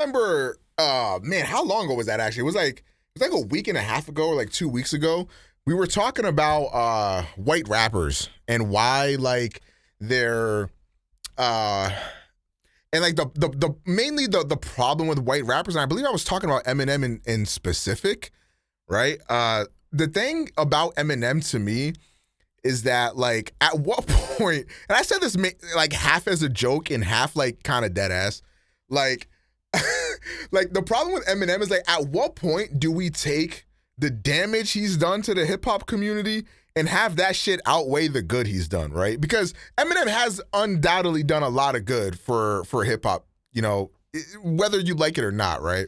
remember, man, how long ago was that actually? It was like a week and a half ago or like 2 weeks ago. We were talking about white rappers and why like they're and like the mainly the problem with white rappers, and I believe I was talking about Eminem in specific, right? The thing about Eminem to me is that like at what point, and I said this like half as a joke and half like kind of dead ass, like like the problem with Eminem is like at what point do we take the damage he's done to the hip hop community and have that shit outweigh the good he's done, right? Because Eminem has undoubtedly done a lot of good for hip hop, you know, whether you like it or not, right?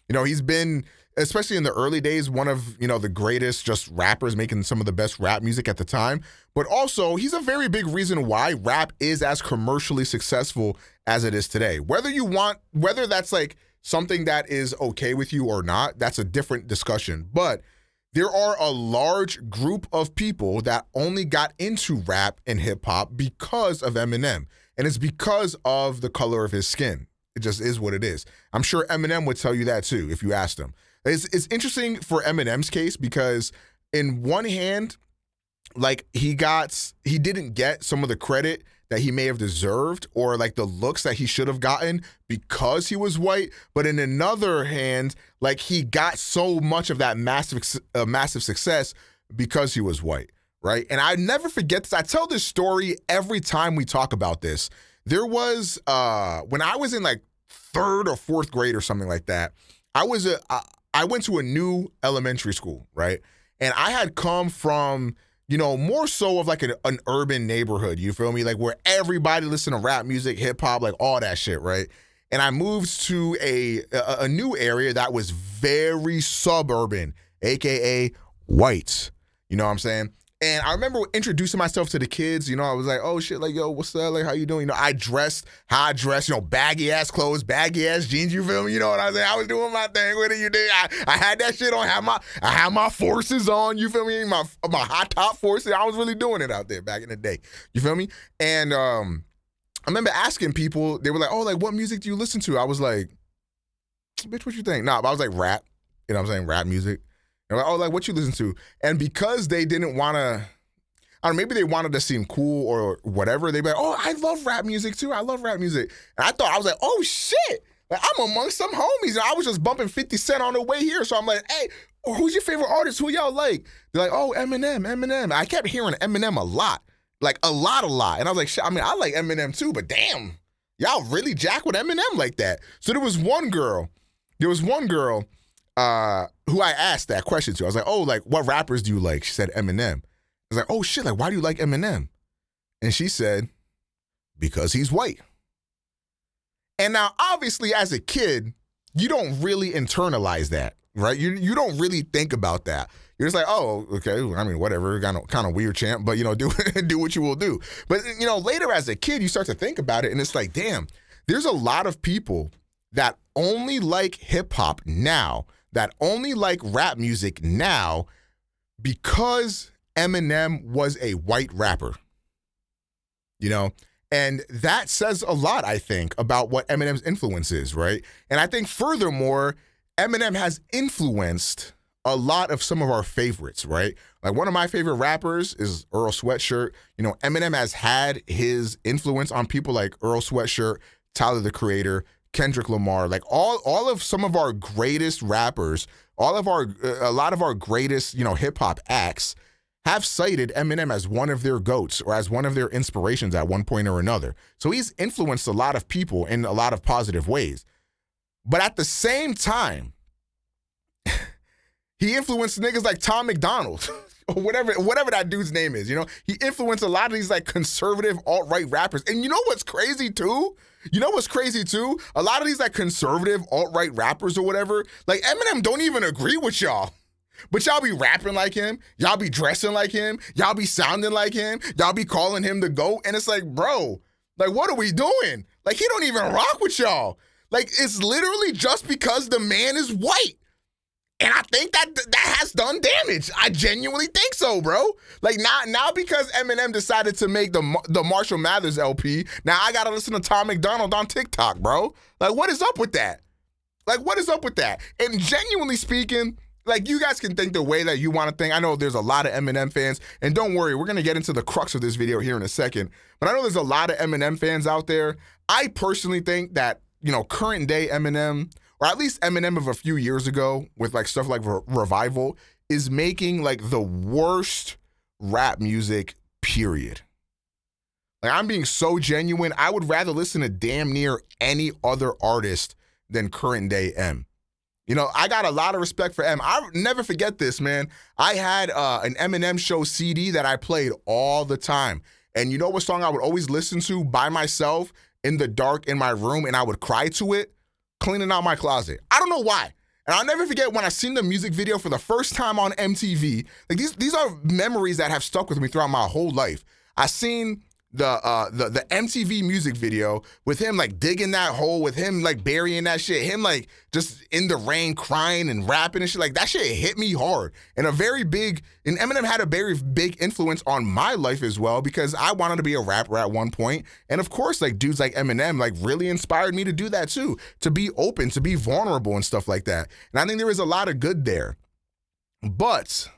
You know, he's been, especially in the early days, one of, you know, the greatest just rappers making some of the best rap music at the time. But also, he's a very big reason why rap is as commercially successful as it is today. Whether that's like something that is okay with you or not, that's a different discussion. But there are a large group of people that only got into rap and hip hop because of Eminem. And it's because of the color of his skin. It just is what it is. I'm sure Eminem would tell you that too if you asked him. It's interesting for Eminem's case because in one hand, like he didn't get some of the credit that he may have deserved or like the looks that he should have gotten because he was white. But in another hand, like he got so much of that massive success because he was white, right? And I never forget this. I tell this story every time we talk about this. There was, when I was in like third or fourth grade or something like that, I went to a new elementary school, right? And I had come from, you know, more so of like an urban neighborhood, you feel me? Like where everybody listened to rap music, hip hop, like all that shit, right? And I moved to a new area that was very suburban, AKA white. You know what I'm saying? And I remember introducing myself to the kids, you know, I was like, oh shit, like, yo, what's up? Like, how you doing? You know, I dressed how I dressed, you know, baggy ass clothes, baggy ass jeans, you feel me? You know what I'm saying? I was doing my thing. What did you do? I had that shit on, I had my forces on, you feel me? My hot top forces. I was really doing it out there back in the day. You feel me? And I remember asking people, they were like, oh, like, what music do you listen to? I was like, bitch, what you think? Nah, but I was like, rap. You know what I'm saying? Rap music. And like, oh, like, what you listen to? And because they didn't want to, I don't know, maybe they wanted to seem cool or whatever, they'd be like, oh, I love rap music too. I love rap music. And I was like, oh, shit. Like, I'm amongst some homies. And I was just bumping 50 Cent on the way here. So I'm like, hey, who's your favorite artist? Who y'all like? They're like, oh, Eminem. I kept hearing Eminem a lot. Like, a lot. And I was like, shit, I mean, I like Eminem too, but damn, y'all really jack with Eminem like that. So there was one girl who I asked that question to. I was like, oh, like, what rappers do you like? She said Eminem. I was like, oh, shit, like, why do you like Eminem? And she said, because he's white. And now, obviously, as a kid, you don't really internalize that, right? You don't really think about that. You're just like, oh, okay, I mean, whatever, kind of weird champ, but, you know, do what you will do. But, you know, later as a kid, you start to think about it, and it's like, damn, there's a lot of people that only like hip-hop now, that only like rap music now because Eminem was a white rapper, you know? And that says a lot, I think, about what Eminem's influence is, right? And I think furthermore, Eminem has influenced a lot of some of our favorites, right? Like one of my favorite rappers is Earl Sweatshirt. You know, Eminem has had his influence on people like Earl Sweatshirt, Tyler, the Creator, Kendrick Lamar, like all of some of our greatest rappers, a lot of our greatest, you know, hip hop acts have cited Eminem as one of their goats or as one of their inspirations at one point or another. So he's influenced a lot of people in a lot of positive ways. But at the same time, he influenced niggas like Tom McDonald or whatever that dude's name is, you know? He influenced a lot of these like conservative alt-right rappers. And you know what's crazy too? A lot of these like conservative alt-right rappers or whatever, like Eminem don't even agree with y'all. But y'all be rapping like him. Y'all be dressing like him. Y'all be sounding like him. Y'all be calling him the GOAT. And it's like, bro, like, what are we doing? Like, he don't even rock with y'all. Like, it's literally just because the man is white. And I think that has done damage. I genuinely think so, bro. Like, now because Eminem decided to make the Marshall Mathers LP, now I gotta listen to Tom McDonald on TikTok, bro. Like, what is up with that? Like, what is up with that? And genuinely speaking, like, you guys can think the way that you want to think. I know there's a lot of Eminem fans, and don't worry, we're going to get into the crux of this video here in a second. But I know there's a lot of Eminem fans out there. I personally think that, you know, current day Eminem, or at least Eminem of a few years ago with like stuff like Revival, is making like the worst rap music, period. Like, I'm being so genuine. I would rather listen to damn near any other artist than current day M. You know, I got a lot of respect for M. I'll never forget this, man. I had an Eminem Show CD that I played all the time. And you know what song I would always listen to by myself in the dark in my room, and I would cry to it? Cleaning Out My Closet. I don't know why. And I'll never forget when I seen the music video for the first time on MTV. Like, these are memories that have stuck with me throughout my whole life. I seen the MTV music video with him like digging that hole, with him like burying that shit, him like just in the rain crying and rapping and shit. Like, that shit hit me hard. And Eminem had a very big influence on my life as well, because I wanted to be a rapper at one point. And of course, like, dudes like Eminem like really inspired me to do that too, to be open, to be vulnerable and stuff like that. And I think there is a lot of good there. But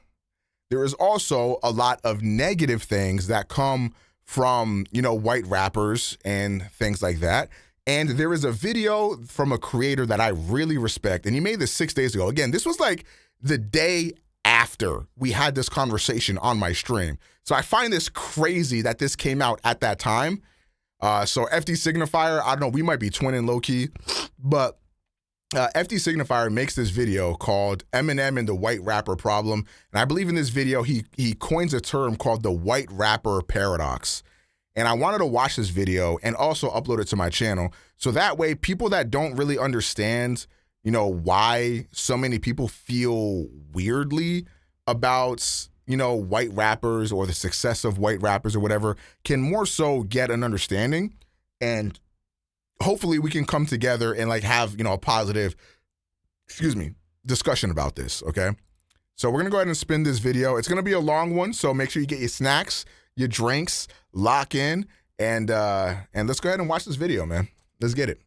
there is also a lot of negative things that come from, you know, white rappers and things like that. And there is a video from a creator that I really respect, and he made this 6 days ago. Again, this was like the day after we had this conversation on my stream. So I find this crazy that this came out at that time. So F.D Signifier, I don't know, we might be twinning low-key, but F.D Signifier makes this video called Eminem and the White Rapper Problem. And I believe in this video, he coins a term called the white rapper paradox. And I wanted to watch this video and also upload it to my channel. So that way, people that don't really understand, you know, why so many people feel weirdly about, you know, white rappers or the success of white rappers or whatever, can more so get an understanding. And hopefully we can come together and like have, you know, a positive, discussion about this, okay? So we're gonna go ahead and spin this video. It's gonna be a long one, so make sure you get your snacks, your drinks, lock in, and let's go ahead and watch this video, man. Let's get it.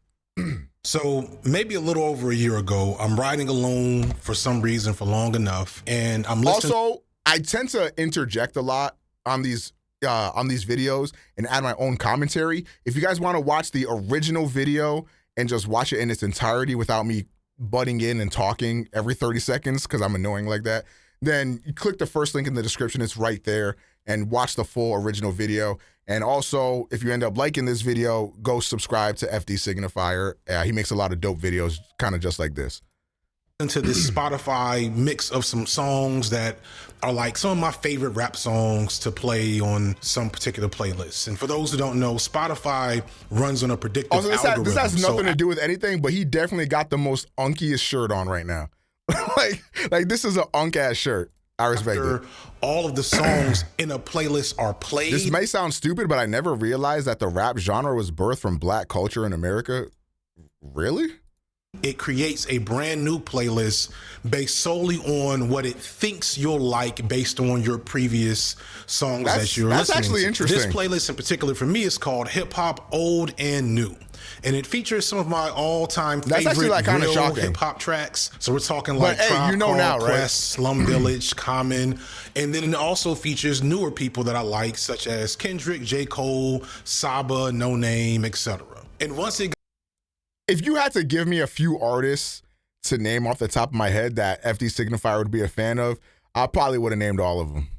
So maybe a little over a year ago, I'm riding alone for some reason for long enough, and I'm listening. Also, I tend to interject a lot on these videos and add my own commentary. If you guys want to watch the original video and just watch it in its entirety without me butting in and talking every 30 seconds because I'm annoying like that, then you click the first link in the description. It's right there, and watch the full original video. And also, if you end up liking this video, go subscribe to F.D Signifier. He makes a lot of dope videos kind of just like this. Into this Spotify mix of some songs that are like some of my favorite rap songs to play on some particular playlists. And for those who don't know, Spotify runs on a predictive algorithm. This has nothing to do with anything, but he definitely got the most unkiest shirt on right now. like this is an unk-ass shirt. I respect it. All of the songs in a playlist are played. This may sound stupid, but I never realized that the rap genre was birthed from black culture in America. Really? It creates a brand new playlist based solely on what it thinks you'll like based on your previous songs that you're listening to. That's actually interesting. This playlist in particular for me is called Hip Hop Old and New. And it features some of my all-time favorite like real hip-hop tracks. So we're talking like Tribe Called Quest, Slum Village, Common. And then it also features newer people that I like, such as Kendrick, J. Cole, Saba, No Name, etc. And once it If you had to give me a few artists to name off the top of my head that F.D Signifier would be a fan of, I probably would have named all of them.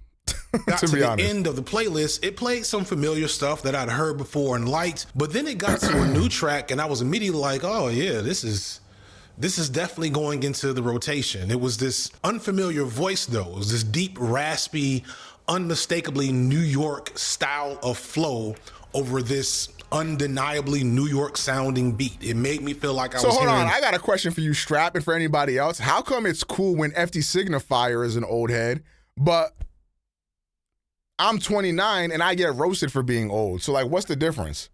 got to the end of the playlist, it played some familiar stuff that I'd heard before and liked, but then it got to a new track and I was immediately like, oh yeah, this is definitely going into the rotation. It was this unfamiliar voice though. It was this deep, raspy, unmistakably New York style of flow over this undeniably New York sounding beat. It made me feel like I was hearing... So hold on, I got a question for you, Strap, and for anybody else. How come it's cool when F.D Signifier is an old head, but I'm 29 and I get roasted for being old? So like, what's the difference?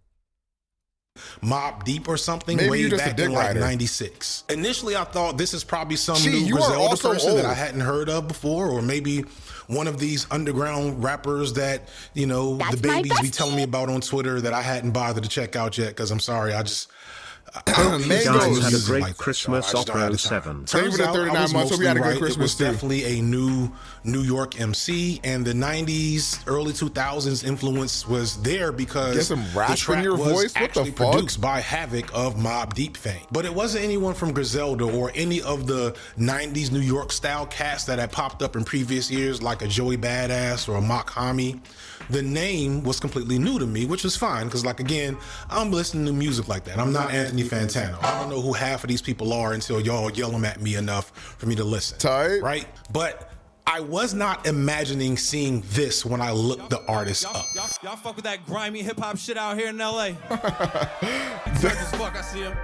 Mobb Deep or something. Maybe way just back in like 96. Initially, I thought this is probably some new Griselda person that I hadn't heard of before, or maybe one of these underground rappers that, you know, the babies be telling me about on Twitter that I hadn't bothered to check out yet, because I'm sorry, Hope you guys Mangoes. had a great like that, Christmas, so I just don't have Opero the time. 7. Thank you for the Turns out 39 I was months. Hope you had a good mostly right. Christmas, It was too. definitely a New York MC, and the 90s, early 2000s influence was there because Get some rap the in track your was voice? What the actually fuck? produced by Havoc of Mobb Deep fame. But it wasn't anyone from Griselda or any of the 90s New York style cast that had popped up in previous years, like a Joey Badass or a Mock Hami. The name was completely new to me, which was fine, because, like, again, I'm listening to music like that. I'm not Anthony Fantano. I don't know who half of these people are until y'all yell them at me enough for me to listen. Tight. Right? But I was not imagining seeing this when I looked the artist up. Y'all fuck with that grimy hip-hop shit out here in L.A. Turns as fuck, I see him.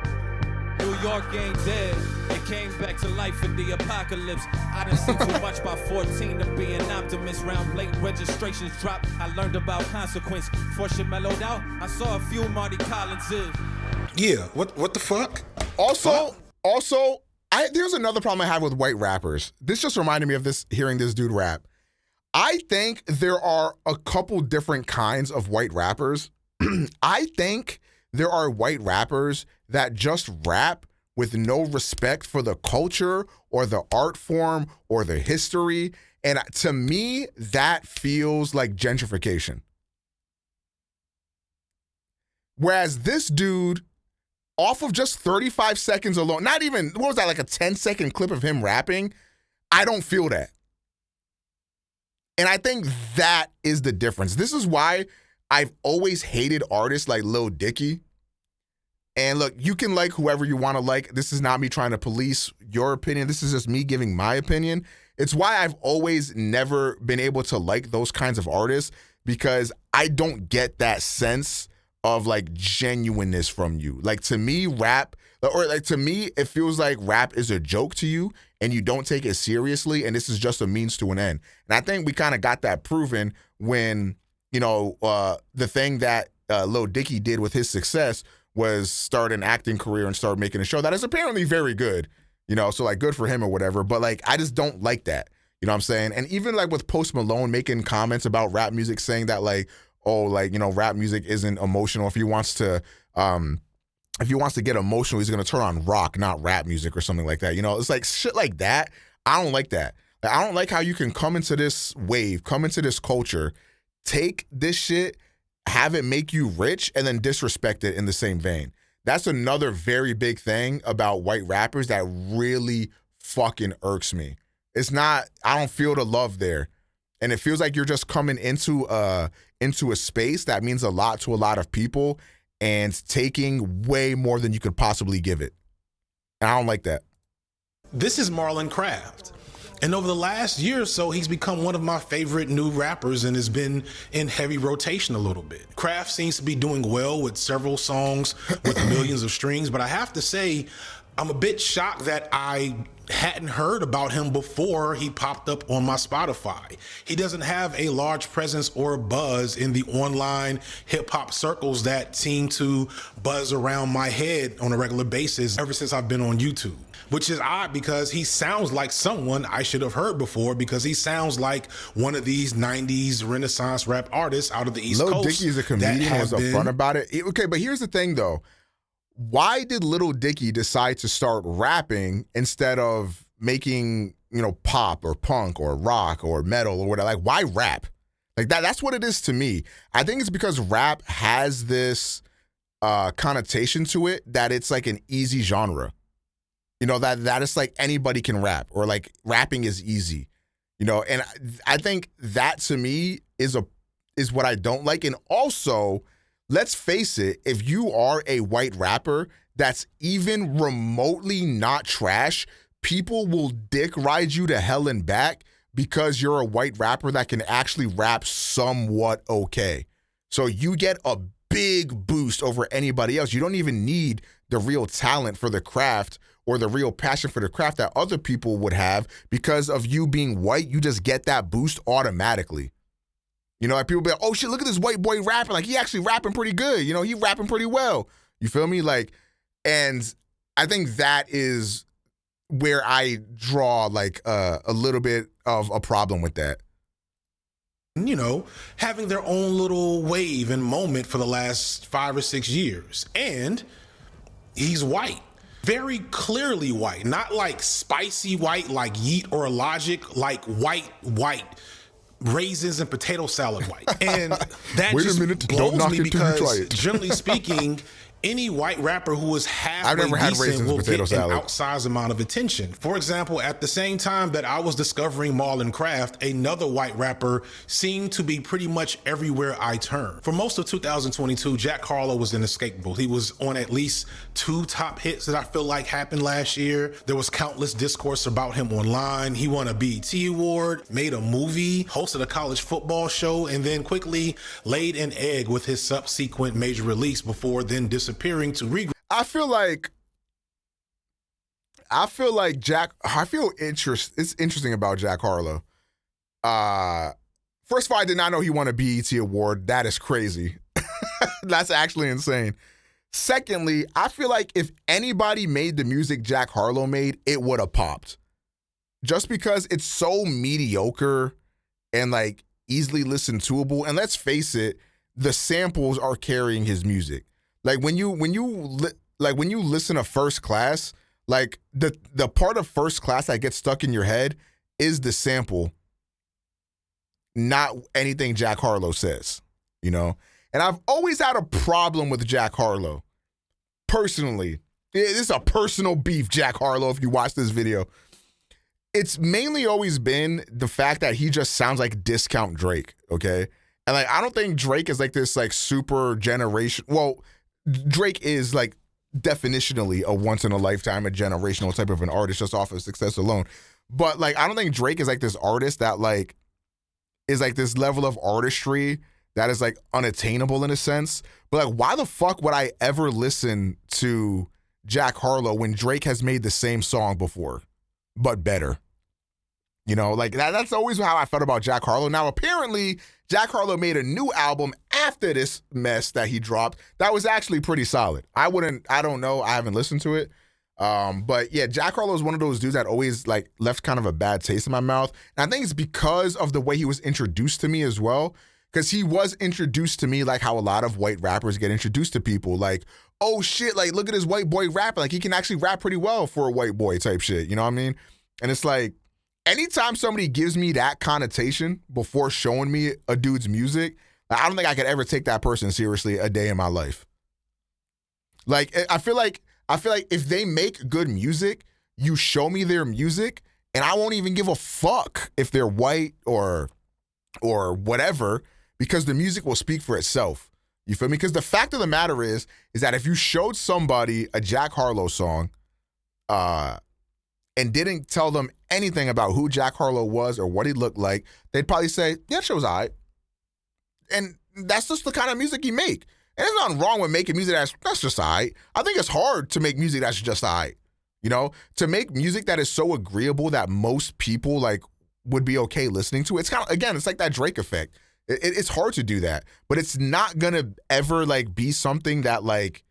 New York ain't dead. It came back to life in the apocalypse. I done seen too much by 14 to be an optimist. Round late registrations dropped. I learned about consequence. Before shit mellowed out, I saw a few Marty Collinses. Yeah, what the fuck? Also, there's another problem I have with white rappers. This just reminded me of this, hearing this dude rap. I think there are a couple different kinds of white rappers. I think there are white rappers that just rap with no respect for the culture or the art form or the history. And to me, that feels like gentrification. Whereas this dude, off of just 35 seconds alone, not even, what was that, like a 10-second clip of him rapping? I don't feel that. And I think that is the difference. This is why I've always hated artists like Lil Dicky. And look, you can like whoever you want to like. This is not me trying to police your opinion. This is just me giving my opinion. It's why I've always never been able to like those kinds of artists, because I don't get that sense of like genuineness from you. Like, to me, rap, or like to me, it feels like rap is a joke to you and you don't take it seriously, and this is just a means to an end. And I think we kind of got that proven when, you know, the thing that Lil Dicky did with his success was start an acting career and start making a show that is apparently very good, you know, so like good for him or whatever. But like, I just don't like that, you know what I'm saying? And even like with Post Malone making comments about rap music, saying that like, oh, like, you know, rap music isn't emotional. If he wants to get emotional, he's going to turn on rock, not rap music or something like that. You know, it's like shit like that. I don't like that. Like, I don't like how you can come into this wave, come into this culture, take this shit, have it make you rich, and then disrespect it in the same vein. That's another very big thing about white rappers that really fucking irks me. It's not, I don't feel the love there. And it feels like you're just coming into a space that means a lot to a lot of people and taking way more than you could possibly give it. And I don't like that. This is Marlon Craft. And over the last year or so, he's become one of my favorite new rappers and has been in heavy rotation a little bit. Craft seems to be doing well with several songs with millions of streams, but I have to say, I'm a bit shocked that I hadn't heard about him before he popped up on my Spotify. He doesn't have a large presence or buzz in the online hip-hop circles that seem to buzz around my head on a regular basis ever since I've been on YouTube. Which is odd, because he sounds like someone I should have heard before, because he sounds like one of these 90s Renaissance rap artists out of the East Coast. Lil Dicky is a comedian, was upfront about it. Okay, but here's the thing though. Why did Lil Dicky decide to start rapping instead of making, you know, pop or punk or rock or metal or whatever? Like, why rap? Like that's what it is to me. I think it's because rap has this connotation to it that it's like an easy genre. You know, that it's like anybody can rap, or like rapping is easy, you know, and I think that to me is what I don't like. And also, let's face it, if you are a white rapper that's even remotely not trash, people will dick ride you to hell and back because you're a white rapper that can actually rap somewhat okay. So you get a big boost over anybody else. You don't even need the real talent for the craft or the real passion for the craft that other people would have. Because of you being white, you just get that boost automatically. You know, like people be like, oh shit, look at this white boy rapping. Like, he actually rapping pretty good. You know, he rapping pretty well. You feel me? Like, and I think that is where I draw like a little bit of a problem with that. You know, having their own little wave and moment for the last 5 or 6 years. And he's white. Very clearly white, not like spicy white, like Yeet or Logic, like white, raisins and potato salad white. And that just blows me because generally speaking, any white rapper who is halfway decent will get an outsized amount of attention. For example, at the same time that I was discovering Marlon Craft, another white rapper seemed to be pretty much everywhere I turned. For most of 2022, Jack Harlow was inescapable. He was on at least 2 top hits that I feel like happened last year. There was countless discourse about him online. He won a BET Award, made a movie, hosted a college football show, and then quickly laid an egg with his subsequent major release before then disappearing to regroup. I feel it's interesting about Jack Harlow. First of all, I did not know he won a BET Award. That is crazy. That's actually insane. Secondly, I feel like if anybody made the music Jack Harlow made, it would have popped. Just because it's so mediocre and like easily listen toable. And let's face it, the samples are carrying his music. Like when you listen to First Class, like the part of First Class that gets stuck in your head is the sample, not anything Jack Harlow says, you know? And I've always had a problem with Jack Harlow. Personally, this is a personal beef, Jack Harlow, if you watch this video. It's mainly always been the fact that he just sounds like discount Drake, okay? And like I don't think Drake is like this like super generation. Well, Drake is like definitionally a once in a lifetime, a generational type of an artist just off of success alone. But like, I don't think Drake is like this artist that like is like this level of artistry that is like unattainable in a sense. But like, why the fuck would I ever listen to Jack Harlow when Drake has made the same song before, but better? You know, like that's always how I felt about Jack Harlow. Now, apparently, Jack Harlow made a new album after this mess that he dropped that was actually pretty solid. I don't know. I haven't listened to it. But yeah, Jack Harlow is one of those dudes that always like left kind of a bad taste in my mouth. And I think it's because of the way he was introduced to me as well. Because he was introduced to me like how a lot of white rappers get introduced to people. Like, oh shit, like look at this white boy rapping. Like he can actually rap pretty well for a white boy type shit. You know what I mean? And it's like, anytime somebody gives me that connotation before showing me a dude's music, I don't think I could ever take that person seriously a day in my life. Like, I feel like if they make good music, you show me their music, and I won't even give a fuck if they're white or whatever, because the music will speak for itself. You feel me? Because the fact of the matter is that if you showed somebody a Jack Harlow song, and didn't tell them anything about who Jack Harlow was or what he looked like, they'd probably say, yeah, that shit was all right. And that's just the kind of music he make. And there's nothing wrong with making music that's just all right. I think it's hard to make music that's just all right. You know, to make music that is so agreeable that most people like would be okay listening to. It's kind of, again, it's like that Drake effect. It's hard to do that, but it's not gonna ever like be something that like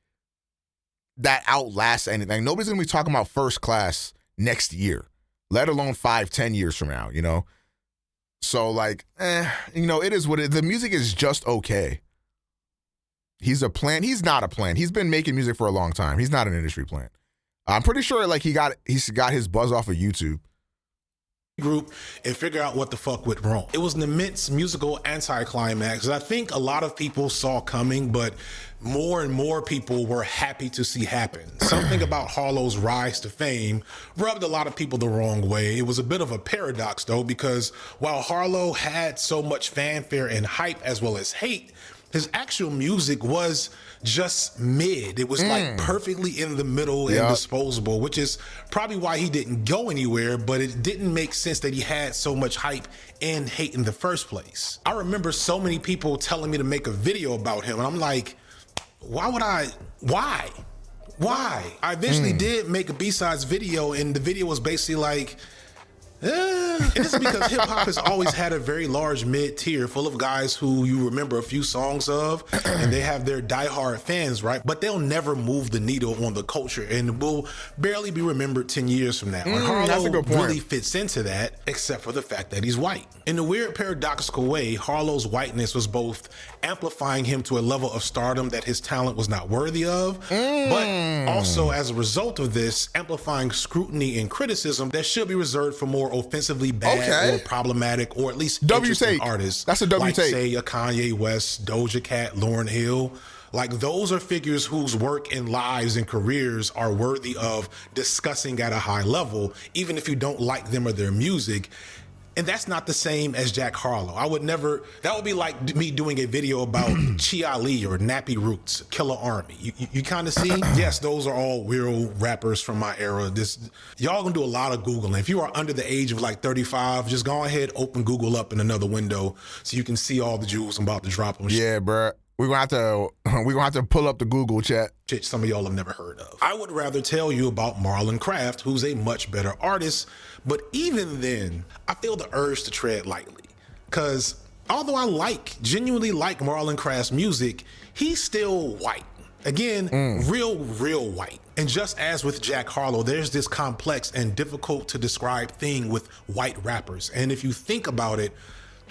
that outlasts anything. Nobody's gonna be talking about First Class next year, let alone 5-10 years from now, you know? So like, you know, it is what the music is just okay. He's a plant. He's not a plant. He's been making music for a long time. He's not an industry plant. I'm pretty sure like he's got his buzz off of YouTube. Group and figure out what the fuck went wrong. It was an immense musical anticlimax that I think a lot of people saw coming, but more and more people were happy to see happen. Something about Harlow's rise to fame rubbed a lot of people the wrong way. It was a bit of a paradox though, because while Harlow had so much fanfare and hype as well as hate, his actual music was just mid. It was like perfectly in the middle and disposable, which is probably why he didn't go anywhere, but it didn't make sense that he had so much hype and hate in the first place. I remember so many people telling me to make a video about him, and I'm like, why? I eventually did make a B-sides video, and the video was basically like, And it's because hip hop has always had a very large mid tier full of guys who you remember a few songs of, and they have their diehard fans, right? But they'll never move the needle on the culture and will barely be remembered 10 years from now. And Harlow really fits into that, except for the fact that he's white. In a weird paradoxical way, Harlow's whiteness was both amplifying him to a level of stardom that his talent was not worthy of, but also as a result of this, amplifying scrutiny and criticism that should be reserved for more offensively bad or problematic or at least interesting artists. That's a W like, take. Say, a Kanye West, Doja Cat, Lauryn Hill. Like, those are figures whose work and lives and careers are worthy of discussing at a high level, even if you don't like them or their music. And that's not the same as Jack Harlow. I would never, that would be like me doing a video about Chia Lee or Nappy Roots, Killer Army. You kind of see? Yes, those are all real rappers from my era. Y'all gonna do a lot of Googling. If you are under the age of like 35, just go ahead, open Google up in another window so you can see all the jewels I'm about to drop on. Yeah, bruh. We're gonna have to pull up the Google chat. Shit some of y'all have never heard of. I would rather tell you about Marlon Craft, who's a much better artist, but even then, I feel the urge to tread lightly. Cause although I genuinely like Marlon Craft's music, he's still white. Again, real white. And just as with Jack Harlow, there's this complex and difficult to describe thing with white rappers. And if you think about it,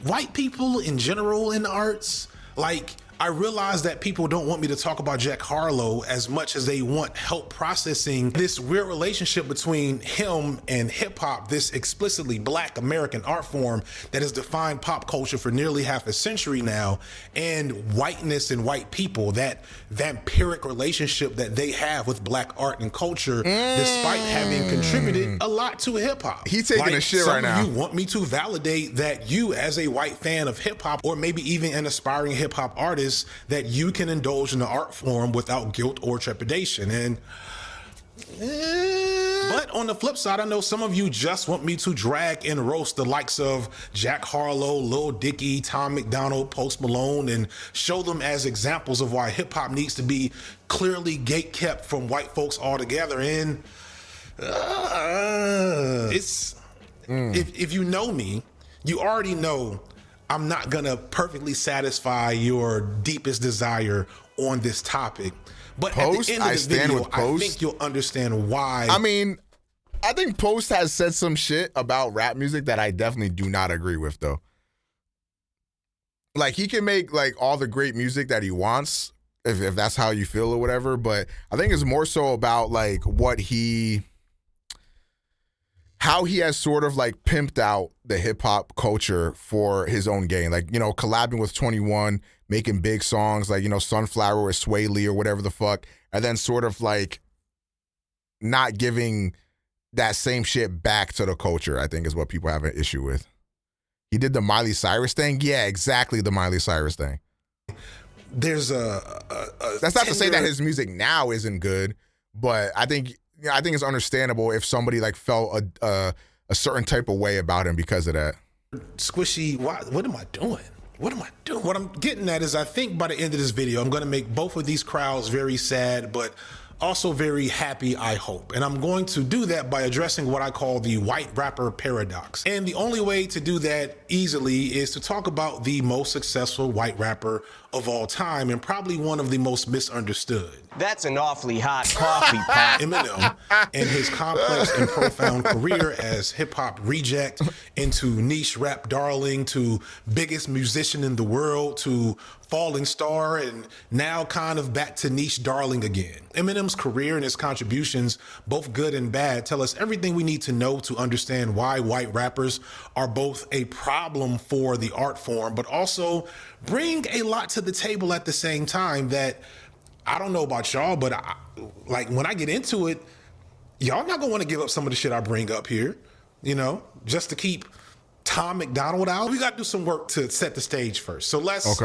white people in general in the arts, like, I realize that people don't want me to talk about Jack Harlow as much as they want help processing this weird relationship between him and hip hop, this explicitly Black American art form that has defined pop culture for nearly half a century now, and whiteness and white people, that vampiric relationship that they have with Black art and culture, despite having contributed a lot to hip hop. He's taking a shit right now. Some of you want me to validate that you, as a white fan of hip hop, or maybe even an aspiring hip hop artist, that you can indulge in the art form without guilt or trepidation. And but on the flip side, I know some of you just want me to drag and roast the likes of Jack Harlow, Lil Dicky, Tom McDonald, Post Malone, and show them as examples of why hip hop needs to be clearly gatekept from white folks altogether. And if you know me, you already know I'm not gonna perfectly satisfy your deepest desire on this topic. But Post, at the end of the video, I think you'll understand why. I mean, I think Post has said some shit about rap music that I definitely do not agree with, though. Like, he can make like all the great music that he wants, if that's how you feel or whatever, but I think it's more so about like how he has sort of like pimped out the hip hop culture for his own gain. Like, you know, collabing with 21, making big songs like, you know, Sunflower or Sway Lee or whatever the fuck, and then sort of like not giving that same shit back to the culture, I think is what people have an issue with. He did the Miley Cyrus thing. Yeah, exactly, the Miley Cyrus thing. There's that's not to say that his music now isn't good, but I think it's understandable if somebody like felt a certain type of way about him because of that. Squishy, what am I doing? What am I doing? What I'm getting at is, I think by the end of this video, I'm going to make both of these crowds very sad, but also very happy, I hope. And I'm going to do that by addressing what I call the white rapper paradox. And the only way to do that easily is to talk about the most successful white rapper of all time, and probably one of the most misunderstood. That's an awfully hot coffee pot. Eminem, and his complex and profound career as hip-hop reject, into niche rap darling, to biggest musician in the world, to falling star, and now kind of back to niche darling again. Eminem's career and his contributions, both good and bad, tell us everything we need to know to understand why white rappers are both a problem for the art form, but also bring a lot to the table at the same time that, I don't know about y'all, but like when I get into it, y'all not gonna want to give up some of the shit I bring up here, you know, just to keep Tom McDonald out. We got to do some work to set the stage first. So let's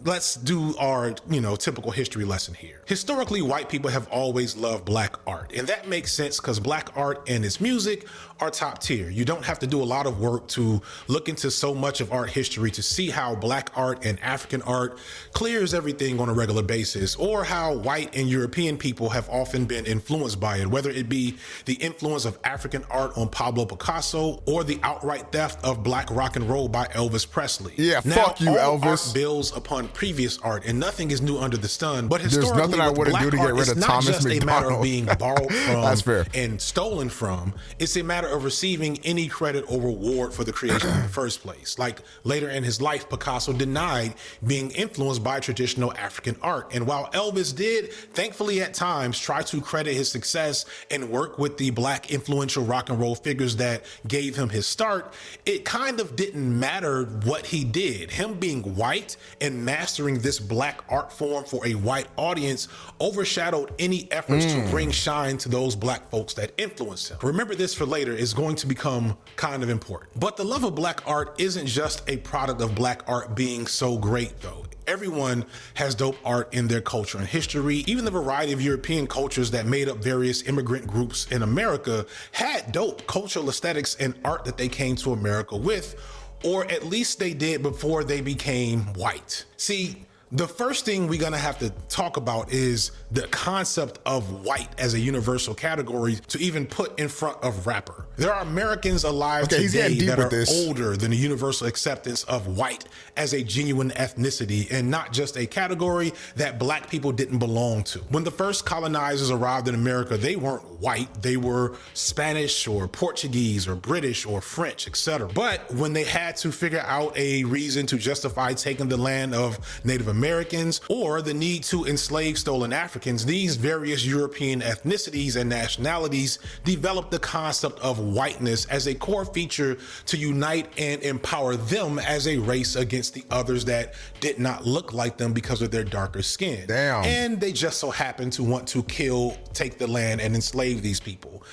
let's do our, typical history lesson here. Historically, white people have always loved black art, and that makes sense because black art and its music are top tier. You don't have to do a lot of work to look into so much of art history to see how black art and African art clears everything on a regular basis, or how white and European people have often been influenced by it, whether it be the influence of African art on Pablo Picasso or the outright theft of black rock and roll by Elvis Presley. Yeah, now, fuck you, all Elvis. Art builds upon previous art, and nothing is new under the sun. But historically, there's nothing I wouldn't do to get rid of Thomas McDonald. It's not just a matter of being borrowed from That's fair. and stolen from. It's a matter of receiving any credit or reward for the creation in the first place. Like later in his life, Picasso denied being influenced by traditional African art. And while Elvis did, thankfully at times, try to credit his success and work with the black influential rock and roll figures that gave him his start, it kind of didn't matter what he did. Him being white and mastering this black art form for a white audience overshadowed any efforts to bring shine to those black folks that influenced him. Remember this for later, is going to become kind of important. But the love of black art isn't just a product of black art being so great though. Everyone has dope art in their culture and history. Even the variety of European cultures that made up various immigrant groups in America had dope cultural aesthetics and art that they came to America with, or at least they did before they became white. See, the first thing we're gonna have to talk about is the concept of white as a universal category to even put in front of rapper. There are Americans alive today that are older than the universal acceptance of white as a genuine ethnicity and not just a category that black people didn't belong to. When the first colonizers arrived in America, they weren't white, they were Spanish or Portuguese or British or French, etc. But when they had to figure out a reason to justify taking the land of Native Americans or the need to enslave stolen Africans, these various European ethnicities and nationalities developed the concept of whiteness as a core feature to unite and empower them as a race against the others that did not look like them because of their darker skin. Damn. And they just so happened to want to take the land and enslave these people.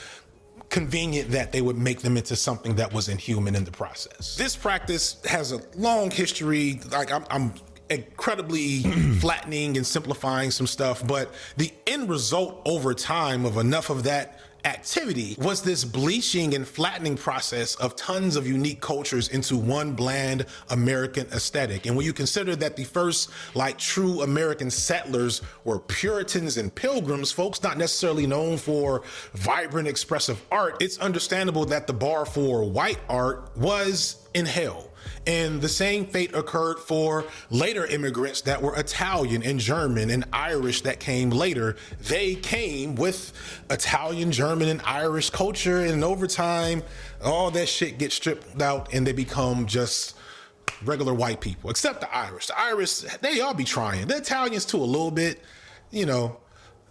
Convenient that they would make them into something that was inhuman in the process. This practice has a long history. Like I'm incredibly flattening and simplifying some stuff, but the end result over time of enough of that activity was this bleaching and flattening process of tons of unique cultures into one bland American aesthetic. And when you consider that the first true American settlers were Puritans and Pilgrims, folks not necessarily known for vibrant expressive art, it's understandable that the bar for white art was in hell. And the same fate occurred for later immigrants that were Italian and German and Irish that came later. They came with Italian, German, and Irish culture, and over time, all that shit gets stripped out and they become just regular white people, except the Irish. The Irish, they all be trying. The Italians too, a little bit, The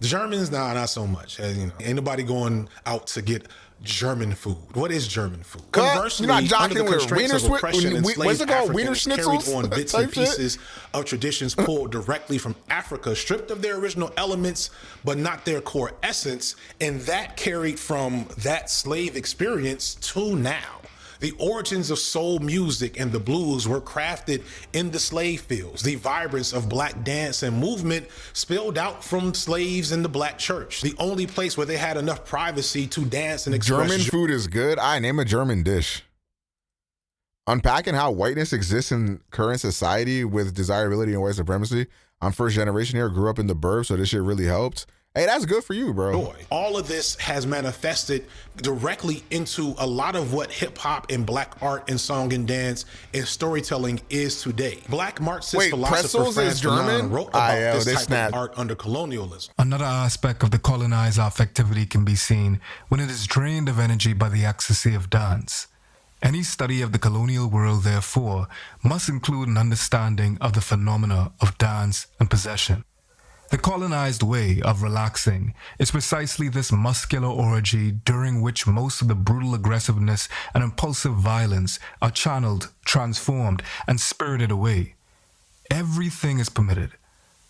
Germans, not so much. Ain't nobody going out to get German food. What is German food? Conversely, you're not jocking under the with constraints of oppression, what's it called? Wiener carried schnitzels? on bits and pieces of traditions pulled directly from Africa, stripped of their original elements, but not their core essence, and that carried from that slave experience to now. The origins of soul music and the blues were crafted in the slave fields. The vibrance of black dance and movement spilled out from slaves in the black church, the only place where they had enough privacy to dance and express. German food is good. I name a German dish. Unpacking how whiteness exists in current society with desirability and white supremacy. I'm first generation here, grew up in the burbs, so this shit really helped. Hey, that's good for you, bro. All of this has manifested directly into a lot of what hip hop and black art and song and dance and storytelling is today. Black Marxist philosopher Franz Fanon wrote about this type of art under colonialism. Another aspect of the colonized affectivity can be seen when it is drained of energy by the ecstasy of dance. Any study of the colonial world, therefore, must include an understanding of the phenomena of dance and possession. The colonized way of relaxing is precisely this muscular orgy during which most of the brutal aggressiveness and impulsive violence are channeled, transformed, and spirited away. Everything is permitted.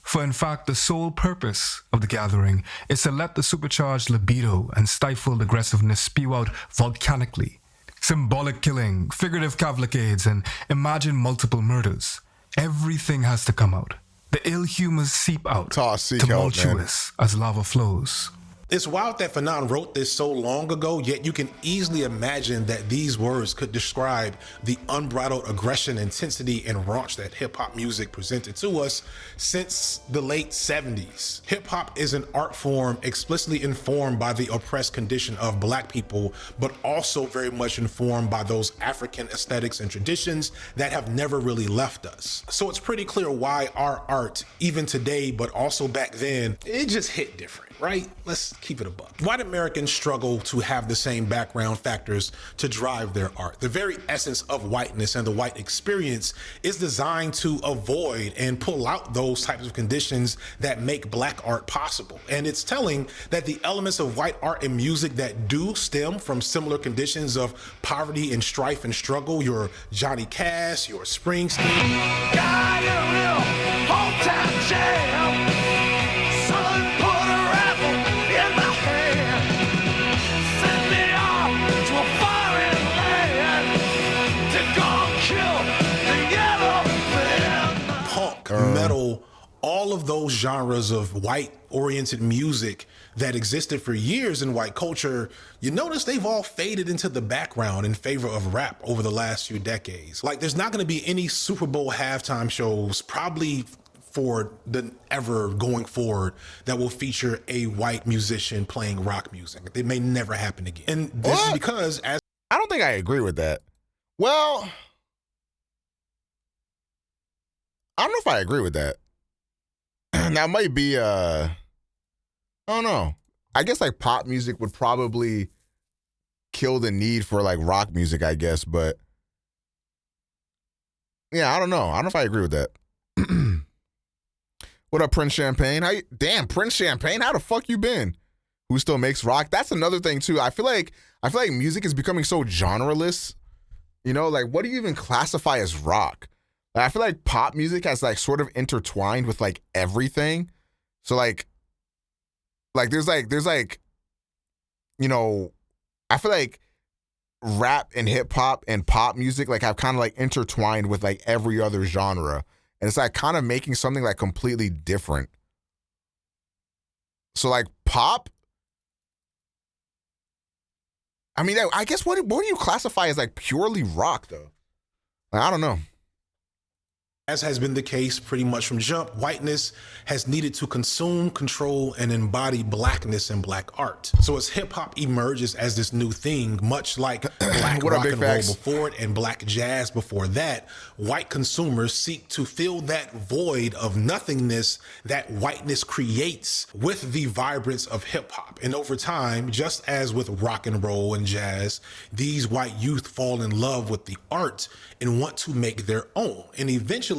For in fact, the sole purpose of the gathering is to let the supercharged libido and stifled aggressiveness spew out volcanically. Symbolic killing, figurative cavalcades, and imagined multiple murders. Everything has to come out. The ill humors seep out, tumultuous as lava flows. It's wild that Fanon wrote this so long ago, yet you can easily imagine that these words could describe the unbridled aggression, intensity, and raunch that hip-hop music presented to us since the late 70s. Hip-hop is an art form explicitly informed by the oppressed condition of Black people, but also very much informed by those African aesthetics and traditions that have never really left us. So it's pretty clear why our art, even today, but also back then, it just hit different, right? Let's keep it a buck. White Americans struggle to have the same background factors to drive their art. The very essence of whiteness and the white experience is designed to avoid and pull out those types of conditions that make Black art possible. And it's telling that the elements of white art and music that do stem from similar conditions of poverty and strife and struggle, your Johnny Cash, your Springsteen, hometown jam. Metal, all of those genres of white-oriented music that existed for years in white culture, you notice they've all faded into the background in favor of rap over the last few decades. Like, there's not going to be any Super Bowl halftime shows, probably for the ever going forward, that will feature a white musician playing rock music. It may never happen again. And this is because, as I don't think I agree with that. Well, I don't know if I agree with that. That might be, I don't know. I guess like pop music would probably kill the need for like rock music, I guess. But yeah, I don't know. I don't know if I agree with that. What up, Prince Champagne? Damn, Prince Champagne, how the fuck you been? Who still makes rock? That's another thing too. I feel like music is becoming so genreless. You know, like what do you even classify as rock? I feel like pop music has like sort of intertwined with like everything. So like there's like, you know, I feel like rap and hip hop and pop music like have kind of like intertwined with like every other genre. And it's like kind of making something like completely different. So like pop, I mean, I guess what do you classify as like purely rock though? Like, I don't know. As has been the case pretty much from jump, whiteness has needed to consume, control, and embody Blackness in Black art. So as hip-hop emerges as this new thing, much like Black rock and roll before it and Black jazz before that, white consumers seek to fill that void of nothingness that whiteness creates with the vibrance of hip-hop. And over time, just as with rock and roll and jazz, these white youth fall in love with the art and want to make their own. And eventually,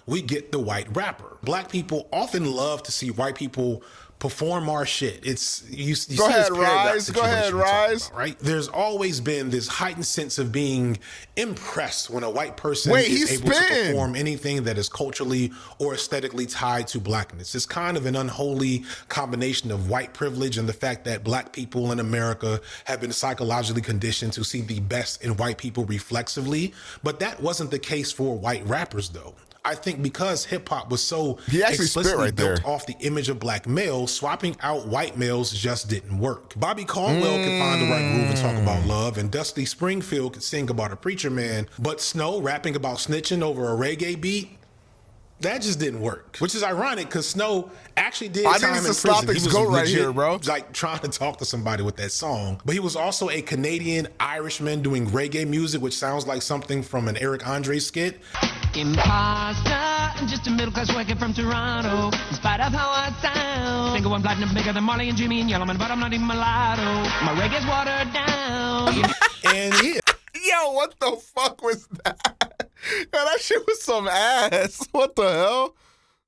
we get the white rapper. Black people often love to see white people perform our shit. It's you go ahead, Rise. Go ahead, Rise. About, right? There's always been this heightened sense of being impressed when a white person is able to perform anything that is culturally or aesthetically tied to Blackness. It's kind of an unholy combination of white privilege and the fact that Black people in America have been psychologically conditioned to see the best in white people reflexively. But that wasn't the case for white rappers, though. I think because hip hop was so explicitly built off the image of Black males, swapping out white males just didn't work. Bobby Caldwell could find the right groove and talk about love, and Dusty Springfield could sing about a preacher man, but Snow rapping about snitching over a reggae beat, that just didn't work. Which is ironic because Snow actually did time in prison. He was legit, here, bro. Like trying to talk to somebody with that song. But he was also a Canadian Irishman doing reggae music, which sounds like something from an Eric Andre skit. Imposter, I'm just a middle-class worker from Toronto. In spite of how I sound, single one platinum bigger than Marley and Jimmy and Yellowman, but I'm not even mulatto. My reggae's watered down. And yeah. Yo, what the fuck was that? Yo, that shit was some ass. What the hell?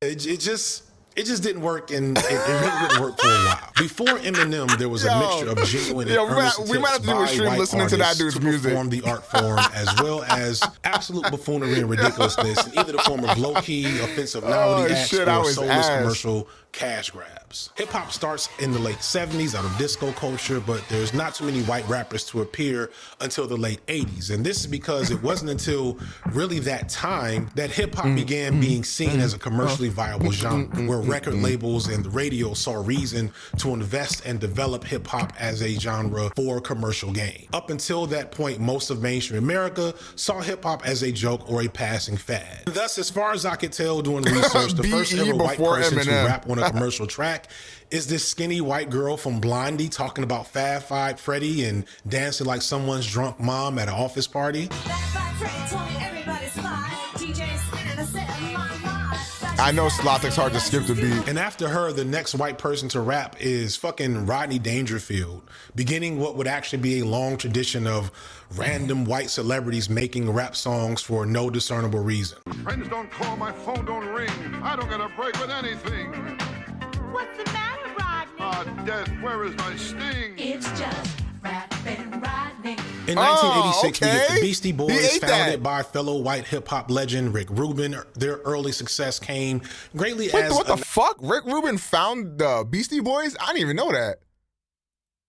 It just It just didn't work, and it really didn't work for a while. Before Eminem, there was a mixture of genuine and earnest we might have to do a stream listening to that dude's music. Perform the art form, as well as absolute buffoonery and ridiculousness, in either the form of low-key, offensive novelty acts or soulless commercial cash grabs. Hip-hop starts in the late 70s out of disco culture, but there's not too many white rappers to appear until the late 80s. And this is because it wasn't until really that time that hip-hop began being seen as a commercially viable genre, where record labels and the radio saw reason to invest and develop hip-hop as a genre for commercial gain. Up until that point, most of mainstream America saw hip-hop as a joke or a passing fad. Thus, as far as I could tell doing research, the first ever white person to rap on a commercial track is this skinny white girl from Blondie talking about Fab Five Freddy and dancing like someone's drunk mom at an office party. I know Slothic's hard to skip the beat. And after her, the next white person to rap is fucking Rodney Dangerfield, beginning what would actually be a long tradition of random white celebrities making rap songs for no discernible reason. Friends don't call, my phone don't ring. I don't get a break with anything. What's the matter, Rodney? Ah, death, where is my sting? It's just rapping Rodney. In 1986, we get the Beastie Boys, founded by fellow white hip-hop legend Rick Rubin. Their early success came greatly as... What the fuck? Rick Rubin found the Beastie Boys? I didn't even know that.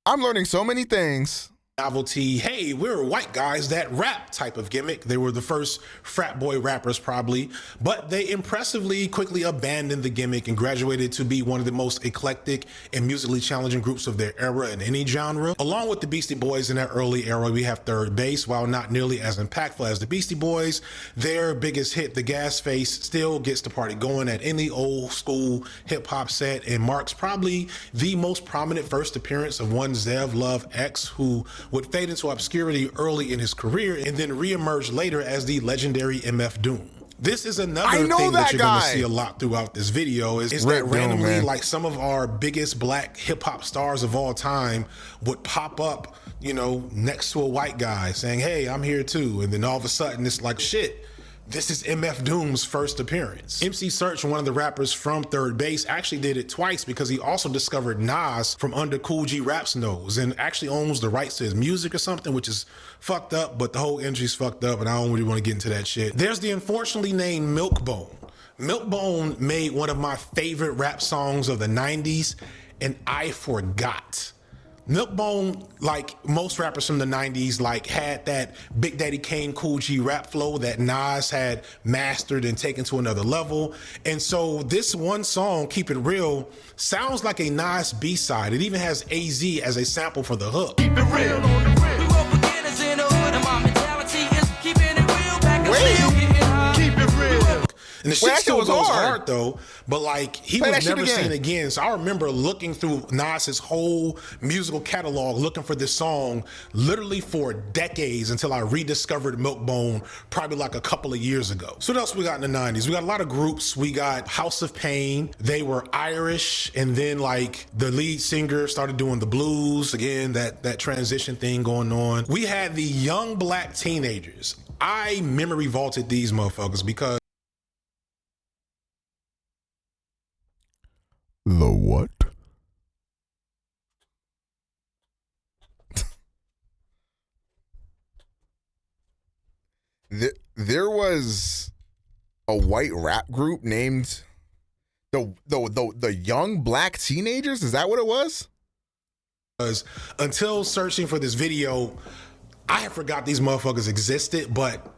I'm learning so many things. Novelty, hey, we're white guys that rap type of gimmick. They were the first frat boy rappers probably, but they impressively quickly abandoned the gimmick and graduated to be one of the most eclectic and musically challenging groups of their era in any genre. Along with the Beastie Boys in that early era, we have Third Base. While not nearly as impactful as the Beastie Boys, their biggest hit, The Gas Face, still gets the party going at any old school hip hop set and marks probably the most prominent first appearance of one Zev Love X, who would fade into obscurity early in his career and then reemerge later as the legendary MF Doom. This is another thing that you're going to see a lot throughout this video is that randomly, like some of our biggest black hip hop stars of all time would pop up, you know, next to a white guy saying, hey, I'm here too. And then all of a sudden it's like, shit, this is MF Doom's first appearance. MC Search, one of the rappers from Third Base, actually did it twice because he also discovered Nas from under Cool G Rap's nose and actually owns the rights to his music or something, which is fucked up, but the whole industry's fucked up and I don't really want to get into that shit. There's the unfortunately named Milkbone. Milkbone made one of my favorite rap songs of the 90s, and I forgot. Milkbone, like most rappers from the 90s, like had that Big Daddy Kane, Cool G rap flow that Nas had mastered and taken to another level. And so this one song, Keep It Real, sounds like a Nas B-side. It even has AZ as a sample for the hook. Keep it real. We were beginners in the hood, and my mentality is keeping it real back keep it real. And the shit still goes hard though, but like he was never seen again. So I remember looking through Nas's whole musical catalog, looking for this song literally for decades until I rediscovered Milkbone probably like a couple of years ago. So what else we got in the 90s? We got a lot of groups. We got House of Pain. They were Irish, and then like the lead singer started doing the blues. Again, that transition thing going on. We had the Young Black Teenagers. I memory vaulted these motherfuckers because the what? There was a white rap group named the Young Black Teenagers. Is that what it was? Until searching for this video, I had forgot these motherfuckers existed, but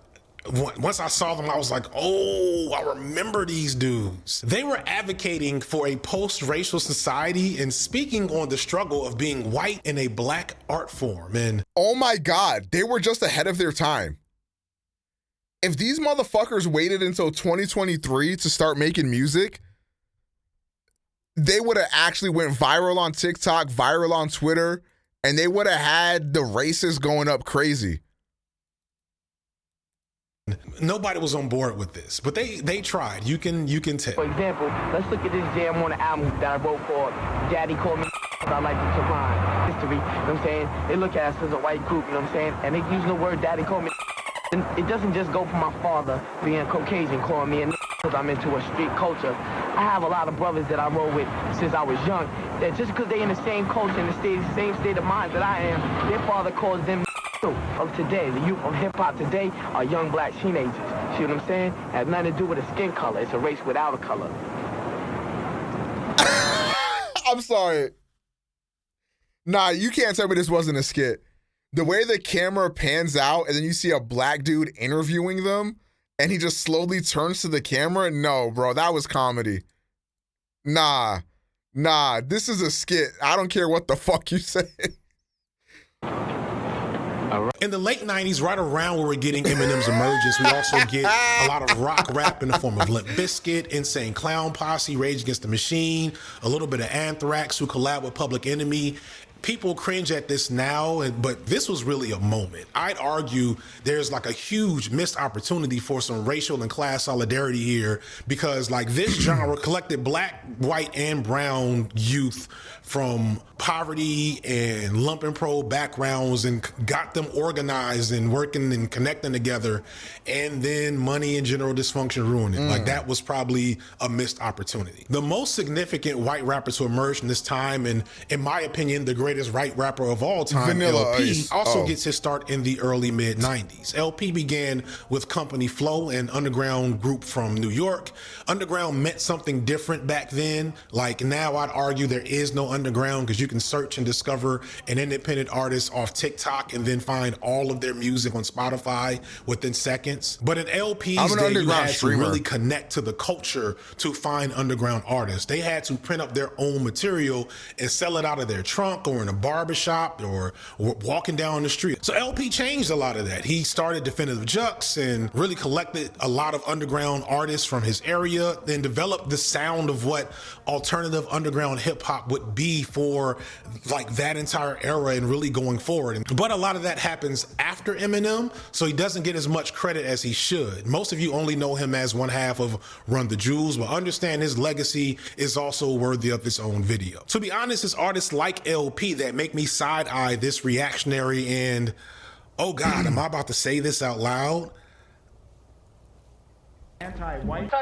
once I saw them, I was like, oh, I remember these dudes. They were advocating for a post-racial society and speaking on the struggle of being white in a black art form. And oh my God, they were just ahead of their time. If these motherfuckers waited until 2023 to start making music, they would have actually went viral on TikTok, viral on Twitter, and they would have had the racists going up crazy. Nobody was on board with this, but they tried. You can tell. For example, let's look at this jam on the album that I wrote called Daddy Called Me I Like to Sublime History. You know what I'm saying? They look at us as a white group, you know what I'm saying? And they use the word Daddy Called Me. And it doesn't just go for my father being Caucasian calling me a because I'm into a street culture. I have a lot of brothers that I roll with since I was young, that just because they in the same culture, in the same state of mind that I am, their father calls them of today. The youth of hip-hop today are young black teenagers. See what I'm saying? It has nothing to do with a skin color. It's a race without a color. I'm sorry. Nah, you can't tell me this wasn't a skit. The way the camera pans out and then you see a black dude interviewing them and he just slowly turns to the camera. No, bro, that was comedy. Nah, this is a skit. I don't care what the fuck you say. In the late 90s, right around where we're getting Eminem's emergence, we also get a lot of rock rap in the form of Limp Bizkit, Insane Clown Posse, Rage Against the Machine, a little bit of Anthrax, who collab with Public Enemy. People cringe at this now, but this was really a moment. I'd argue there's like a huge missed opportunity for some racial and class solidarity here, because like this genre collected black, white, and brown youth from poverty and lumpen pro backgrounds and got them organized and working and connecting together, and then money and general dysfunction ruined it. Like that was probably a missed opportunity. The most significant white rapper to emerge from this time, and in my opinion, the greatest white rapper of all time, Vanilla LP, Ice. also gets his start in the early mid-90s. LP began with Company Flow, an underground group from New York. Underground meant something different back then. Like now I'd argue there is no underground, because you can search and discover an independent artist off TikTok and then find all of their music on Spotify within seconds. But in LP's day, you had to really connect to the culture to find underground artists. They had to print up their own material and sell it out of their trunk or in a barbershop or walking down the street. So LP changed a lot of that. He started Definitive Jux and really collected a lot of underground artists from his area, then developed the sound of what alternative underground hip hop would be for like that entire era and really going forward. But a lot of that happens after Eminem, so he doesn't get as much credit as he should. Most of you only know him as one half of Run the Jewels, but understand his legacy is also worthy of its own video. To be honest, it's artists like LP that make me side-eye this reactionary and, oh God, am I about to say this out loud? Anti-white.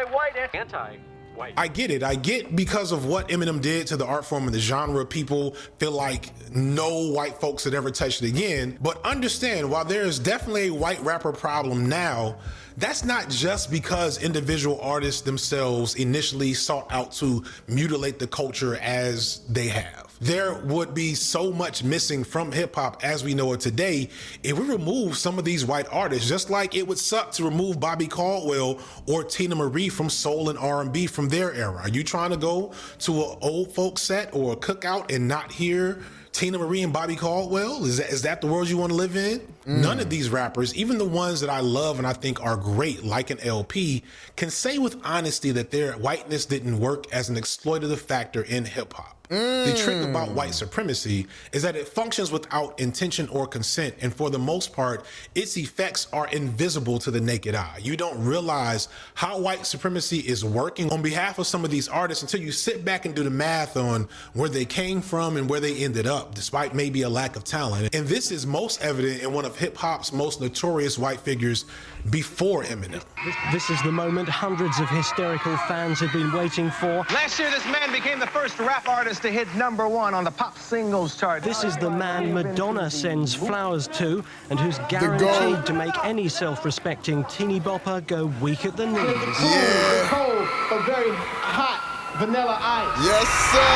I get it. I get because of what Eminem did to the art form and the genre, people feel like no white folks had ever touched it again. But understand, while there is definitely a white rapper problem now, that's not just because individual artists themselves initially sought out to mutilate the culture as they have. There would be so much missing from hip hop as we know it today if we remove some of these white artists, just like it would suck to remove Bobby Caldwell or Tina Marie from soul and R&B from their era. Are you trying to go to an old folk set or a cookout and not hear Tina Marie and Bobby Caldwell? Is that the world you want to live in? None of these rappers, even the ones that I love and I think are great, like an LP, can say with honesty that their whiteness didn't work as an exploitative factor in hip hop. The trick about white supremacy is that it functions without intention or consent, and for the most part, its effects are invisible to the naked eye. You don't realize how white supremacy is working on behalf of some of these artists until you sit back and do the math on where they came from and where they ended up, despite maybe a lack of talent. And this is most evident in one of hip-hop's most notorious white figures before Eminem. This is the moment hundreds of hysterical fans had been waiting for. Last year, this man became the first rap artist to hit #1 on the pop singles chart. This is the man Madonna sends flowers to and who's guaranteed to make any self-respecting teeny bopper go weak at the knees. Yeah. Cold, but very hot vanilla ice. Yes, sir.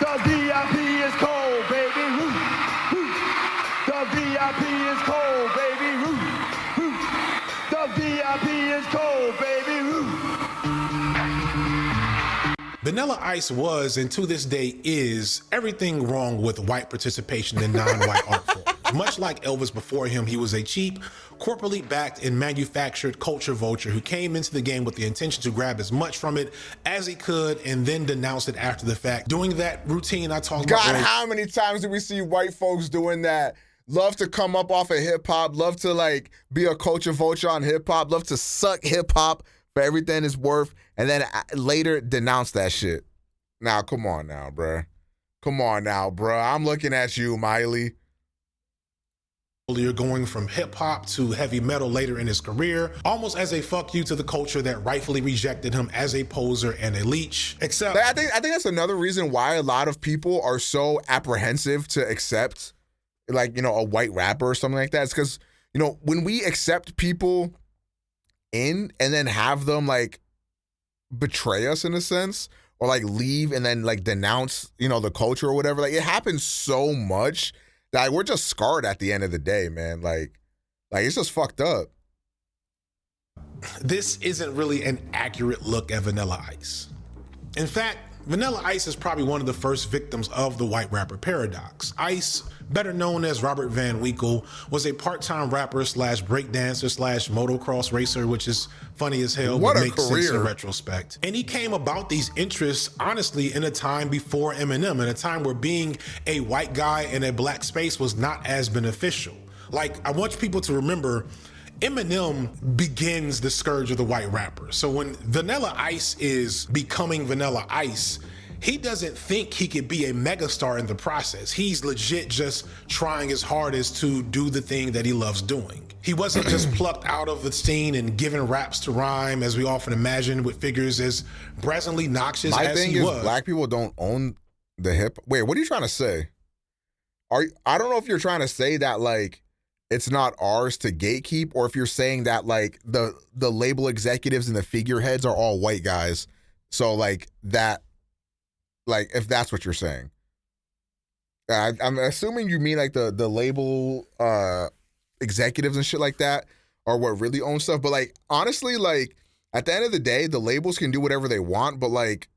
The VIP is cold, baby. Woo, woo. The VIP is cold, baby. Woo, woo. The VIP is cold, baby. Woo. Vanilla Ice was, and to this day is, everything wrong with white participation in non-white art forms. Much like Elvis before him, he was a cheap, corporately backed and manufactured culture vulture who came into the game with the intention to grab as much from it as he could and then denounce it after the fact. Doing that routine I talked about. God, how many times do we see white folks doing that? Love to come up off of hip hop, love to like be a culture vulture on hip hop, love to suck hip hop for everything it's worth, and then later denounce that shit. Now, come on now, bruh. Come on now, bruh. I'm looking at you, Miley. You're going from hip hop to heavy metal later in his career, almost as a fuck you to the culture that rightfully rejected him as a poser and a leech. Except, I think that's another reason why a lot of people are so apprehensive to accept, like, you know, a white rapper or something like that. It's because, you know, when we accept people in and then have them like betray us in a sense, or like leave and then like denounce, you know, the culture or whatever, like it happens so much. Like, we're just scarred at the end of the day, man. Like it's just fucked up. This isn't really an accurate look at Vanilla Ice. In fact, Vanilla Ice is probably one of the first victims of the white rapper paradox. Ice, better known as Robert Van Winkle, was a part-time rapper slash breakdancer slash motocross racer, which is funny as hell, what but a makes career. sense in retrospect. And he came about these interests, honestly, in a time before Eminem, in a time where being a white guy in a black space was not as beneficial. Like, I want people to remember, Eminem begins the scourge of the white rapper. So when Vanilla Ice is becoming Vanilla Ice, he doesn't think he could be a megastar in the process. He's legit just trying his hardest to do the thing that he loves doing. He wasn't just plucked out of the scene and given raps to rhyme, as we often imagine, with figures as brazenly noxious My as thing he is, was. black people don't own the hip. Wait, what are you trying to say? I don't know if you're trying to say that like it's not ours to gatekeep, or if you're saying that like the label executives and the figureheads are all white guys. So like that, like if that's what you're saying. I'm assuming you mean like the label executives and shit like that are what really own stuff. But like honestly, like at the end of the day, the labels can do whatever they want, but like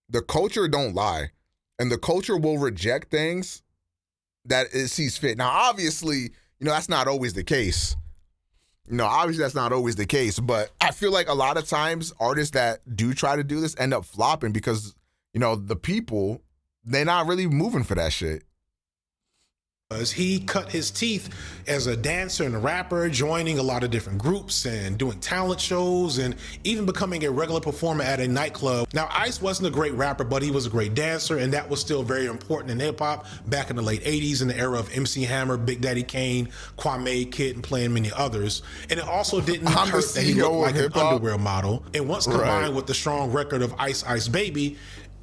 the culture don't lie, and the culture will reject things that it sees fit. Now, obviously, you know, that's not always the case. But I feel like a lot of times artists that do try to do this end up flopping because, you know, the people, they're not really moving for that shit. He cut his teeth as a dancer and a rapper, joining a lot of different groups and doing talent shows and even becoming a regular performer at a nightclub. Now, Ice wasn't a great rapper, but he was a great dancer, and that was still very important in hip-hop back in the late 80s in the era of MC Hammer, Big Daddy Kane, Kwame Kid, and playing many others. And it also didn't hurt that he looked like an underwear model. And once combined with the strong record of Ice Ice Baby,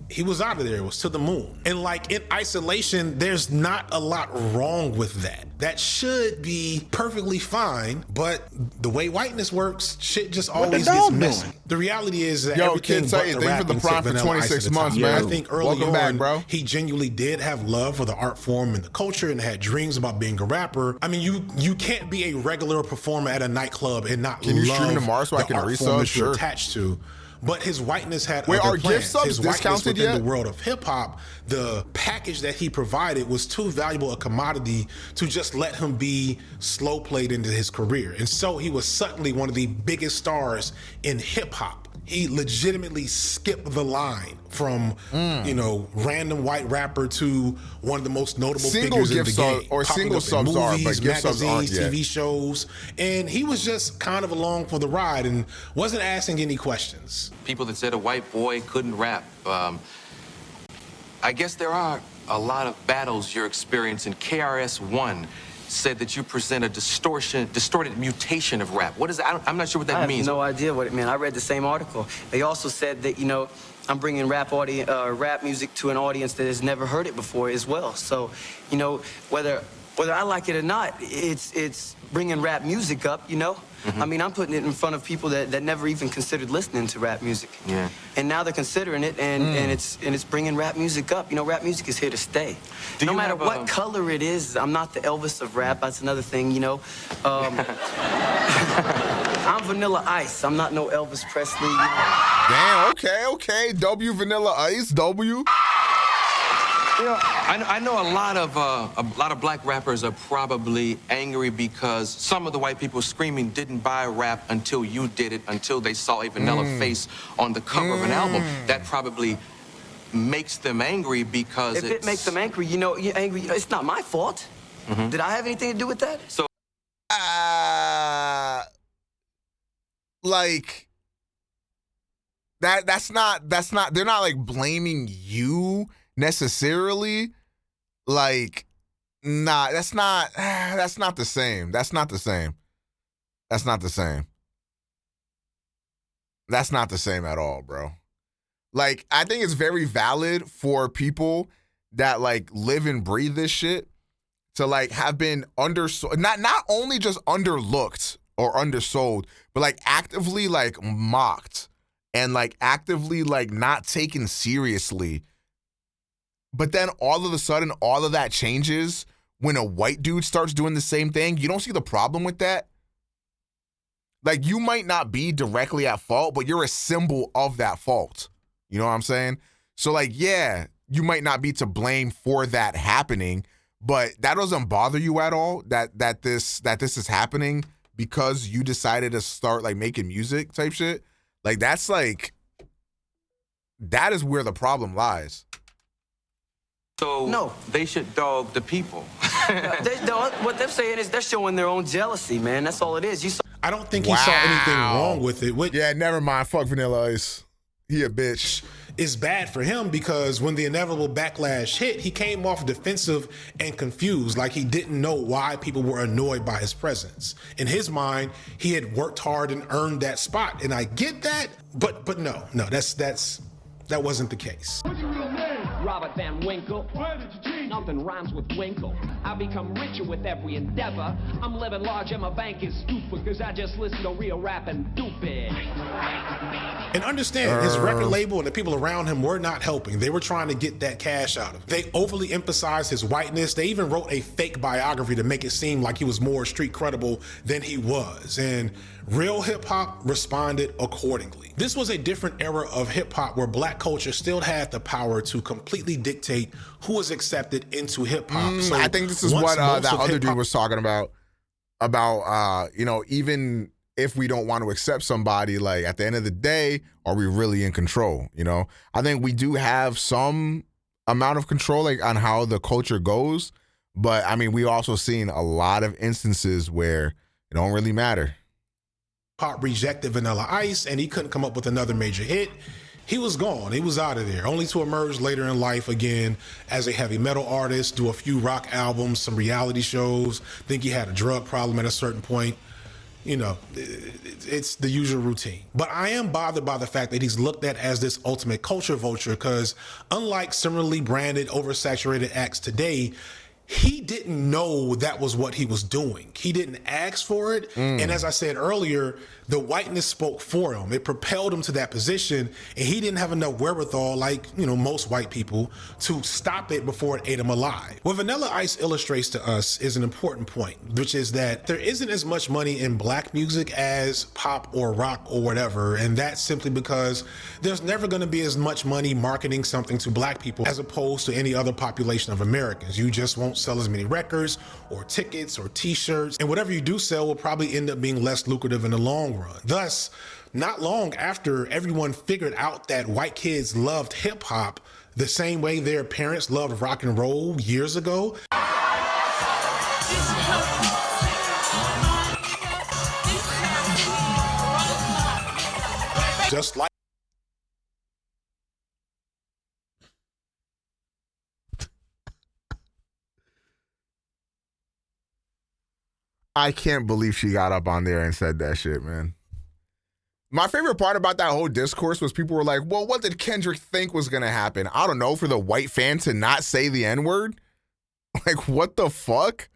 he was out of there. It was to the moon. And like in isolation, there's not a lot wrong with that. That should be perfectly fine, but the way whiteness works, shit just always gets messy. The reality is that everything but the thank you for the prime for 26 months, man. I think early on, back, bro. He genuinely did have love for the art form and the culture and had dreams about being a rapper. I mean, you can't be a regular performer at a nightclub and not Can you love stream tomorrow so I can art form that you're resub? attached to. But his whiteness had Wait, other are plans. gift subs His whiteness discounted within yet? the world of hip hop, the package that he provided was too valuable a commodity to just let him be slow played into his career. And so he was suddenly one of the biggest stars in hip hop. He legitimately skipped the line from, you know, random white rapper to one of the most notable figures in the game. Or single subs are, but gift subs aren't yet. TV shows, and he was just kind of along for the ride and wasn't asking any questions. People that said a white boy couldn't rap. I guess there are a lot of battles you're experiencing. KRS-One said that you present a distorted mutation of rap. What is that? I'm not sure what that means. I have no idea what it meant. I read the same article. They also said that, you know, I'm bringing rap music to an audience that has never heard it before as well. So, you know, whether I like it or not, it's bringing rap music up, you know? I mean, I'm putting it in front of people that never even considered listening to rap music. Yeah. And now they're considering it, and it's bringing rap music up. You know, rap music is here to stay. No matter what color it is, I'm not the Elvis of rap. That's another thing, you know. I'm Vanilla Ice. I'm not no Elvis Presley. You know. Damn, okay. W Vanilla Ice, W. You know, I know a lot of black rappers are probably angry because some of the white people screaming didn't buy rap until you did it, until they saw a vanilla face on the cover of an album. That probably makes them angry because if it makes them angry, you know, you're angry. You know, it's not my fault. Did I have anything to do with that? So, like that's not. They're not like blaming you necessarily. Like Nah, that's not the same. That's not the same. That's not the same. That's not the same at all, bro. Like, I think it's very valid for people that like live and breathe this shit to like have been not only just underlooked or undersold, but like actively like mocked and like actively like not taken seriously. But then all of a sudden, all of that changes when a white dude starts doing the same thing. You don't see the problem with that? Like, you might not be directly at fault, but you're a symbol of that fault. You know what I'm saying? So, like, yeah, you might not be to blame for that happening, but that doesn't bother you at all that this is happening because you decided to start, like, making music type shit. Like, that's, like, that is where the problem lies. So no, they should dog the people. What they're saying is they're showing their own jealousy, man. That's all it is. I don't think he saw anything wrong with it. Yeah, never mind. Fuck Vanilla Ice. He a bitch. It's bad for him because when the inevitable backlash hit, he came off defensive and confused, like he didn't know why people were annoyed by his presence. In his mind, he had worked hard and earned that spot, and I get that, but no, that wasn't the case. What's your real name? Robert Van Winkle. Where did you change? Nothing rhymes with Winkle. I become richer with every endeavor. I'm living large and my bank is stupid because I just listen to real rap and do big. And understand, his record label and the people around him were not helping. They were trying to get that cash out of him. They overly emphasized his whiteness. They even wrote a fake biography to make it seem like he was more street credible than he was. And real hip-hop responded accordingly. This was a different era of hip-hop where black culture still had the power to completely dictate who was accepted into hip-hop. So I think this is what that other dude was talking about, you know, even if we don't want to accept somebody, like at the end of the day, are we really in control? You know, I think we do have some amount of control, like on how the culture goes. But I mean, we also seen a lot of instances where it don't really matter. Pop rejected Vanilla Ice and he couldn't come up with another major hit. He was gone. He was out of there, only to emerge later in life again as a heavy metal artist, do a few rock albums, some reality shows. Think he had a drug problem at a certain point. You know, it's the usual routine. But I am bothered by the fact that he's looked at as this ultimate culture vulture because unlike similarly branded, oversaturated acts today, he didn't know that was what he was doing. He didn't ask for it. And as I said earlier, the whiteness spoke for him. It propelled him to that position, and he didn't have enough wherewithal, like, you know, most white people, to stop it before it ate him alive. What Vanilla Ice illustrates to us is an important point, which is that there isn't as much money in black music as pop or rock or whatever, and that's simply because there's never going to be as much money marketing something to black people as opposed to any other population of Americans. You just won't sell as many records or tickets or t-shirts, and whatever you do sell will probably end up being less lucrative in the long run. Thus, not long after everyone figured out that white kids loved hip-hop the same way their parents loved rock and roll years ago, just like I can't believe she got up on there and said that shit, man. My favorite part about that whole discourse was people were like, well, what did Kendrick think was going to happen? I don't know, for the white fan to not say the N-word? Like, what the fuck?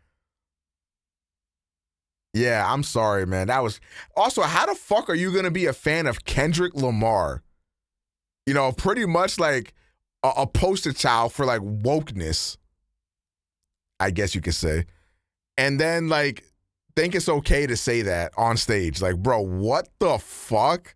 Yeah, I'm sorry, man. That was... Also, how the fuck are you going to be a fan of Kendrick Lamar? You know, pretty much like a poster child for like wokeness, I guess you could say. And then like... think it's okay to say that on stage. Like, bro, what the fuck?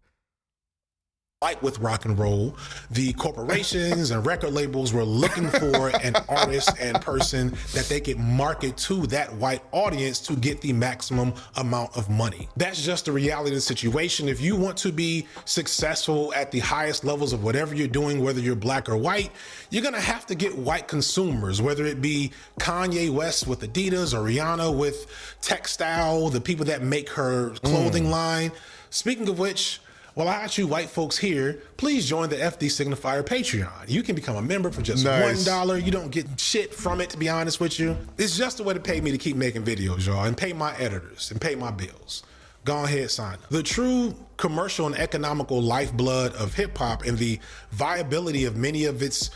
Like with rock and roll, the corporations and record labels were looking for an artist and person that they could market to that white audience to get the maximum amount of money. That's just the reality of the situation. If you want to be successful at the highest levels of whatever you're doing, whether you're black or white, you're gonna have to get white consumers, whether it be Kanye West with Adidas or Rihanna with Textile, the people that make her clothing line. Speaking of which, Well, I ask you white folks here, please join the F.D Signifier Patreon. You can become a member for just $1. You don't get shit from it, to be honest with you. It's just a way to pay me to keep making videos, y'all, and pay my editors and pay my bills. Go ahead, sign up. The true commercial and economical lifeblood of hip hop and the viability of many of its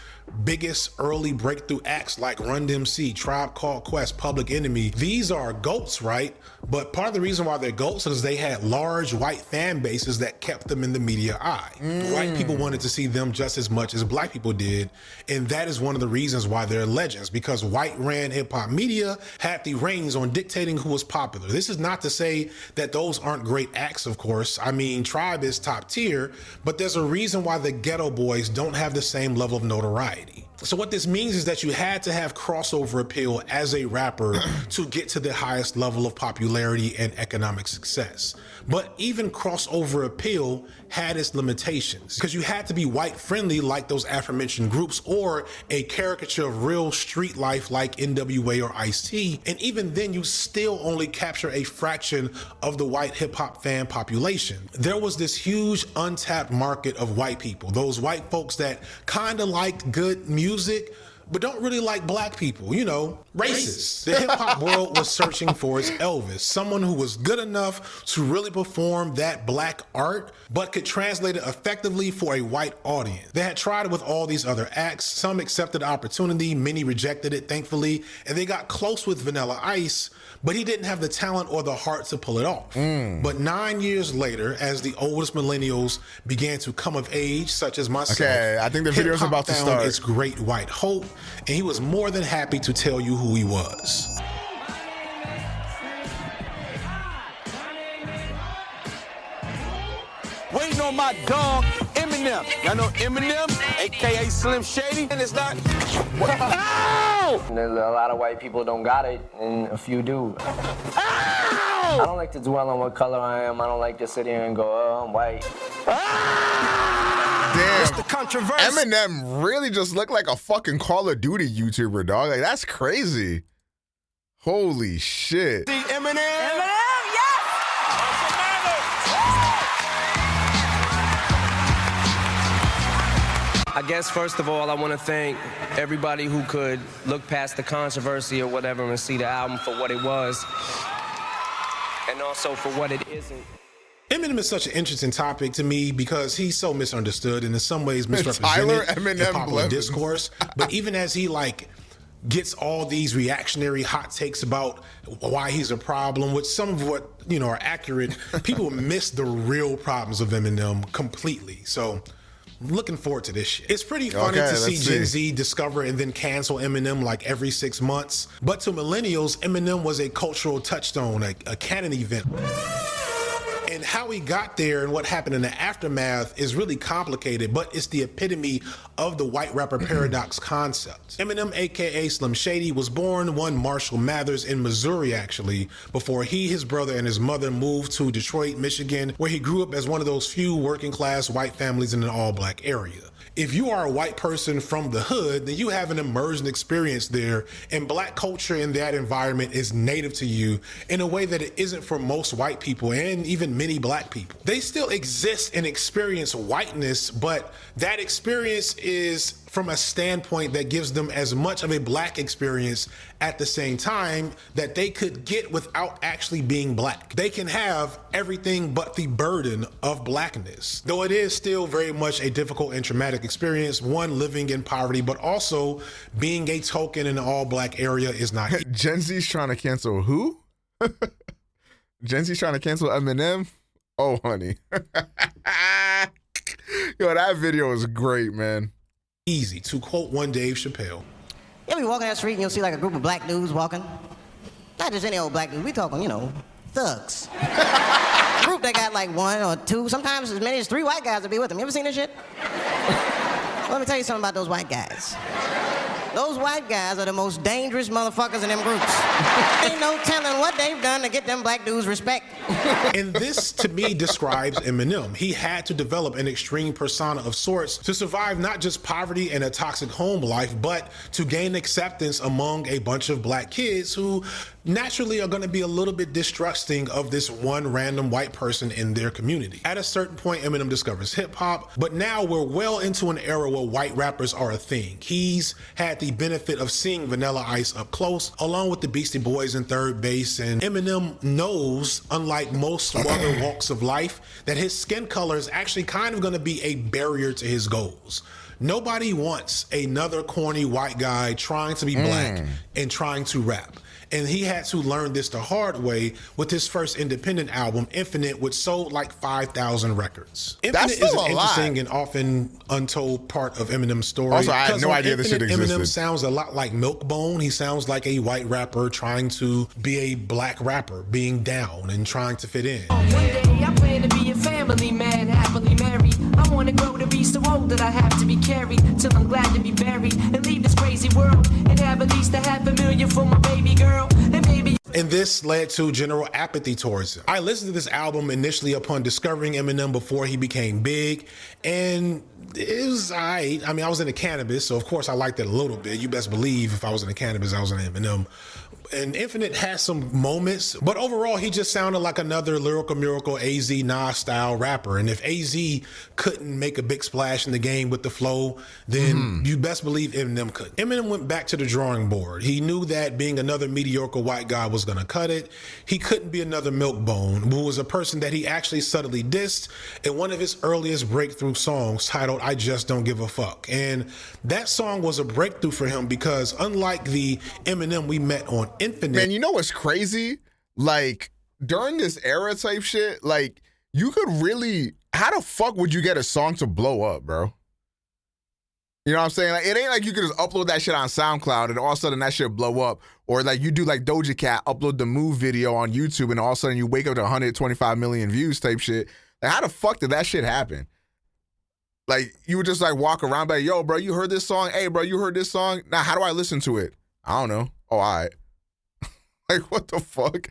biggest early breakthrough acts like Run DMC, Tribe Called Quest, Public Enemy, these are GOATs, right? But part of the reason why they're GOATs is they had large white fan bases that kept them in the media eye. White people wanted to see them just as much as black people did, and that is one of the reasons why they're legends, because white ran hip hop media had the reins on dictating who was popular. This is not to say that those aren't great acts, of course. I mean, Tribe is top tier, but there's a reason why the Ghetto Boys don't have the same level of notoriety. So what this means is that you had to have crossover appeal as a rapper to get to the highest level of popularity and economic success. But even crossover appeal had its limitations, because you had to be white friendly like those aforementioned groups, or a caricature of real street life like NWA or Ice-T. And even then, you still only capture a fraction of the white hip hop fan population. There was this huge untapped market of white people, those white folks that kind of liked good music, but don't really like black people, you know, racist. The hip hop world was searching for its Elvis, someone who was good enough to really perform that black art, but could translate it effectively for a white audience. They had tried it with all these other acts. Some accepted the opportunity, many rejected it, thankfully, and they got close with Vanilla Ice, but he didn't have the talent or the heart to pull it off. But 9 years later, as the oldest millennials began to come of age, such as myself, okay, I think the video's about to start. Its great white hope, and he was more than happy to tell you who he was. Waiting on my dog, Eminem. Y'all know Eminem, aka Slim Shady, and it's not. Ow! A lot of white people don't got it, and a few do. Ow! I don't like to dwell on what color I am. I don't like to sit here and go, oh, I'm white. Damn, Eminem really just looked like a fucking Call of Duty YouTuber, dog. Like, that's crazy. Holy shit. See Eminem? I guess, first of all, I want to thank everybody who could look past the controversy or whatever and see the album for what it was, and also for what it isn't. Eminem is such an interesting topic to me because he's so misunderstood and in some ways misrepresented in popular discourse. But even as he gets all these reactionary hot takes about why he's a problem, which some of what, you know, are accurate, people miss the real problems of Eminem completely. So looking forward to this shit. It's pretty funny to see Gen Z discover and then cancel Eminem like every 6 months. But to millennials, Eminem was a cultural touchstone, a canon event. And how he got there and what happened in the aftermath is really complicated, but it's the epitome of the white rapper paradox concept. Eminem, aka Slim Shady, was born one Marshall Mathers in Missouri, actually, before he, his brother, and his mother moved to Detroit, Michigan, where he grew up as one of those few working class white families in an all-black area. If you are a white person from the hood, then you have an immersion experience there, and black culture in that environment is native to you in a way that it isn't for most white people and even many black people. They still exist and experience whiteness, but that experience is from a standpoint that gives them as much of a black experience at the same time that they could get without actually being black. They can have everything but the burden of blackness, though it is still very much a difficult and traumatic experience, one living in poverty, but also being a token in an all-black area is not easy. Gen Z's trying to cancel who? Gen Z's trying to cancel Eminem? Oh, honey. Yo, that video is great, man. Easy, to quote one Dave Chappelle. You'll be walking down the street and you'll see like a group of black dudes walking. Not just any old black dudes, we talking, you know, thugs. A group that got like 1 or 2, sometimes as many as 3 white guys will be with them. You ever seen this shit? Let me tell you something about those white guys. Those white guys are the most dangerous motherfuckers in them groups. Ain't no telling what they've done to get them black dudes respect. And this, to me, describes Eminem. He had to develop an extreme persona of sorts to survive not just poverty and a toxic home life, but to gain acceptance among a bunch of black kids who naturally are going to be a little bit distrusting of this one random white person in their community. At a certain point, Eminem discovers hip-hop, but now we're well into an era where white rappers are a thing. He's had the benefit of seeing Vanilla Ice up close, along with the Beastie Boys in third base, and Eminem knows, unlike most other walks of life, that his skin color is actually kind of going to be a barrier to his goals. Nobody wants another corny white guy trying to be black and trying to rap. And he had to learn this the hard way with his first independent album, Infinite, which sold like 5,000 records. Infinite is an interesting and often untold part of Eminem's story. Also, I had no idea this shit existed. Eminem sounds a lot like Milkbone. He sounds like a white rapper trying to be a black rapper, being down and trying to fit in. One day I plan to be a family man, happily married. I want to grow to be so old that I have to be carried till I'm glad to be buried and leave this crazy world and have at least $500,000 for my baby girl. And this led to general apathy towards him. I listened to this album initially upon discovering Eminem before he became big, and it was alright. I mean, I was into cannabis, so of course I liked it a little bit. You best believe if I was into cannabis, I was into Eminem. And Infinite has some moments, but overall he just sounded like another Lyrical Miracle AZ Nas style rapper. And if AZ couldn't make a big splash in the game with the flow, then you best believe Eminem could. Eminem went back to the drawing board. He knew that being another mediocre white guy was gonna cut it. He couldn't be another Milkbone, who was a person that he actually subtly dissed in one of his earliest breakthrough songs titled I Just Don't Give a Fuck. And that song was a breakthrough for him because unlike the Eminem we met on Infinite. Man, you know what's crazy? Like, during this era type shit, like, you could really, how the fuck would you get a song to blow up, bro? You know what I'm saying? Like, it ain't like you could just upload that shit on SoundCloud and all of a sudden that shit blow up. Or like you do like Doja Cat, upload the Move video on YouTube and all of a sudden you wake up to 125 million views type shit. Like, how the fuck did that shit happen? Like, you would just like walk around like, yo, bro, you heard this song? Hey, bro, you heard this song? Now, how do I listen to it? I don't know. Oh, all right. Like, what the fuck?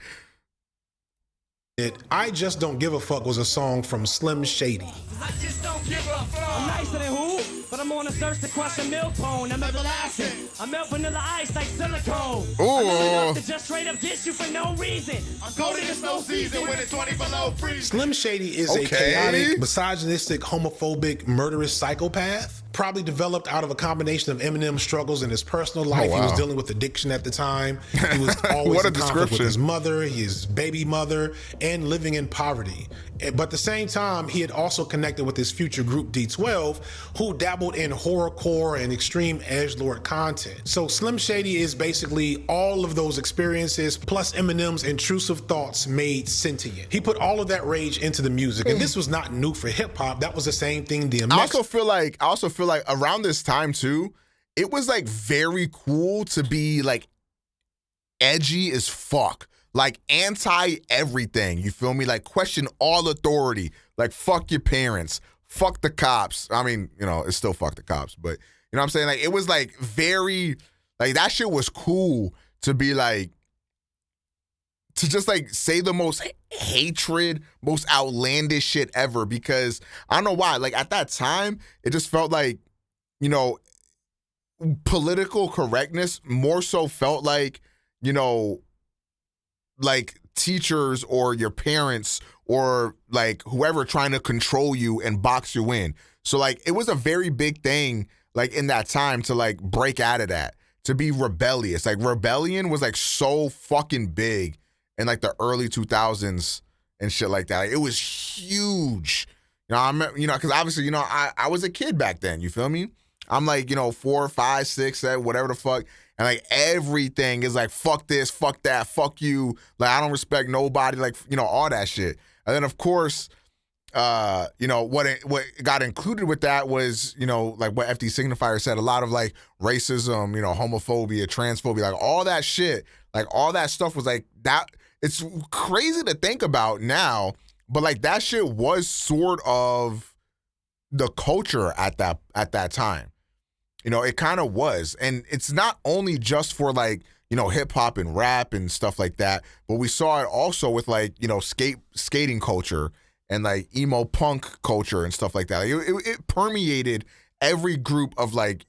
I Just Don't Give a Fuck was a song from Slim Shady. I just don't give a fuck. I'm nicer than who? But I'm on a thirst to crush a milk bone. I'm everlasting. I melt vanilla ice like silicone. I'm enough to just straight up dish you for no reason. I'm golden in snow season when it's 20 below freezing. Slim Shady is a chaotic, misogynistic, homophobic, murderous psychopath. Probably developed out of a combination of Eminem's struggles in his personal life. Oh, wow. He was dealing with addiction at the time. He was always in conflict with his mother, his baby mother, and living in poverty. But at the same time, he had also connected with his future group D12, who dabbled in horrorcore and extreme edgelord content. So Slim Shady is basically all of those experiences plus Eminem's intrusive thoughts made sentient. He put all of that rage into the music, and this was not new for hip hop. That was the same thing DMX. I also feel like around this time too, it was like very cool to be like edgy as fuck. Like anti everything, you feel me? Like question all authority. Like fuck your parents, fuck the cops. I mean, you know, it's still fuck the cops, but you know what I'm saying? Like it was like very, like that shit was cool to be like, to just like say the most hatred, most outlandish shit ever, because I don't know why. Like at that time, it just felt like, you know, political correctness more so felt like, you know, like teachers or your parents or like whoever trying to control you and box you in. So like it was a very big thing like in that time to like break out of that, to be rebellious. Like rebellion was like so fucking big in like the early 2000s and shit like that. Like, it was huge. You know, because obviously, you know, I was a kid back then, you feel me? I'm like, you know, 4, 5, 6, 7, whatever the fuck. And like everything is like, fuck this, fuck that, fuck you. Like, I don't respect nobody, like, you know, all that shit. And then, of course, you know, what got included with that was, you know, like what F.D Signifier said, a lot of like racism, you know, homophobia, transphobia, like all that shit, like all that stuff was like that. It's crazy to think about now, but like that shit was sort of the culture at that time. You know, it kind of was. And it's not only just for like, you know, hip hop and rap and stuff like that, but we saw it also with like, you know, skating culture and like emo punk culture and stuff like that. Like it permeated every group of like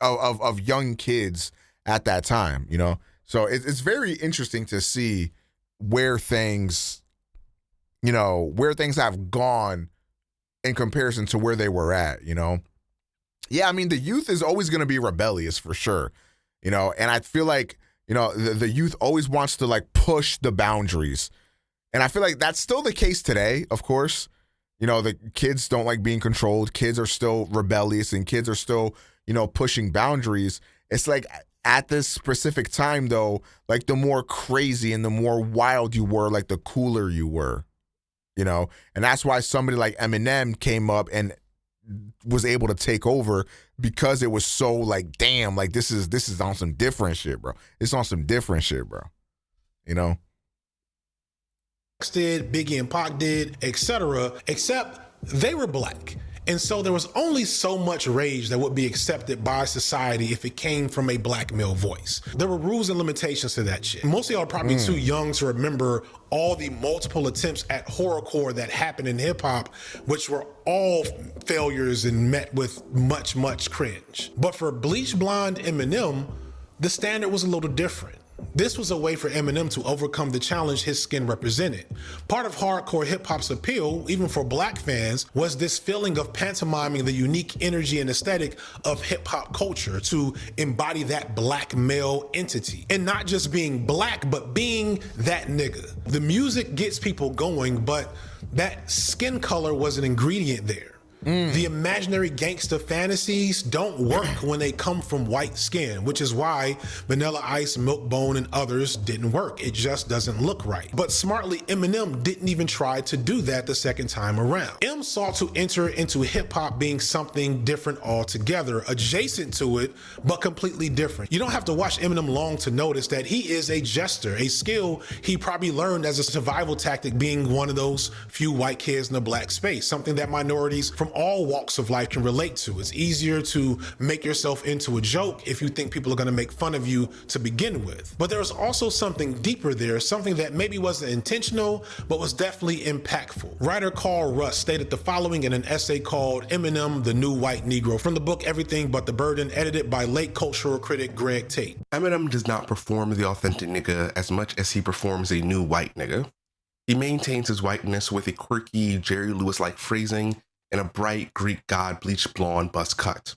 of young kids at that time, you know? So it's very interesting to see where things, you know, where things have gone in comparison to where they were at, you know? Yeah, I mean, the youth is always going to be rebellious for sure, you know? And I feel like, you know, the youth always wants to like push the boundaries. And I feel like that's still the case today, of course. You know, the kids don't like being controlled. Kids are still rebellious and kids are still, you know, pushing boundaries. It's like at this specific time, though, like the more crazy and the more wild you were, like the cooler you were, you know? And that's why somebody like Eminem came up and was able to take over, because it was so like, damn, like this is on some different shit, bro. It's on some different shit, bro. You know? Did, Biggie and Pac did, etc., except they were black. And so there was only so much rage that would be accepted by society if it came from a black male voice. There were rules and limitations to that shit. Most of y'all are probably too young to remember all the multiple attempts at horrorcore that happened in hip hop, which were all failures and met with much, much cringe. But for Bleach Blonde Eminem, the standard was a little different. This was a way for Eminem to overcome the challenge his skin represented. Part of hardcore hip-hop's appeal, even for black fans, was this feeling of pantomiming the unique energy and aesthetic of hip-hop culture to embody that black male entity. And not just being black, but being that nigga. The music gets people going, but that skin color was an ingredient there. The imaginary gangster fantasies don't work when they come from white skin, which is why Vanilla Ice, Milkbone, and others didn't work. It just doesn't look right. But smartly, Eminem didn't even try to do that the second time around. M sought to enter into hip-hop being something different altogether, adjacent to it, but completely different. You don't have to watch Eminem long to notice that he is a jester, a skill he probably learned as a survival tactic, being one of those few white kids in the black space, something that minorities from all walks of life can relate to. It's easier to make yourself into a joke if you think people are going to make fun of you to begin with. But there's also something deeper there, something that maybe wasn't intentional, but was definitely impactful. Writer Carl Russ stated the following in an essay called Eminem, the New White Negro, from the book Everything But the Burden, edited by late cultural critic Greg Tate. Eminem does not perform the authentic nigga as much as he performs a new white nigga. He maintains his whiteness with a quirky Jerry Lewis-like phrasing and a bright Greek god bleached blonde buzz cut.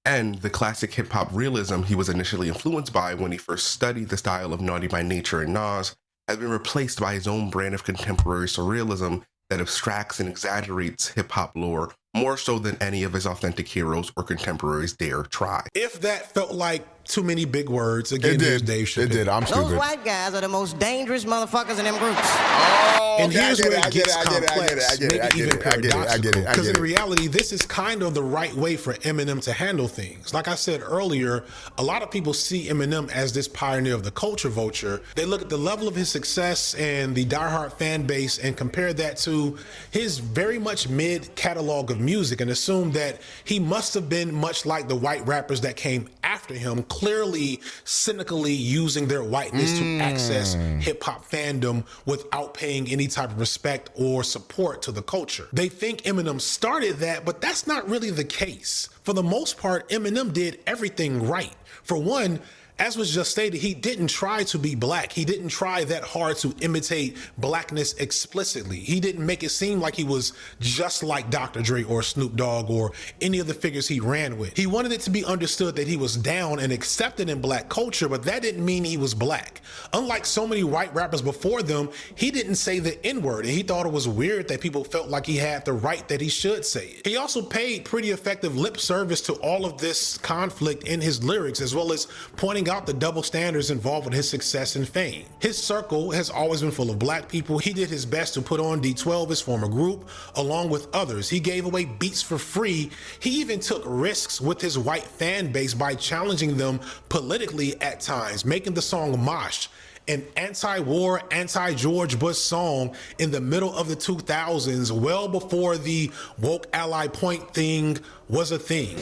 And the classic hip-hop realism he was initially influenced by when he first studied the style of Naughty by Nature and Nas has been replaced by his own brand of contemporary surrealism that abstracts and exaggerates hip-hop lore more so than any of his authentic heroes or contemporaries dare try. If that felt like too many big words, again, here's Dave Chappelle. It did. I'm stupid. Those white guys are the most dangerous motherfuckers in them groups. Oh, and okay, here's where it gets complex, maybe even paradoxical. Because in reality, this is kind of the right way for Eminem to handle things. Like I said earlier, a lot of people see Eminem as this pioneer of the culture vulture. They look at the level of his success and the diehard fan base and compare that to his very much mid catalog of music and assume that he must have been much like the white rappers that came after him, clearly cynically using their whiteness to access hip-hop fandom without paying any type of respect or support to the culture. They think Eminem started that, but that's not really the case. For the most part, Eminem did everything right. For one, as was just stated, he didn't try to be black. He didn't try that hard to imitate blackness explicitly. He didn't make it seem like he was just like Dr. Dre or Snoop Dogg or any of the figures he ran with. He wanted it to be understood that he was down and accepted in black culture, but that didn't mean he was black. Unlike so many white rappers before them, he didn't say the N-word, and he thought it was weird that people felt like he had the right that he should say it. He also paid pretty effective lip service to all of this conflict in his lyrics, as well as pointing out the double standards involved with his success and fame. His circle has always been full of black people. He did his best to put on D12, his former group, along with others. He gave away beats for free. He even took risks with his white fan base by challenging them politically at times, making the song Mosh, an anti-war, anti-George Bush song in the middle of the 2000s, well before the woke ally point thing was a thing.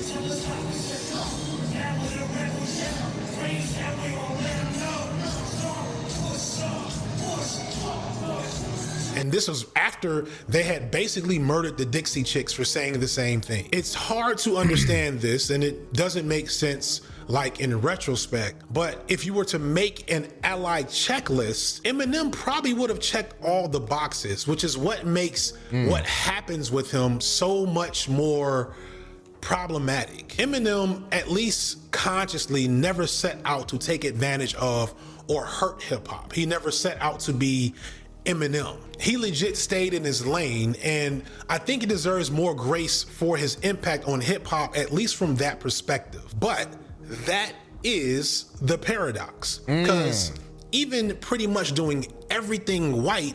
And this was after they had basically murdered the Dixie Chicks for saying the same thing. It's hard to understand this, and it doesn't make sense like in retrospect, but if you were to make an ally checklist, Eminem probably would have checked all the boxes, which is what makes what happens with him so much more problematic. Eminem, at least consciously, never set out to take advantage of or hurt hip hop. He never set out to be Eminem. He legit stayed in his lane, and I think he deserves more grace for his impact on hip hop, at least from that perspective. But that is the paradox, because even pretty much doing everything white,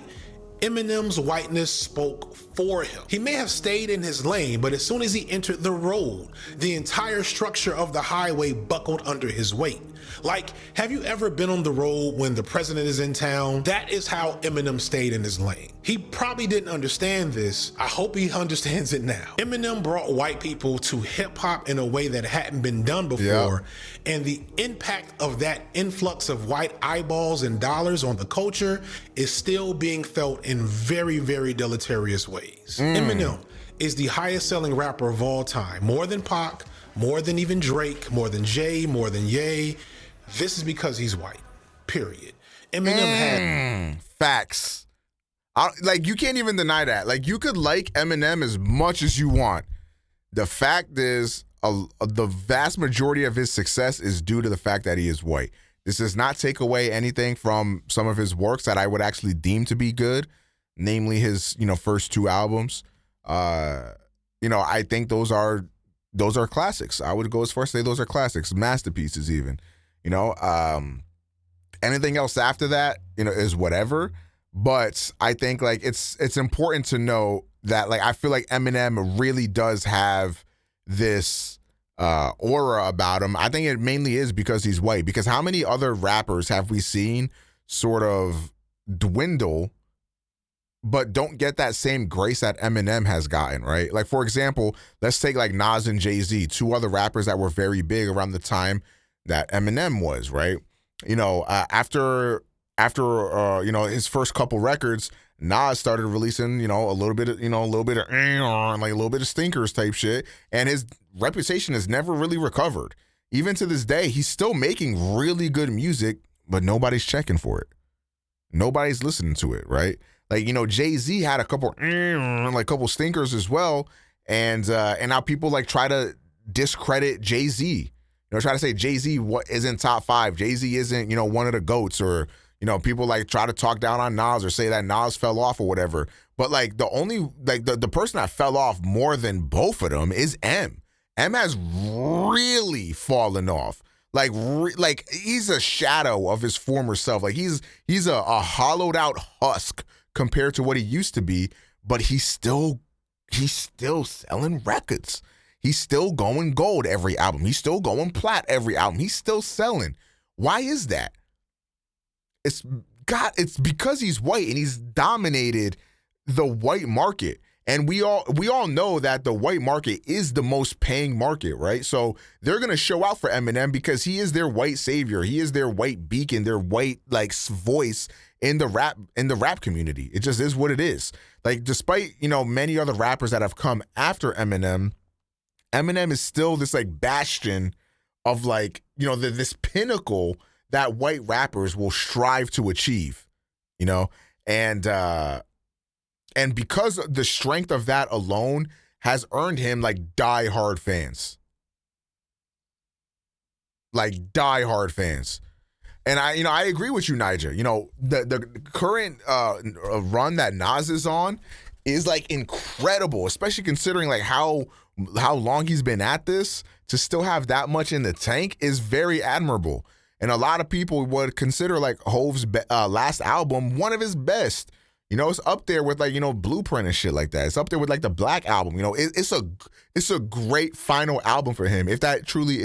Eminem's whiteness spoke for him. He may have stayed in his lane, but as soon as he entered the road, the entire structure of the highway buckled under his weight. Like, have you ever been on the road when the president is in town? That is how Eminem stayed in his lane. He probably didn't understand this. I hope he understands it now. Eminem brought white people to hip hop in a way that hadn't been done before. And the impact of that influx of white eyeballs and dollars on the culture is still being felt in very, very deleterious ways. Eminem is the highest selling rapper of all time, more than Pac, more than even Drake, more than Jay, more than Ye. This is because he's white, period. Eminem had facts. Like, you can't even deny that. Like, you could like Eminem as much as you want. The fact is, the vast majority of his success is due to the fact that he is white. This does not take away anything from some of his works that I would actually deem to be good, namely his, first two albums. I think those are classics. I would go as far as to say those are classics, masterpieces even. Anything else after that, is whatever. But I think like it's important to know that like I feel like Eminem really does have this aura about him. I think it mainly is because he's white. Because how many other rappers have we seen sort of dwindle but don't get that same grace that Eminem has gotten, right? Like, for example, let's take like Nas and Jay-Z, two other rappers that were very big around the time that Eminem was, right? After his first couple records, Nas started releasing, a little bit of stinkers type shit, and his reputation has never really recovered. Even to this day, he's still making really good music, but nobody's checking for it. Nobody's listening to it, right? Like, Jay-Z had a couple stinkers as well, and now people like try to discredit Jay-Z. Try to say Jay-Z isn't top 5. Jay-Z isn't, one of the GOATs, or, people like try to talk down on Nas or say that Nas fell off or whatever. But like the person that fell off more than both of them is M. M has really fallen off. Like he's a shadow of his former self. Like he's a hollowed out husk compared to what he used to be, but he's still selling records. He's still going gold every album. He's still going plat every album. He's still selling. Why is that? It's because he's white and he's dominated the white market. And we all know that the white market is the most paying market, right? So they're gonna show out for Eminem because he is their white savior. He is their white beacon, their white voice in the rap community. It just is what it is. Like, despite many other rappers that have come after Eminem is still this like bastion of this pinnacle that white rappers will strive to achieve, and because the strength of that alone has earned him like diehard fans. And I agree with you, Niger. The current run that Nas is on is like incredible, especially considering like how long he's been at this. To still have that much in the tank is very admirable. And a lot of people would consider like Hov's last album one of his best. It's up there with like, Blueprint and shit like that. It's up there with like the Black Album. It's a great final album for him if that truly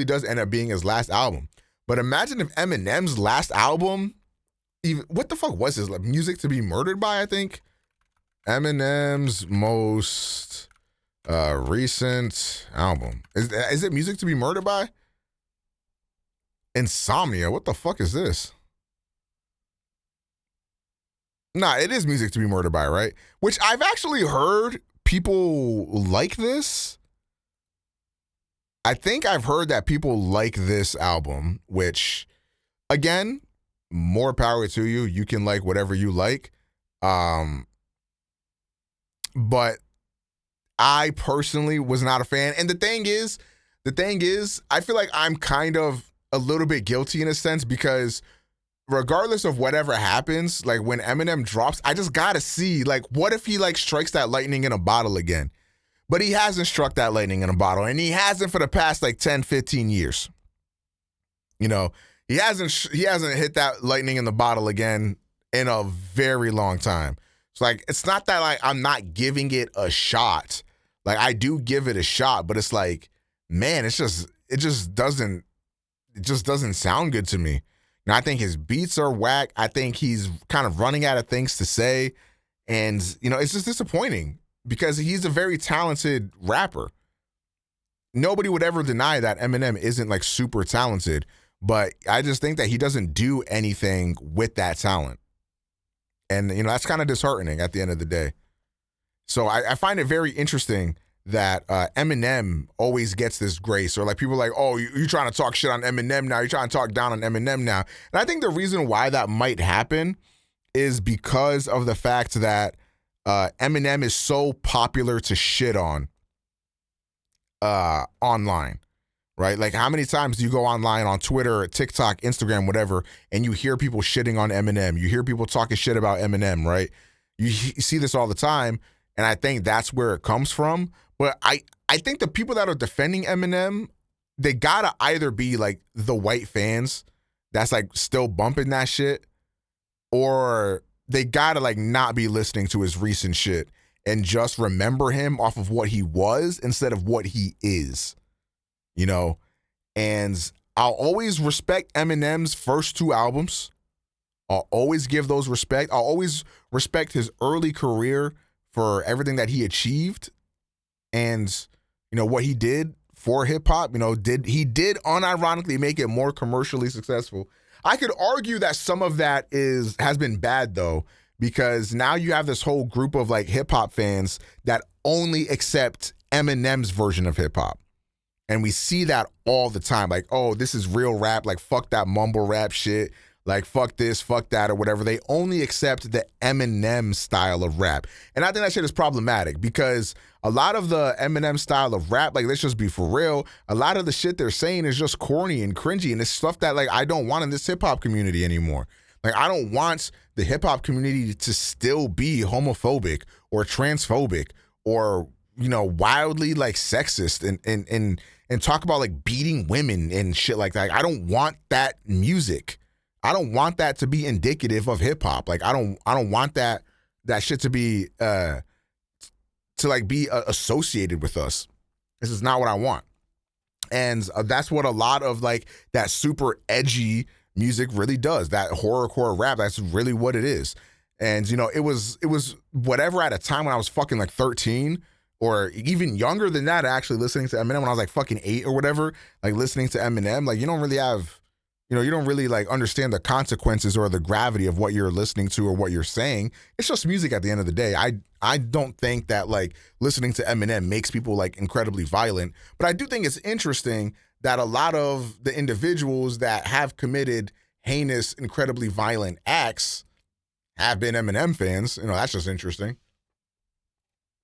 does end up being his last album. But imagine if Eminem's last album, what the fuck was his Music to be Murdered by, I think? Eminem's most recent album. Is it Music to be Murdered by? Insomnia. What the fuck is this? Nah, it is music to be murdered by, right? Which I've actually heard people like this. I think I've heard that people like this album, which, again, more power to you. You can like whatever you like. But I personally was not a fan. And the thing is, I feel like I'm kind of a little bit guilty in a sense, because regardless of whatever happens, like when Eminem drops, I just gotta see, like, what if he like strikes that lightning in a bottle again? But he hasn't struck that lightning in a bottle, and he hasn't for the past like 10, 15 years. You know, he hasn't hit that lightning in the bottle again in a very long time. So like, it's not that like I'm not giving it a shot. Like, I do give it a shot, but it's like, man, it just doesn't sound good to me. And I think his beats are whack. I think he's kind of running out of things to say. And, you know, it's just disappointing because he's a very talented rapper. Nobody would ever deny that Eminem isn't like super talented, but I just think that he doesn't do anything with that talent. And, you know, that's kind of disheartening at the end of the day. So I find it very interesting that Eminem always gets this grace, or like people are like, oh, you're trying to talk shit on Eminem now. You're trying to talk down on Eminem now. And I think the reason why that might happen is because of the fact that Eminem is so popular to shit on online, right? Like, how many times do you go online on Twitter, TikTok, Instagram, whatever, and you hear people shitting on Eminem? You hear people talking shit about Eminem, right? You see this all the time, and I think that's where it comes from. But I think the people that are defending Eminem, they gotta either be like the white fans that's like still bumping that shit, or they gotta like not be listening to his recent shit and just remember him off of what he was instead of what he is, you know? And I'll always respect Eminem's first two albums. I'll always give those respect. I'll always respect his early career for everything that he achieved. And, you know, what he did for hip hop, you know, he did unironically make it more commercially successful. I could argue that some of that has been bad though, because now you have this whole group of like hip hop fans that only accept Eminem's version of hip hop. And we see that all the time. Like, oh, this is real rap. Like, fuck that mumble rap shit. Like, fuck this, fuck that, or whatever. They only accept the Eminem style of rap. And I think that shit is problematic because a lot of the Eminem style of rap, like, let's just be for real, a lot of the shit they're saying is just corny and cringy, and it's stuff that, like, I don't want in this hip-hop community anymore. Like, I don't want the hip-hop community to still be homophobic or transphobic or, you know, wildly, like, sexist and talk about, like, beating women and shit like that. Like, I don't want that music. I don't want that to be indicative of hip hop. Like, I don't want that shit to be associated with us. This is not what I want. And that's what a lot of like that super edgy music really does. That horrorcore rap, that's really what it is. And, you know, it was whatever at a time when I was fucking like 13 or even younger than that, actually listening to Eminem when I was like fucking 8 or whatever, like listening to Eminem, like you don't really like understand the consequences or the gravity of what you're listening to or what you're saying. It's just music at the end of the day. I don't think that like listening to Eminem makes people like incredibly violent, but I do think it's interesting that a lot of the individuals that have committed heinous, incredibly violent acts have been Eminem fans. You know, that's just interesting.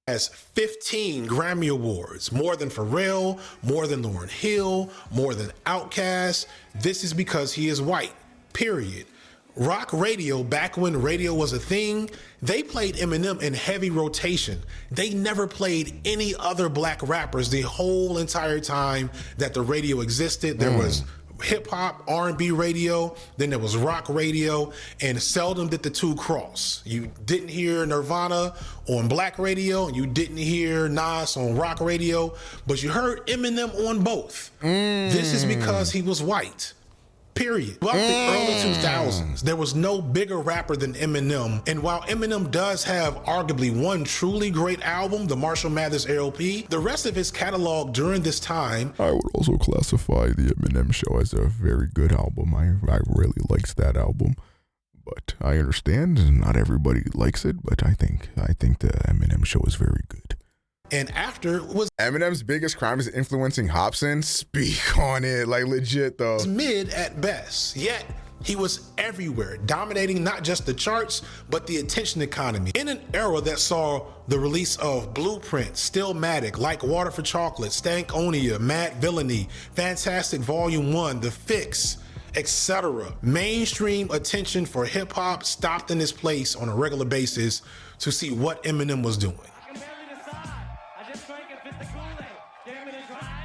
Has 15 Grammy Awards, more than Pharrell, more than Lauryn Hill, more than Outkast. This is because he is white, period. Rock radio, back when radio was a thing, they played Eminem in heavy rotation. They never played any other black rappers the whole entire time that the radio existed. There was hip-hop, R&B radio, then there was rock radio, and seldom did the two cross. You didn't hear Nirvana on black radio, and you didn't hear Nas on rock radio, but you heard Eminem on both. This is because he was white. Period. Throughout the early 2000s, there was no bigger rapper than Eminem. And while Eminem does have arguably one truly great album, the Marshall Mathers LP, the rest of his catalog during this time... I would also classify the Eminem Show as a very good album. I really liked that album. But I understand not everybody likes it, but I think the Eminem show is very good. And after was Eminem's biggest crime is influencing Hopsin. Speak on it, like legit though. Mid at best, yet he was everywhere, dominating not just the charts, but the attention economy. In an era that saw the release of Blueprint, Stillmatic, Like Water for Chocolate, Stankonia, Mad Villainy, Fantastic Volume 1, The Fix, etc. Mainstream attention for hip hop stopped in its place on a regular basis to see what Eminem was doing.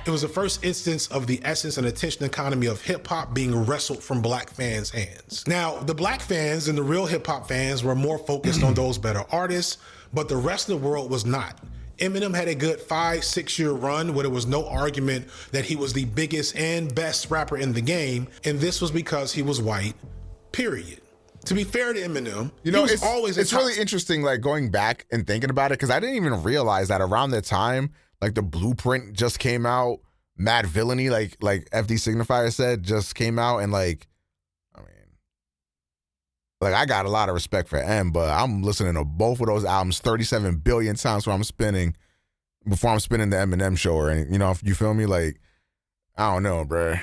It was the first instance of the essence and attention economy of hip hop being wrestled from black fans' hands. Now, the black fans and the real hip hop fans were more focused on those better artists, but the rest of the world was not. Eminem had a good 5-6 year run where there was no argument that he was the biggest and best rapper in the game, and this was because he was white, period. To be fair to Eminem, you know, it's really interesting, like going back and thinking about it, because I didn't even realize that around that time, like the Blueprint just came out, Mad Villainy, like F.D Signifier said, just came out, and like I got a lot of respect for M, but I'm listening to both of those albums 37 billion times before I'm spinning the Eminem show, or you know, you feel me? Like, I don't know, bruh.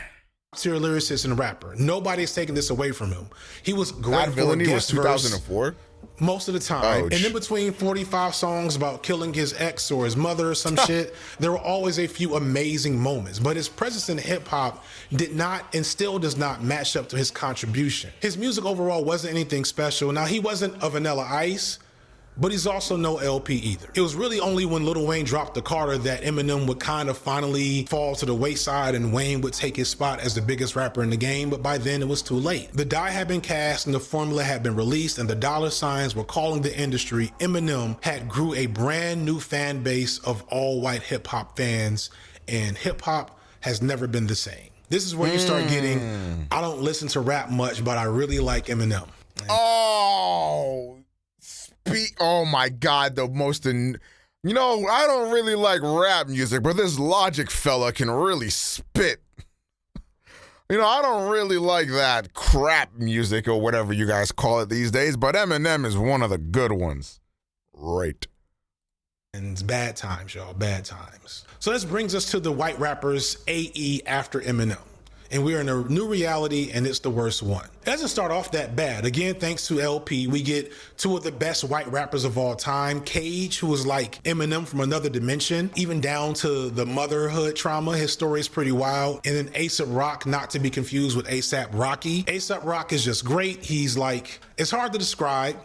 Serial lyricist and rapper. Nobody's taking this away from him. He was great. Mad Villainy was 2004? Most of the time. Ouch. And in between 45 songs about killing his ex or his mother or some shit, there were always a few amazing moments. But his presence in hip hop did not and still does not match up to his contribution. His music overall wasn't anything special. Now, he wasn't a Vanilla Ice, but he's also no LP either. It was really only when Lil Wayne dropped the Carter that Eminem would kind of finally fall to the wayside and Wayne would take his spot as the biggest rapper in the game, but by then it was too late. The die had been cast and the formula had been released and the dollar signs were calling the industry. Eminem had grew a brand new fan base of all white hip hop fans, and hip hop has never been the same. This is where you start getting, I don't listen to rap much, but I really like Eminem. Oh my God, the most, you know, I don't really like rap music, but this Logic fella can really spit. You know, I don't really like that crap music or whatever you guys call it these days, but Eminem is one of the good ones. Right. And it's bad times, y'all, bad times. So this brings us to the white rappers AE after Eminem. And we're in a new reality, and it's the worst one. It doesn't start off that bad. Again, thanks to LP, we get two of the best white rappers of all time. Cage, who was like Eminem from another dimension, even down to the motherhood trauma. His story is pretty wild. And then A$AP Rock, not to be confused with A$AP Rocky. A$AP Rock is just great. He's like, it's hard to describe.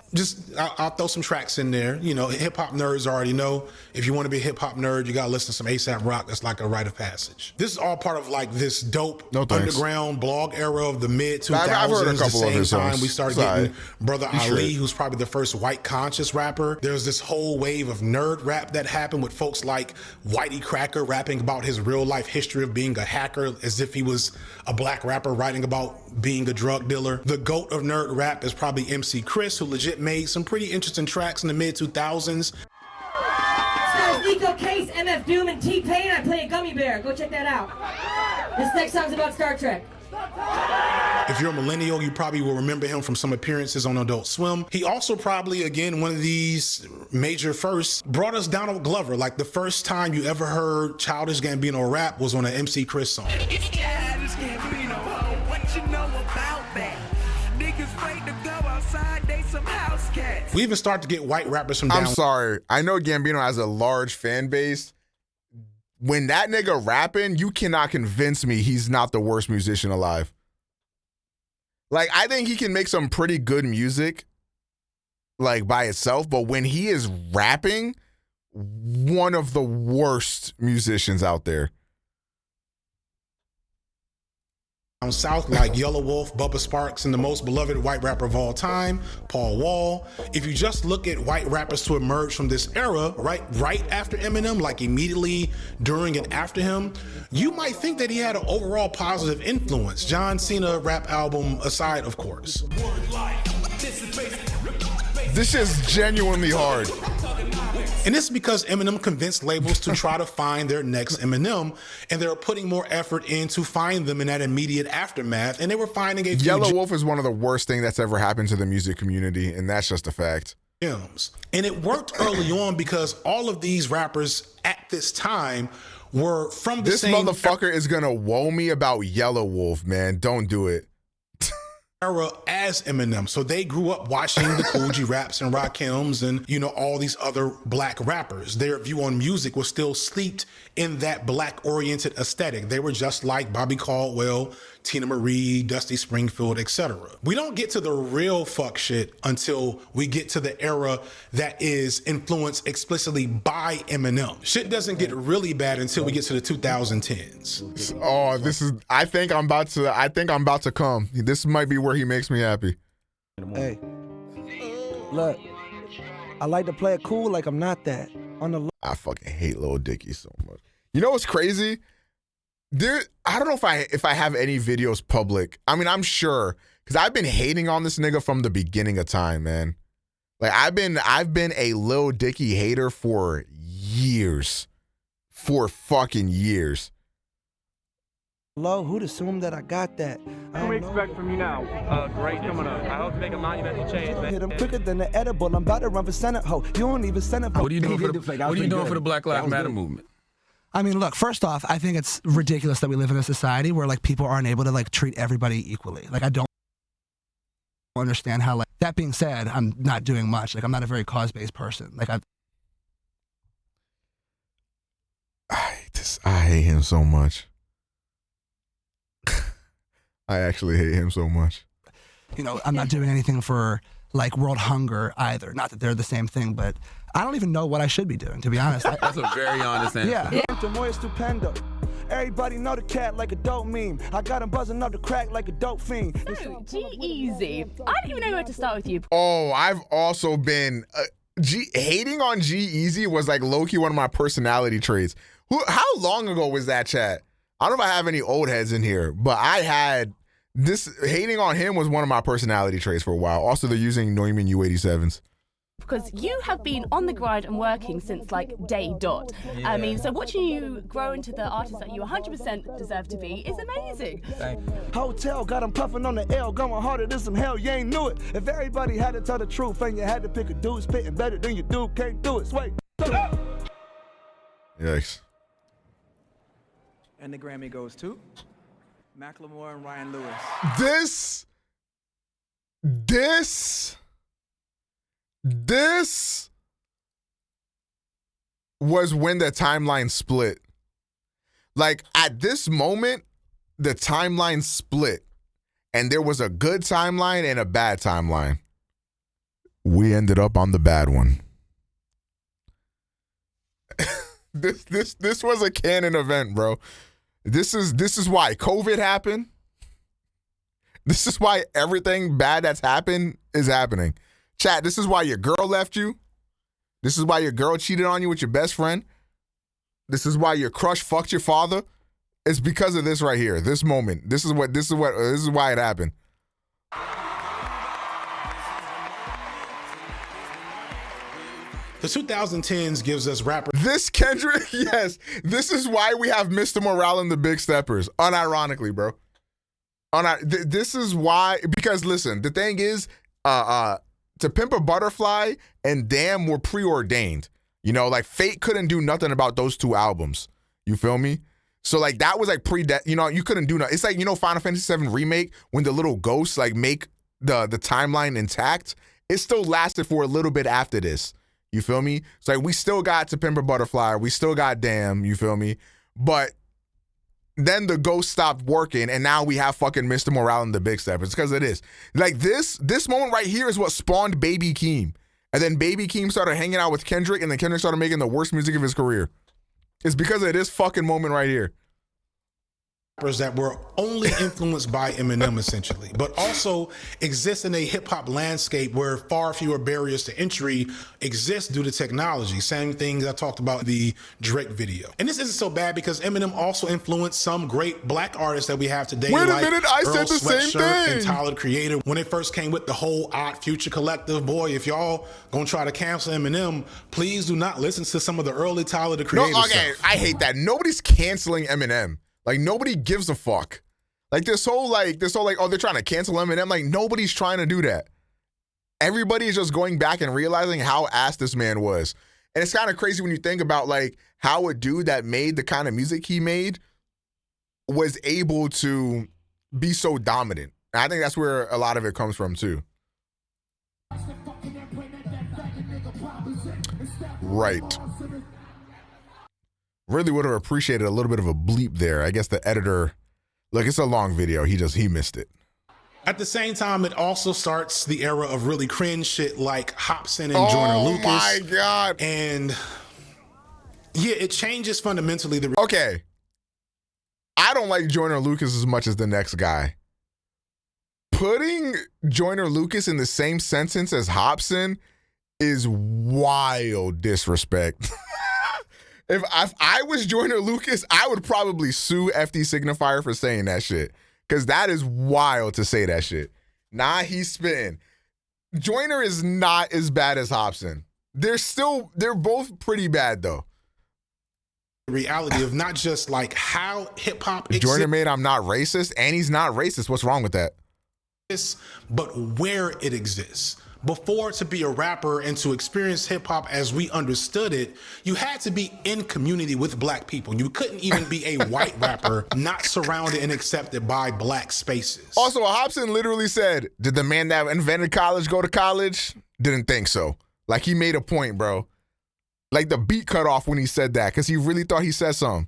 I'll throw some tracks in there. You know, hip hop nerds already know. If you want to be a hip hop nerd, you got to listen to some A$AP Rock. That's like a rite of passage. This is all part of like this dope underground blog era of the mid 2000s. I've heard a couple the of his same time songs. we started getting Brother Ali, who's probably the first white conscious rapper. There's this whole wave of nerd rap that happened with folks like Whitey Cracker rapping about his real life history of being a hacker as if he was a black rapper writing about being a drug dealer. The GOAT of nerd rap is probably MC Chris, who legit made some pretty interesting tracks in the mid 2000s. Eco Case, MF Doom, and T-Pain. I play a gummy bear. Go check that out. This next song's about Star Trek. If you're a millennial, you probably will remember him from some appearances on Adult Swim. He also probably, again, one of these major firsts, brought us Donald Glover. Like the first time you ever heard Childish Gambino rap was on an MC Chris song. It's Childish Gambino, what you know about that? Niggas wait to go outside, they some house cats. We even start to get white rappers from down. I'm sorry. I know Gambino has a large fan base. When that nigga rapping, you cannot convince me he's not the worst musician alive. Like, I think he can make some pretty good music, like, by itself, but when he is rapping, one of the worst musicians out there. Down south, like Yellow Wolf, Bubba Sparks, and the most beloved white rapper of all time, Paul Wall. If you just look at white rappers to emerge from this era, right after Eminem, like immediately during and after him, you might think that he had an overall positive influence. John Cena rap album aside, of course. This is genuinely hard. And this is because Eminem convinced labels to try to find their next Eminem, and they were putting more effort in to find them in that immediate aftermath, and they were finding a few Yellow Wolf is one of the worst things that's ever happened to the music community, and that's just a fact. gems. And it worked early on because all of these rappers at this time were from the same... This motherfucker is gonna woe me about Yellow Wolf, man. Don't do it. era as Eminem. So they grew up watching the Cool G Raps and Rakims and, you know, all these other black rappers. Their view on music was still steeped in that black-oriented aesthetic. They were just like Bobby Caldwell, Tina Marie, Dusty Springfield, etc. We don't get to the real fuck shit until we get to the era that is influenced explicitly by Eminem. Shit doesn't get really bad until we get to the 2010s. Oh, this is... I think I'm about to come. This might be where he makes me happy. Hey, look, I like to play it cool like I'm not that. I fucking hate Lil Dicky so much. You know what's crazy? I don't know if I have any videos public. I mean, I'm sure, because I've been hating on this nigga from the beginning of time, man. Like I've been a Lil Dicky hater for years. For fucking years. Low, who'd assume that I got that? What do we expect from you now? Great coming up. I hope to make a monumental change, man. Hit him quicker than the edible. I'm about to run for Senate, ho. You don't even Senate. What are you doing for the Black Lives Matter movement? I mean, look, first off, I think it's ridiculous that we live in a society where like people aren't able to like treat everybody equally. Like I don't understand how, like, that being said, I'm not doing much. Like I'm not a very cause-based person. Like I hate him so much. I actually hate him so much. You know, I'm not doing anything for like world hunger either. Not that they're the same thing, but I don't even know what I should be doing, to be honest. That's a very honest answer. Yeah. Stupendo. Everybody know the cat like a dope meme. I got him buzzing up the crack like a dope fiend. G-Eazy. I don't even know where to start with you. Oh, I've also been... hating on G-Eazy was like low-key one of my personality traits. How long ago was that, chat? I don't know if I have any old heads in here, but I had this. Hating on him was one of my personality traits for a while. Also, they're using Neumann U87s. Because you have been on the grind and working since like day dot. Yeah. I mean, so watching you grow into the artist that you 100% deserve to be is amazing. Hotel got him puffing on the L, going harder than some hell, you ain't knew it. If everybody had to tell the truth and you had to pick a dude spitting better than you do, can't do it. Sway. Yikes. And the Grammy goes to Macklemore and Ryan Lewis. This was when the timeline split. Like at this moment, the timeline split and there was a good timeline and a bad timeline. We ended up on the bad one. This was a canon event, bro. This is why COVID happened. This is why everything bad that's happened is happening. Chat, this is why your girl left you. This is why your girl cheated on you with your best friend. This is why your crush fucked your father. It's because of this right here. This moment. This is why it happened. The 2010s gives us rappers. This Kendrick, yes. This is why we have Mr. Morale and the Big Steppers. Unironically, bro. This is why, because listen, the thing is, To Pimp a Butterfly and Damn were preordained. You know, like Fate couldn't do nothing about those two albums. You feel me? So like that was like you couldn't do nothing. It's like, Final Fantasy VII Remake, when the little ghosts like make the timeline intact, it still lasted for a little bit after this. You feel me? So like we still got To Pimp a Butterfly, we still got Damn, you feel me? But then the ghost stopped working, and now we have fucking Mr. Morale and the Big Steppers, because it is. Like this moment right here is what spawned Baby Keem. And then Baby Keem started hanging out with Kendrick, and then Kendrick started making the worst music of his career. It's because of this fucking moment right here. that were only influenced by Eminem, essentially, but also exist in a hip-hop landscape where far fewer barriers to entry exist due to technology. Same things I talked about the Drake video. And this isn't so bad because Eminem also influenced some great black artists that we have today. Wait a like minute, I said the same thing. And Tyler, the Creator. When they first came with the whole Odd Future collective, boy, if y'all gonna try to cancel Eminem, please do not listen to some of the early Tyler, the Creator stuff. I hate that. Nobody's canceling Eminem. Like, nobody gives a fuck. Like, this whole, oh, they're trying to cancel Eminem. Like, nobody's trying to do that. Everybody is just going back and realizing how ass this man was. And it's kind of crazy when you think about, like, how a dude that made the kind of music he made was able to be so dominant. And I think that's where a lot of it comes from, too. Right. Really would have appreciated a little bit of a bleep there. I guess the editor, look, it's a long video. He missed it. At the same time, it also starts the era of really cringe shit like Hopsin and Joyner Lucas. Oh my God. And yeah, it changes fundamentally. Okay. I don't like Joyner Lucas as much as the next guy. Putting Joyner Lucas in the same sentence as Hopsin is wild disrespect. If I was Joyner Lucas, I would probably sue F.D Signifier for saying that shit. Because that is wild to say that shit. Nah, he's spitting. Joyner is not as bad as Hopsin. They're both pretty bad, though. The reality of not just like how hip-hop exists. Joyner made I'm not racist, and he's not racist. What's wrong with that? But where it exists. Before, to be a rapper and to experience hip-hop as we understood it, you had to be in community with black people. You couldn't even be a white rapper not surrounded and accepted by black spaces. Also, Hopsin literally said, did the man that invented college go to college? Didn't think so. Like, he made a point, bro. Like, the beat cut off when he said that because he really thought he said something.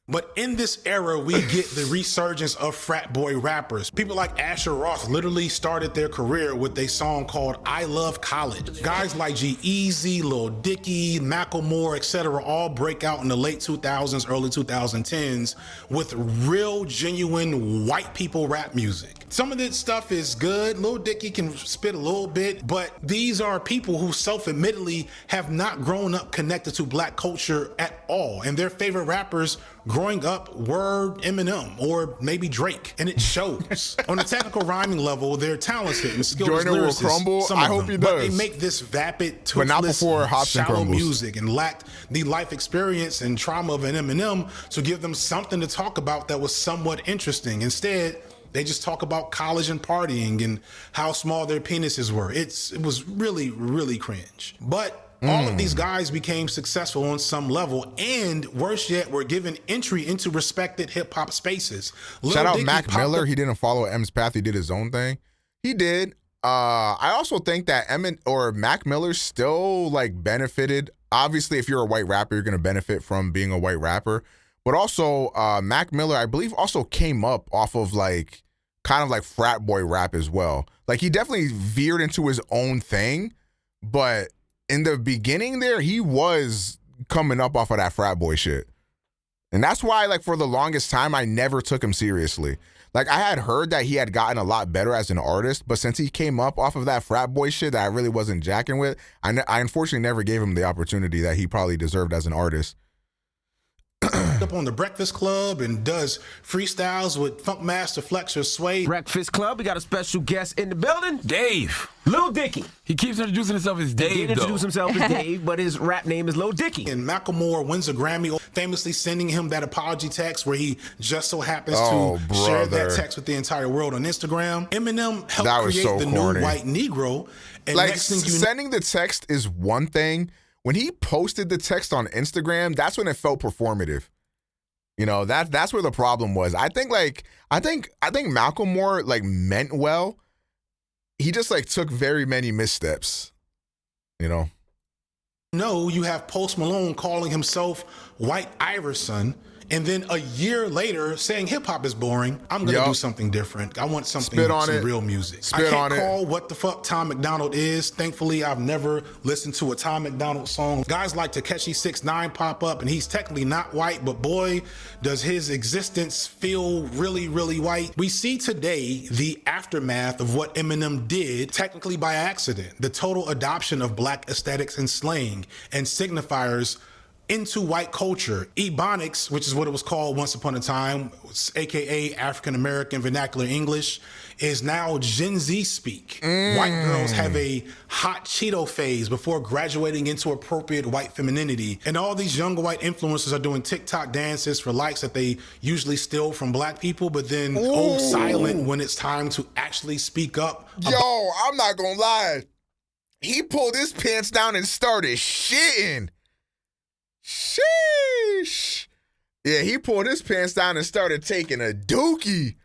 But in this era, we get the resurgence of frat boy rappers. People like Asher Roth literally started their career with a song called I Love College. Guys like G-Eazy, Lil Dicky, Macklemore, etc. all break out in the late 2000s, early 2010s with real, genuine white people rap music. Some of this stuff is good. Lil Dicky can spit a little bit, but these are people who self-admittedly have not grown up connected to black culture at all. And their favorite rappers growing up were Eminem or maybe Drake, and it shows. On a technical rhyming level, they're talented and skilled Joyner will crumble. I hope he does. But they make this vapid, but not before toothless, Hopsin shallow crumbles. music and lacked the life experience and trauma of an Eminem to give them something to talk about that was somewhat interesting. Instead, they just talk about college and partying and how small their penises were. It was really, really cringe. But all of these guys became successful on some level, and worse yet, were given entry into respected hip-hop spaces. Shout out Mac Miller. He didn't follow M's path. He did his own thing. He did. I also think that Mac Miller still like benefited. Obviously, if you're a white rapper, you're going to benefit from being a white rapper. But also, Mac Miller, I believe, also came up off of like kind of like frat boy rap as well. Like, he definitely veered into his own thing, but in the beginning there, he was coming up off of that frat boy shit. And that's why, like, for the longest time, I never took him seriously. Like, I had heard that he had gotten a lot better as an artist, but since he came up off of that frat boy shit that I really wasn't jacking with, I unfortunately never gave him the opportunity that he probably deserved as an artist. Up on the Breakfast Club and does freestyles with Funkmaster Flex or Sway. Breakfast Club, we got a special guest in the building. Dave. Lil Dicky. He keeps introducing himself as Dave, He did introduce himself as Dave, but his rap name is Lil Dicky. And Macklemore wins a Grammy, famously sending him that apology text where he just so happens to share that text with the entire world on Instagram. Eminem helped create the new white Negro. And like, next thing you sending the text is one thing. When he posted the text on Instagram, that's when it felt performative. You know, that's where the problem was. I think Macklemore like meant well. He just like took very many missteps. You know. No, you have Post Malone calling himself White Iverson And then a year later, saying hip hop is boring, I'm gonna do something different. I want something, some real music. I can't call what the fuck Tom McDonald is. Thankfully, I've never listened to a Tom McDonald song. Guys like Takeshi 6ix9ine pop up, and he's technically not white, but boy, does his existence feel really, really white. We see today the aftermath of what Eminem did, technically by accident. The total adoption of black aesthetics and slang and signifiers into white culture. Ebonics, which is what it was called once upon a time, aka African American vernacular English, is now Gen Z speak. White girls have a hot Cheeto phase before graduating into appropriate white femininity. And all these young white influencers are doing TikTok dances for likes that they usually steal from black people, but then silent when it's time to actually speak up. Yo, I'm not gonna lie. He pulled his pants down and started shitting. Sheesh. Yeah, he pulled his pants down and started taking a dookie.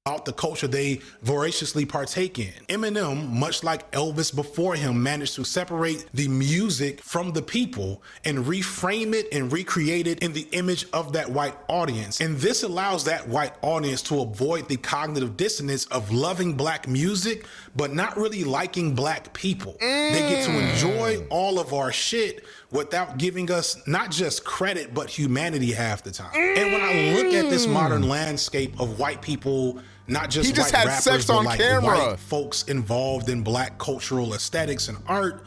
Out the culture they voraciously partake in. Eminem, much like Elvis before him, managed to separate the music from the people and reframe it and recreate it in the image of that white audience. And this allows that white audience to avoid the cognitive dissonance of loving black music, but not really liking black people. They get to enjoy all of our shit without giving us not just credit, but humanity half the time. And when I look at this modern landscape of white people, not just he just white had rappers, sex but on like camera. white folks involved in black cultural aesthetics and art.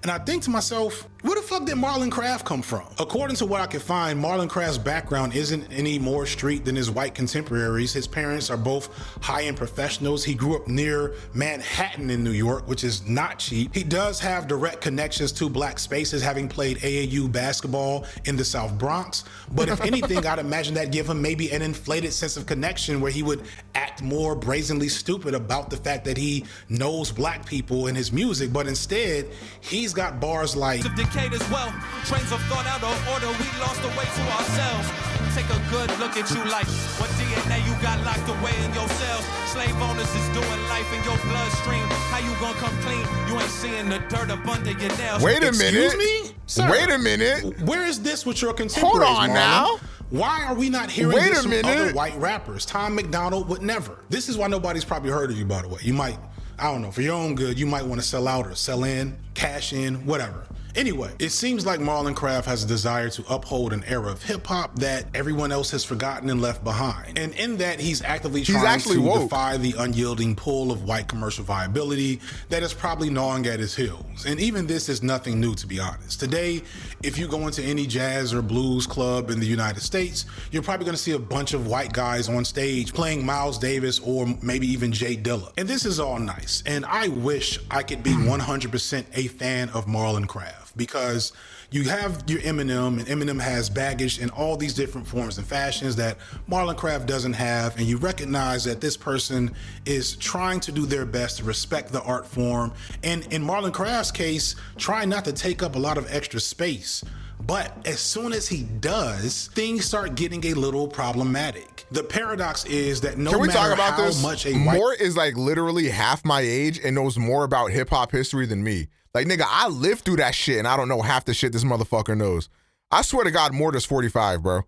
And I think to myself, where the fuck did Marlon Craft come from? According to what I can find, Marlon Craft's background isn't any more street than his white contemporaries. His parents are both high-end professionals. He grew up near Manhattan in New York, which is not cheap. He does have direct connections to black spaces, having played AAU basketball in the South Bronx. But if anything, I'd imagine that'd give him maybe an inflated sense of connection where he would act more brazenly stupid about the fact that he knows black people in his music. But instead, he's got bars like decayed as well. Trains of thought out of order, we lost the way to ourselves. Take a good look at you like what DNA you got locked away in your cells. Slave owners is doing life in your bloodstream. How you gonna come clean? You ain't seeing the dirt up under your nails. Wait a minute. Excuse me? Sir, wait a minute. Where is this with your contemporaries, Hold on Marlon? now. Why are we not hearing this from other white rappers? Tom McDonald would never. This is why nobody's probably heard of you, by the way. You might, I don't know, for your own good, you might want to sell out or sell in, cash in, whatever. Anyway, it seems like Marlon Craft has a desire to uphold an era of hip-hop that everyone else has forgotten and left behind. And in that, he's actively trying to defy the unyielding pull of white commercial viability that is probably gnawing at his heels. And even this is nothing new, to be honest. Today, if you go into any jazz or blues club in the United States, you're probably going to see a bunch of white guys on stage playing Miles Davis or maybe even Jay Dilla. And this is all nice. And I wish I could be 100% a fan of Marlon Craft, because you have your Eminem, and Eminem has baggage in all these different forms and fashions that Marlon Craft doesn't have, and you recognize that this person is trying to do their best to respect the art form, and in Marlon Craft's case, try not to take up a lot of extra space. But as soon as he does, things start getting a little problematic. The paradox is that no matter how much a white... Moore is like literally half my age and knows more about hip-hop history than me. Like, nigga, I lived through that shit and I don't know half the shit this motherfucker knows. I swear to God, Mortis 45, bro.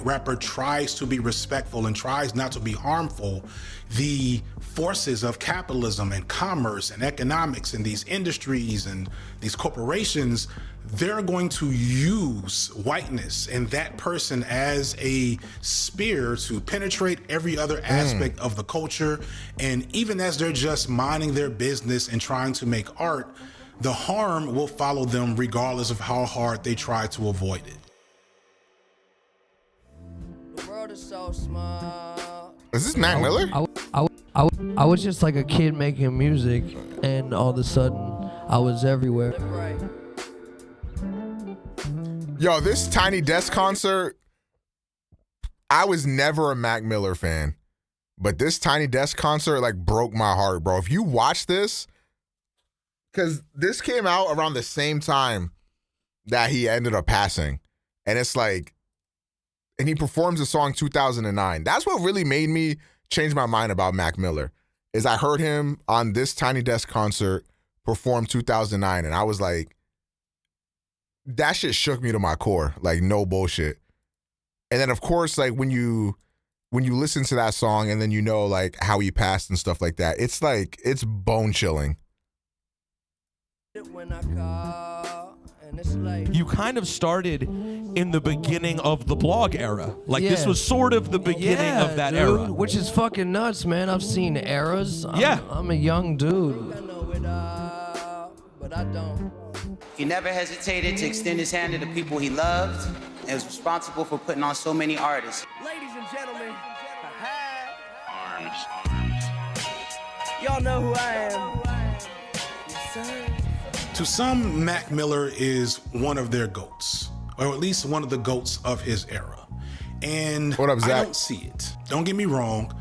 Rapper tries to be respectful and tries not to be harmful. The forces of capitalism and commerce and economics and these industries and these corporations, they're going to use whiteness and that person as a spear to penetrate every other aspect of the culture. And even as they're just minding their business and trying to make art, the harm will follow them regardless of how hard they try to avoid it. The world is so small. Is this Mac Miller? I was just like a kid making music, and all of a sudden, I was everywhere. Yo, this Tiny Desk concert, I was never a Mac Miller fan, but this Tiny Desk concert like broke my heart, bro. If you watch this, because this came out around the same time that he ended up passing. And it's like, and he performs the song 2009. That's what really made me change my mind about Mac Miller, is I heard him on this Tiny Desk concert perform 2009. And I was like, that shit shook me to my core. Like, no bullshit. And then of course, like when you listen to that song and then you know like how he passed and stuff like that, it's like it's bone chilling. You kind of started in the beginning of the blog era. Like this was sort of the beginning of that era. Which is fucking nuts, man. I've seen eras. I'm a young dude. But I don't. He never hesitated to extend his hand to the people he loved and was responsible for putting on so many artists. Ladies and gentlemen, y'all know who I am. Yes, sir. To some, Mac Miller is one of their GOATs, or at least one of the GOATs of his era. And what up, Zach? I don't see it. Don't get me wrong.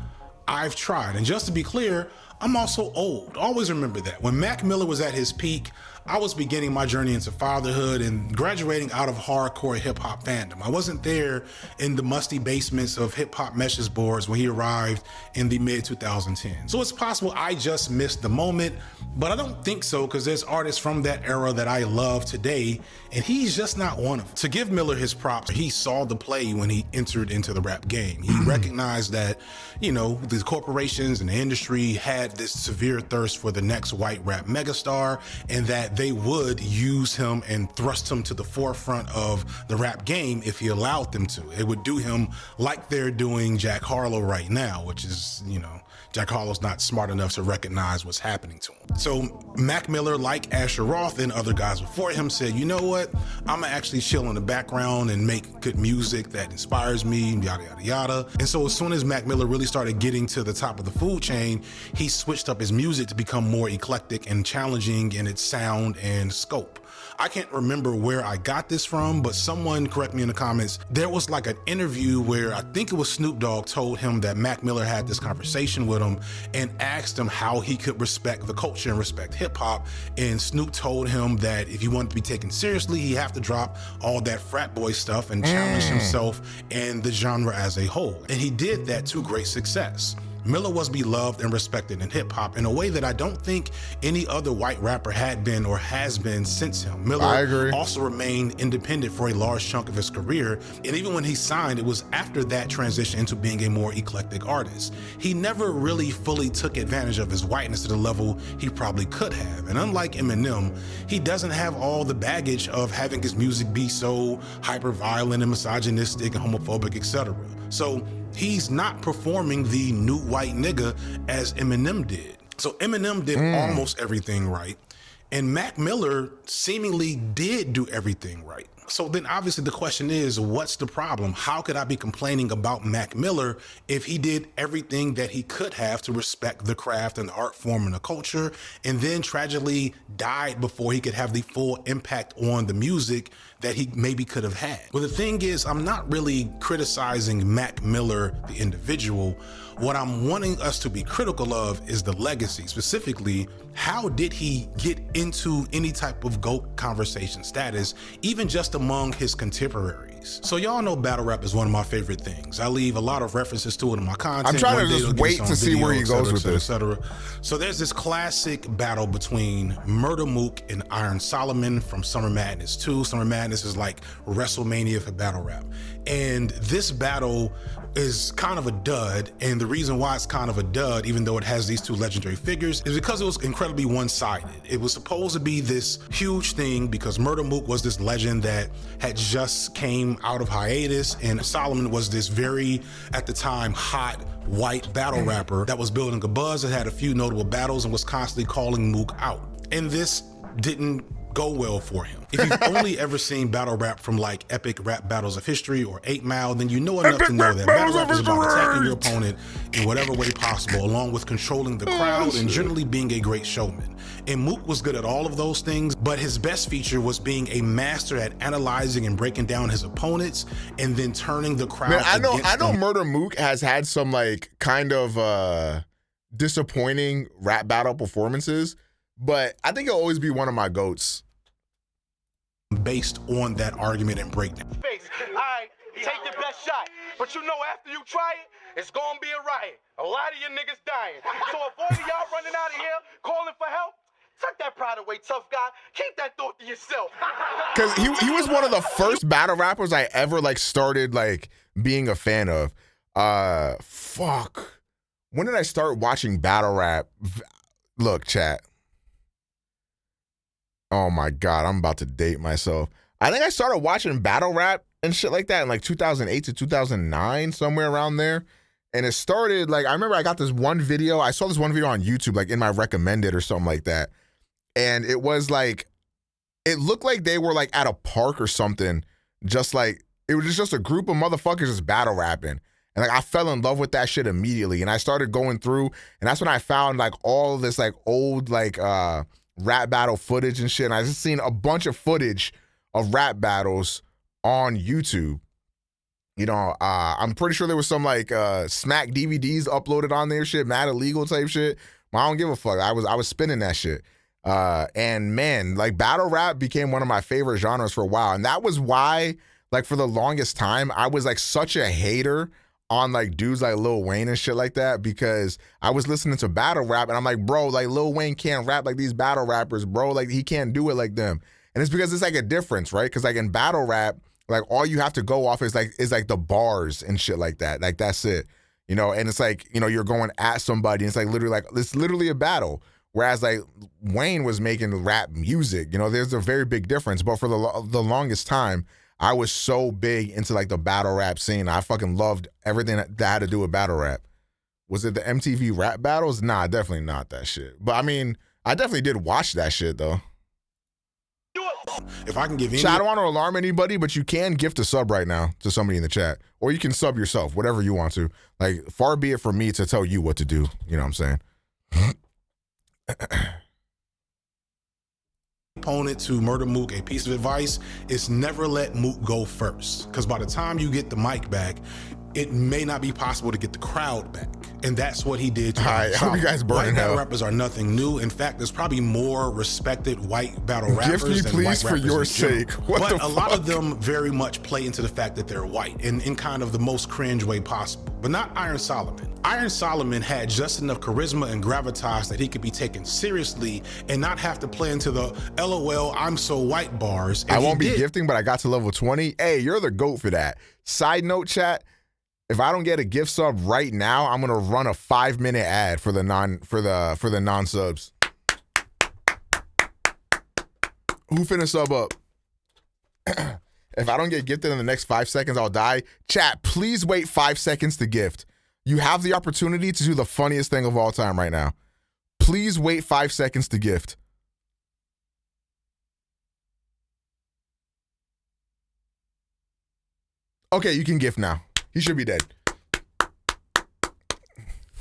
I've tried. And just to be clear, I'm also old. Always remember that. When Mac Miller was at his peak, I was beginning my journey into fatherhood and graduating out of hardcore hip hop fandom. I wasn't there in the musty basements of hip hop message boards when he arrived in the mid 2010s. So it's possible I just missed the moment, but I don't think so because there's artists from that era that I love today, and he's just not one of them. To give Miller his props, he saw the play when he entered into the rap game. He recognized that, you know, the corporations and the industry had this severe thirst for the next white rap megastar, and that they would use him and thrust him to the forefront of the rap game if he allowed them to. It would do him like they're doing Jack Harlow right now, which is, you know, Jack Harlow's not smart enough to recognize what's happening to him. So Mac Miller, like Asher Roth and other guys before him, said, you know what? I'm gonna actually chill in the background and make good music that inspires me, yada, yada, yada. And so as soon as Mac Miller really started getting to the top of the food chain, he switched up his music to become more eclectic and challenging in its sound and scope. I can't remember where I got this from, but someone, correct me in the comments, there was like an interview where I think it was Snoop Dogg told him that Mac Miller had this conversation with him and asked him how he could respect the culture and respect hip hop. And Snoop told him that if he wanted to be taken seriously, he'd have to drop all that frat boy stuff and challenge himself and the genre as a whole. And he did that to great success. Miller was beloved and respected in hip hop in a way that I don't think any other white rapper had been or has been since him. Miller also remained independent for a large chunk of his career, and even when he signed, it was after that transition into being a more eclectic artist. He never really fully took advantage of his whiteness to the level he probably could have. And unlike Eminem, he doesn't have all the baggage of having his music be so hyper-violent and misogynistic and homophobic, etc. So he's not performing the new white nigga as Eminem did. So Eminem did almost everything right, and Mac Miller seemingly did do everything right. So then obviously the question is, what's the problem? How could I be complaining about Mac Miller if he did everything that he could have to respect the craft and the art form and the culture, and then tragically died before he could have the full impact on the music that he maybe could have had? Well, the thing is, I'm not really criticizing Mac Miller, the individual. What I'm wanting us to be critical of is the legacy. Specifically, how did he get into any type of GOAT conversation status, even just among his contemporaries? So y'all know battle rap is one of my favorite things. I leave a lot of references to it in my content. I'm trying to just wait to see where he goes with this. Etc. So there's this classic battle between Murder Mook and Iron Solomon from Summer Madness 2. Summer Madness is like WrestleMania for battle rap. And this battle is kind of a dud, and the reason why it's kind of a dud, even though it has these two legendary figures, is because it was incredibly one-sided. It was supposed to be this huge thing because Murder Mook was this legend that had just came out of hiatus, and Solomon was this very, at the time, hot white battle rapper that was building a buzz, that had a few notable battles, and was constantly calling Mook out. And this didn't go well for him. If you've only ever seen battle rap from like Epic Rap Battles of History or 8 Mile, then you know enough to know that battle rap is about attacking your opponent in whatever way possible, along with controlling the crowd and generally being a great showman. And Mook was good at all of those things, but his best feature was being a master at analyzing and breaking down his opponents and then turning the crowd against I know them. Murder Mook has had some like kind of disappointing rap battle performances, but I think he'll always be one of my GOATs. Based on that argument and breakdown. All right, take your best shot. But you know after you try it, it's gonna be a riot. A lot of your niggas dying. So avoid y'all running out of here, calling for help. Tuck that pride away, tough guy. Keep that thought to yourself. Because he was one of the first battle rappers I ever like started like being a fan of. Fuck. When did I start watching battle rap? Look, chat. Oh my God, I'm about to date myself. I think I started watching battle rap and shit like that in like 2008 to 2009, somewhere around there. And it started like, I remember I got this one video. I saw this one video on YouTube, like in my recommended or something like that. And it was like, it looked like they were like at a park or something. Just like, it was just a group of motherfuckers just battle rapping. And like, I fell in love with that shit immediately. And I started going through, and that's when I found like all this like old like rap battle footage and shit. And I just seen a bunch of footage of rap battles on YouTube. You know, I'm pretty sure there was some like smack DVDs uploaded on there, shit, mad illegal type shit. But I don't give a fuck. I was spinning that shit. And man, like battle rap became one of my favorite genres for a while. And that was why, like for the longest time, I was like such a hater on like dudes like Lil Wayne and shit like that, because I was listening to battle rap and I'm like, bro, like Lil Wayne can't rap like these battle rappers, bro. Like he can't do it like them. And it's because it's like a difference, right? Because like in battle rap, like all you have to go off is like the bars and shit like that. Like that's it, you know. And it's like, you know, you're going at somebody. And it's like it's literally a battle. Whereas like Wayne was making rap music, you know. There's a very big difference. But for the longest time, I was so big into like the battle rap scene. I fucking loved everything that had to do with battle rap. Was it the MTV rap battles? Nah, definitely not that shit. But I mean, I definitely did watch that shit though. If I can give I don't want to alarm anybody, but you can gift a sub right now to somebody in the chat. Or you can sub yourself, whatever you want to. Like, far be it from me to tell you what to do. You know what I'm saying? Opponent to murder Mook, a piece of advice is never let Mook go first. Because by the time you get the mic back, it may not be possible to get the crowd back. And that's what he did to I hope you guys burn in hell. White battle rappers are nothing new. In fact, there's probably more respected white battle rappers Gift me, than white please, for rappers your in general. sake. What but the a fuck? lot of them very much play into the fact that they're white in kind of the most cringe way possible. But not Iron Solomon. Iron Solomon had just enough charisma and gravitas that he could be taken seriously and not have to play into the LOL, I'm so white bars. And I won't be gifting, but I got to level 20. Hey, you're the GOAT for that. Side note, chat. If I don't get a gift sub right now, I'm gonna run a 5-minute ad for the non-subs. Who finna sub up? If I don't get gifted in the next 5 seconds, I'll die. Chat, please wait 5 seconds to gift. You have the opportunity to do the funniest thing of all time right now. Please wait 5 seconds to gift. Okay, you can gift now. He should be dead.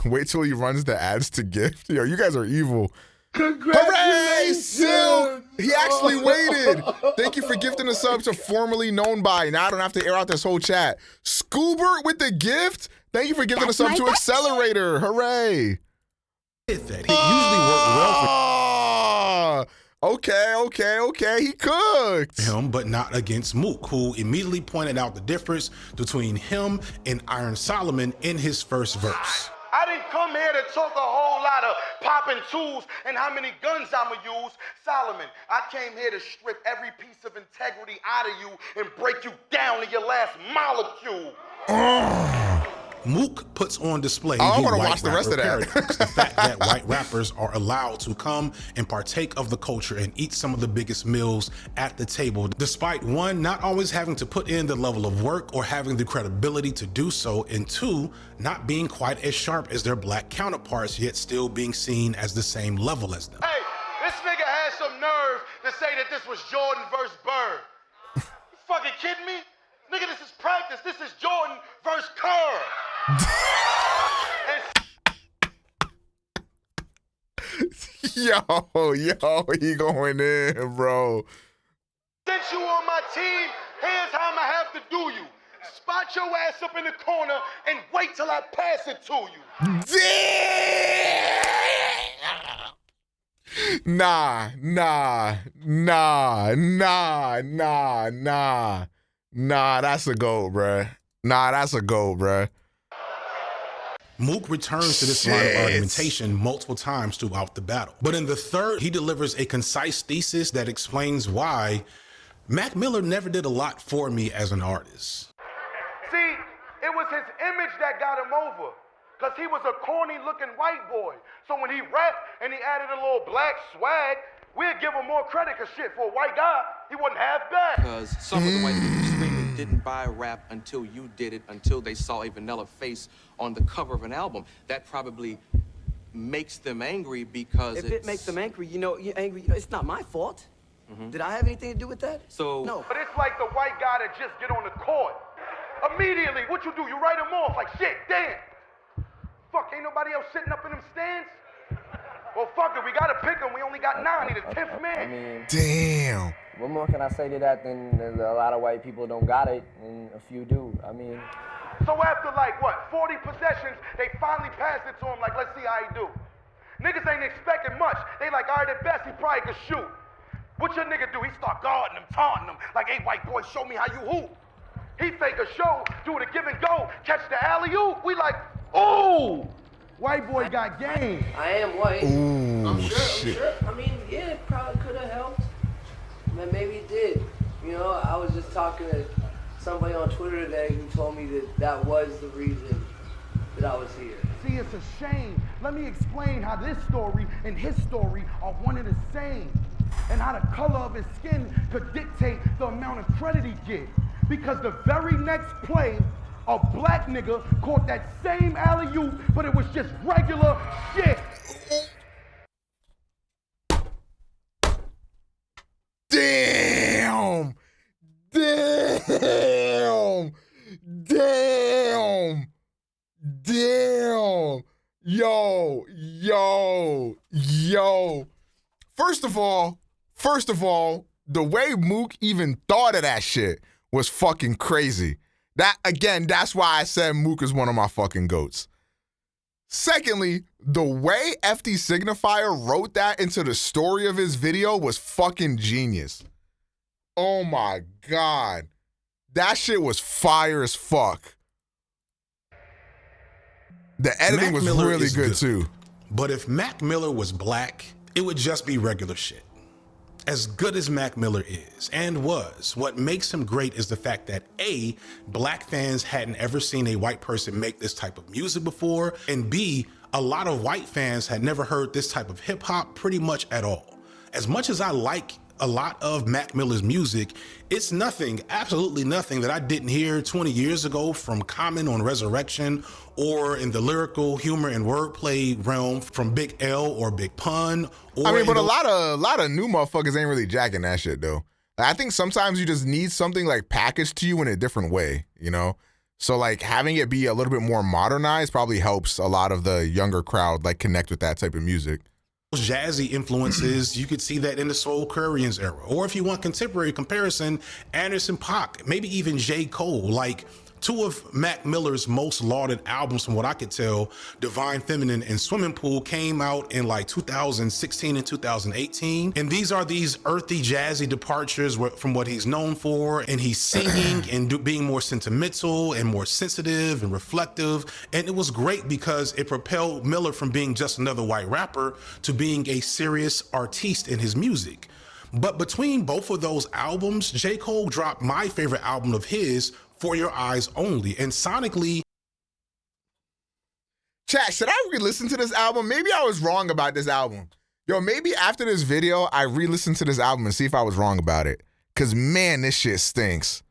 Wait till he runs the ads to gift. Yo, you guys are evil. Hooray, Silk! He actually waited. Thank you for gifting a sub to formerly known by. Now I don't have to air out this whole chat. Scoobert with the gift. Thank you for giving a sub to Accelerator. Hooray. He usually worked well for Okay. He cooked him, but not against Mook, who immediately pointed out the difference between him and Iron Solomon in his first verse. I didn't come here to talk a whole lot of popping tools and how many guns I'ma use. Solomon, I came here to strip every piece of integrity out of you and break you down to your last molecule. Mook puts on display I want to watch the rest of that. The fact that white rappers are allowed to come and partake of the culture and eat some of the biggest meals at the table, despite one, not always having to put in the level of work or having the credibility to do so, and two, not being quite as sharp as their black counterparts, yet still being seen as the same level as them. Hey, this nigga had some nerve to say that this was Jordan versus Bird. You fucking kidding me? Nigga, this is practice. This is Jordan versus Kerr. Yo, he going in, bro. Since you on my team, here's how I'ma have to do you. Spot your ass up in the corner and wait till I pass it to you. Nah, that's a goat, bruh. Mook returns to this line of argumentation multiple times throughout the battle. But in the third, he delivers a concise thesis that explains why Mac Miller never did a lot for me as an artist. See, It was his image that got him over. Because he was a corny-looking white boy. So when he rapped and he added a little black swag, we'd give him more credit, because shit, for a white guy, he wasn't half bad. Because some of the white people screaming didn't buy rap until you did it, until they saw a vanilla face on the cover of an album. That probably makes them angry because if it makes them angry, you're angry. It's not my fault. Did I have anything to do with that? So no. But it's like the white guy that just get on the court. Immediately, what you do? You write him off like, shit, damn. Fuck, ain't nobody else sitting up in them stands? Well, fuck it, we gotta pick him. We only got 9, he the 10th man. I mean, damn. What more can I say to that than a lot of white people don't got it, and a few do. I mean. So after like, what, 40 possessions, they finally passed it to him like, let's see how he do. Niggas ain't expecting much. They like, all right, at best, he probably could shoot. What your nigga do? He start guarding him, taunting him, like, hey, white boy, show me how you hoop. He fake a show, do the give and go, catch the alley-oop. We like, ooh, white boy got game. I am white. Ooh, I'm sure. shit. I mean, yeah, it probably could have helped. But maybe it did. You know, I was just talking to somebody on Twitter today who told me that was the reason that I was here. See, it's a shame. Let me explain how this story and his story are one and the same. And how the color of his skin could dictate the amount of credit he get. Because the very next play, a black nigga caught that same alley-oop, but it was just regular shit. Damn! Damn! Damn! Damn! Yo! First of all, the way Mook even thought of that shit was fucking crazy. That's why I said Mook is one of my fucking goats. Secondly, the way F.D Signifier wrote that into the story of his video was fucking genius. Oh my God. That shit was fire as fuck. The editing was really good too. But if Mac Miller was black, it would just be regular shit. As good as Mac Miller is and was, what makes him great is the fact that A, black fans hadn't ever seen a white person make this type of music before, and B, a lot of white fans had never heard this type of hip hop pretty much at all. As much as I like a lot of Mac Miller's music, it's nothing, absolutely nothing that I didn't hear 20 years ago from Common on Resurrection, or in the lyrical humor and wordplay realm from Big L or Big Pun. Or I mean, but a lot of new motherfuckers ain't really jacking that shit though. I think sometimes you just need something like packaged to you in a different way, you know? So like having it be a little bit more modernized probably helps a lot of the younger crowd like connect with that type of music. Jazzy influences, you could see that in the Soul Currians era. Or if you want contemporary comparison, Anderson .Paak, maybe even J. Cole, like two of Mac Miller's most lauded albums from what I could tell, Divine Feminine and Swimming Pool, came out in like 2016 and 2018. And these are these earthy, jazzy departures from what he's known for. And he's singing and being more sentimental and more sensitive and reflective. And it was great because it propelled Miller from being just another white rapper to being a serious artiste in his music. But between both of those albums, J. Cole dropped my favorite album of his, For Your Eyes Only, and sonically. Chat, should I re-listen to this album? Maybe I was wrong about this album. Yo, maybe after this video, I re-listen to this album and see if I was wrong about it. Cause man, this shit stinks.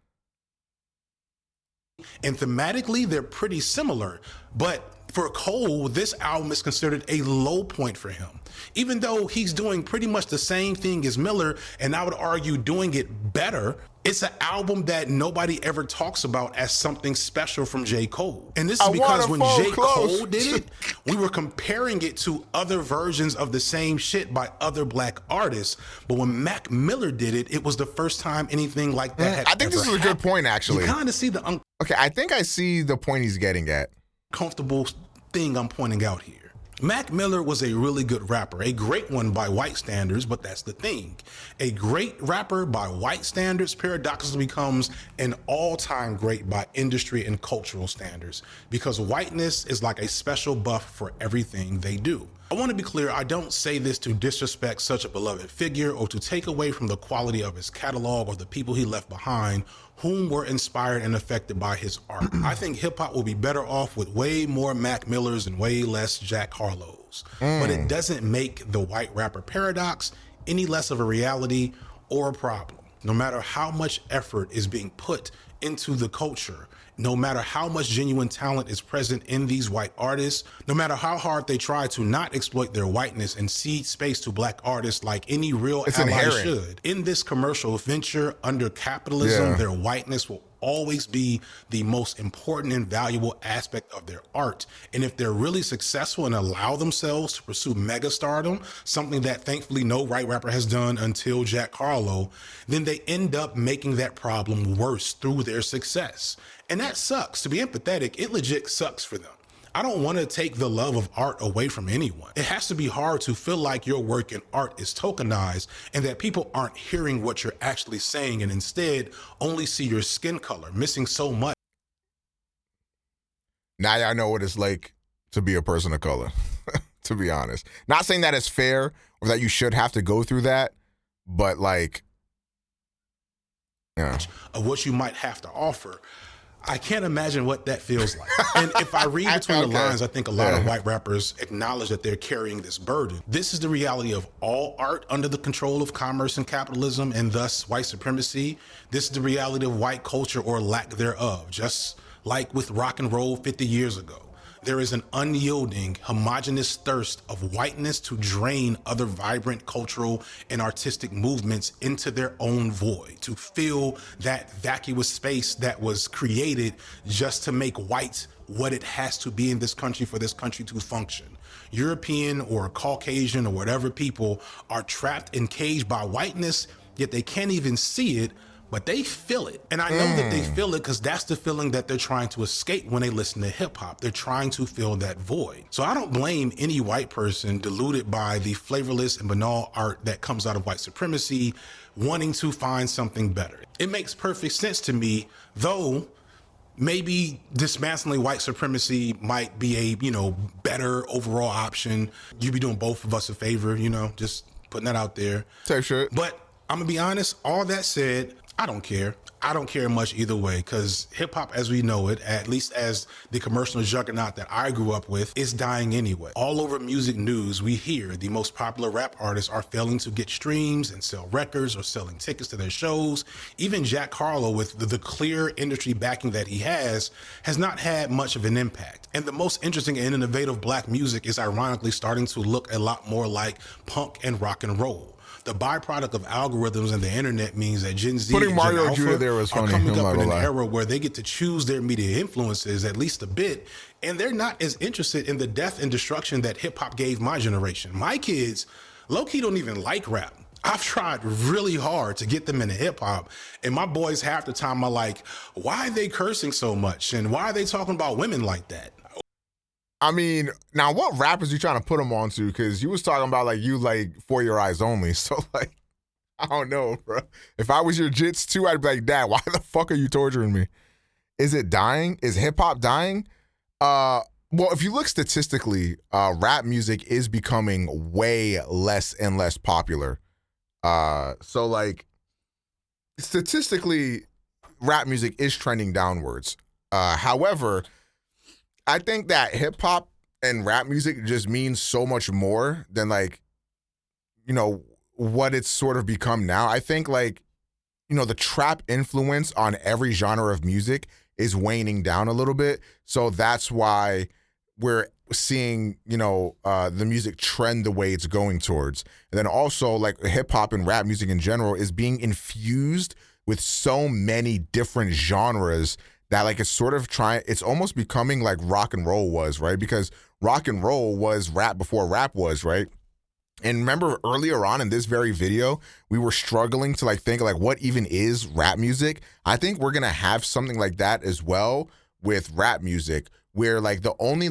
And thematically, they're pretty similar, but for Cole, this album is considered a low point for him. Even though he's doing pretty much the same thing as Miller, and I would argue doing it better, it's an album that nobody ever talks about as something special from J. Cole. And this is because when J. Cole did it, we were comparing it to other versions of the same shit by other black artists. But when Mac Miller did it, it was the first time anything like that had I think this is a good point, actually. You kind of see the okay, I think I see the point he's getting at. Comfortable thing I'm pointing out here. Mac Miller was a really good rapper, a great one by white standards, but that's the thing. A great rapper by white standards paradoxically becomes an all-time great by industry and cultural standards because whiteness is like a special buff for everything they do. I want to be clear, I don't say this to disrespect such a beloved figure or to take away from the quality of his catalog or the people he left behind whom were inspired and affected by his art. I think hip-hop will be better off with way more Mac Millers and way less Jack Harlows. But it doesn't make the white rapper paradox any less of a reality or a problem. No matter how much effort is being put into the culture, no matter how much genuine talent is present in these white artists, no matter how hard they try to not exploit their whiteness and cede space to black artists like any real ally should, in this commercial venture under capitalism, their whiteness will always be the most important and valuable aspect of their art. And if they're really successful and allow themselves to pursue mega stardom, something that thankfully no white rapper has done until Jack Harlow, then they end up making that problem worse through their success. And that sucks. To be empathetic, it legit sucks for them. I don't want to take the love of art away from anyone. It has to be hard to feel like your work in art is tokenized and that people aren't hearing what you're actually saying and instead only see your skin color, missing so much. Now y'all know what it's like to be a person of color, to be honest. Not saying that it's fair or that you should have to go through that, but like, yeah. Of what you might have to offer. I can't imagine what that feels like. And if I read between the lines, I think a lot of white rappers acknowledge that they're carrying this burden. This is the reality of all art under the control of commerce and capitalism and thus white supremacy. This is the reality of white culture or lack thereof, just like with rock and roll 50 years ago. There is an unyielding, homogenous thirst of whiteness to drain other vibrant cultural and artistic movements into their own void, to fill that vacuous space that was created just to make white what it has to be in this country for this country to function. European or Caucasian or whatever people are trapped and caged by whiteness, yet they can't even see it, but they feel it. And I know that they feel it because that's the feeling that they're trying to escape when they listen to hip hop. They're trying to fill that void. So I don't blame any white person deluded by the flavorless and banal art that comes out of white supremacy, wanting to find something better. It makes perfect sense to me, though maybe dismantling white supremacy might be a, better overall option. You'd be doing both of us a favor, just putting that out there. Type shit. But I'm gonna be honest, all that said, I don't care. I don't care much either way because hip hop as we know it, at least as the commercial juggernaut that I grew up with, is dying anyway. All over music news, we hear the most popular rap artists are failing to get streams and sell records or selling tickets to their shows. Even Jack Harlow, with the clear industry backing that he has not had much of an impact. And the most interesting and innovative black music is ironically starting to look a lot more like punk and rock and roll. The byproduct of algorithms and the internet means that Gen Z Putting and Mario Gen Jr. Alpha there was are funny. coming up in an era where they get to choose their media influences at least a bit, and they're not as interested in the death and destruction that hip hop gave my generation. My kids, low-key, don't even like rap. I've tried really hard to get them into hip hop, and my boys half the time are like, why are they cursing so much? And why are they talking about women like that? I mean, now what rappers you trying to put them onto? Because you was talking about you For Your Eyes Only. So I don't know, bro. If I was your jits too, I'd be like, Dad, why the fuck are you torturing me? Is it dying? Is hip hop dying? Well, if you look statistically, rap music is becoming way less and less popular. So statistically, rap music is trending downwards. However, I think that hip hop and rap music just means so much more than what it's sort of become now. I think the trap influence on every genre of music is waning down a little bit. So that's why we're seeing, the music trend the way it's going towards. And then also hip hop and rap music in general is being infused with so many different genres that it's almost becoming like rock and roll was, right? Because rock and roll was rap before rap was, right? And remember earlier on in this very video, we were struggling to think what even is rap music. I think we're going to have something like that as well with rap music, where the only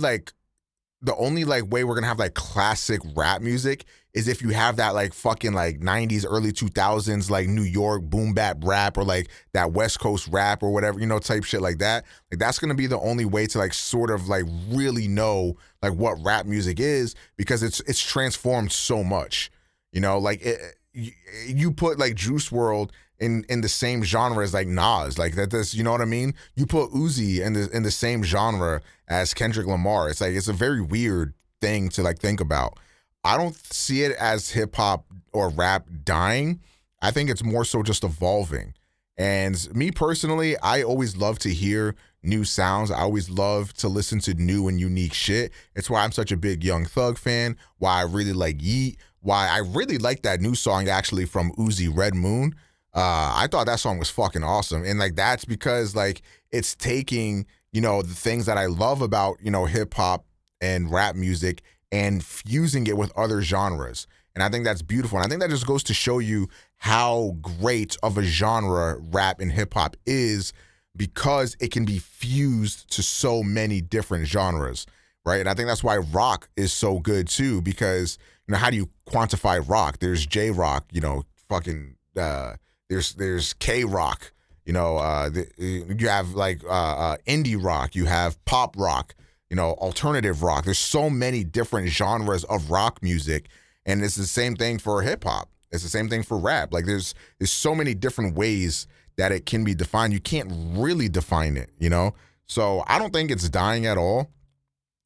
the only like way we're gonna have like classic rap music is if you have that like fucking like 90s, early 2000s like New York boom bap rap, or like that West Coast rap or whatever, you know, type shit like that. Like that's gonna be the only way to like sort of like really know like what rap music is, because it's transformed so much. You know, like you put like Juice WRLD in the same genre as like Nas, like that's, you know what I mean? You put Uzi in the same genre as Kendrick Lamar. It's like, it's a very weird thing to like think about. I don't see it as hip hop or rap dying. I think it's more so just evolving. And me personally, I always love to hear new sounds. I always love to listen to new and unique shit. It's why I'm such a big Young Thug fan, why I really like Yeet, why I really like that new song actually from Uzi, Red Moon. I thought that song was fucking awesome. And like, that's because like it's taking, you know, the things that I love about, you know, hip hop and rap music and fusing it with other genres. And I think that's beautiful. And I think that just goes to show you how great of a genre rap and hip hop is, because it can be fused to so many different genres, right? And I think that's why rock is so good too, because, you know, how do you quantify rock? There's J-rock, you know, fucking, there's K-rock, you know, you have like indie rock, you have pop rock, you know, alternative rock. There's so many different genres of rock music, and it's the same thing for hip hop. It's the same thing for rap. Like there's so many different ways that it can be defined. You can't really define it, you know? So I don't think it's dying at all.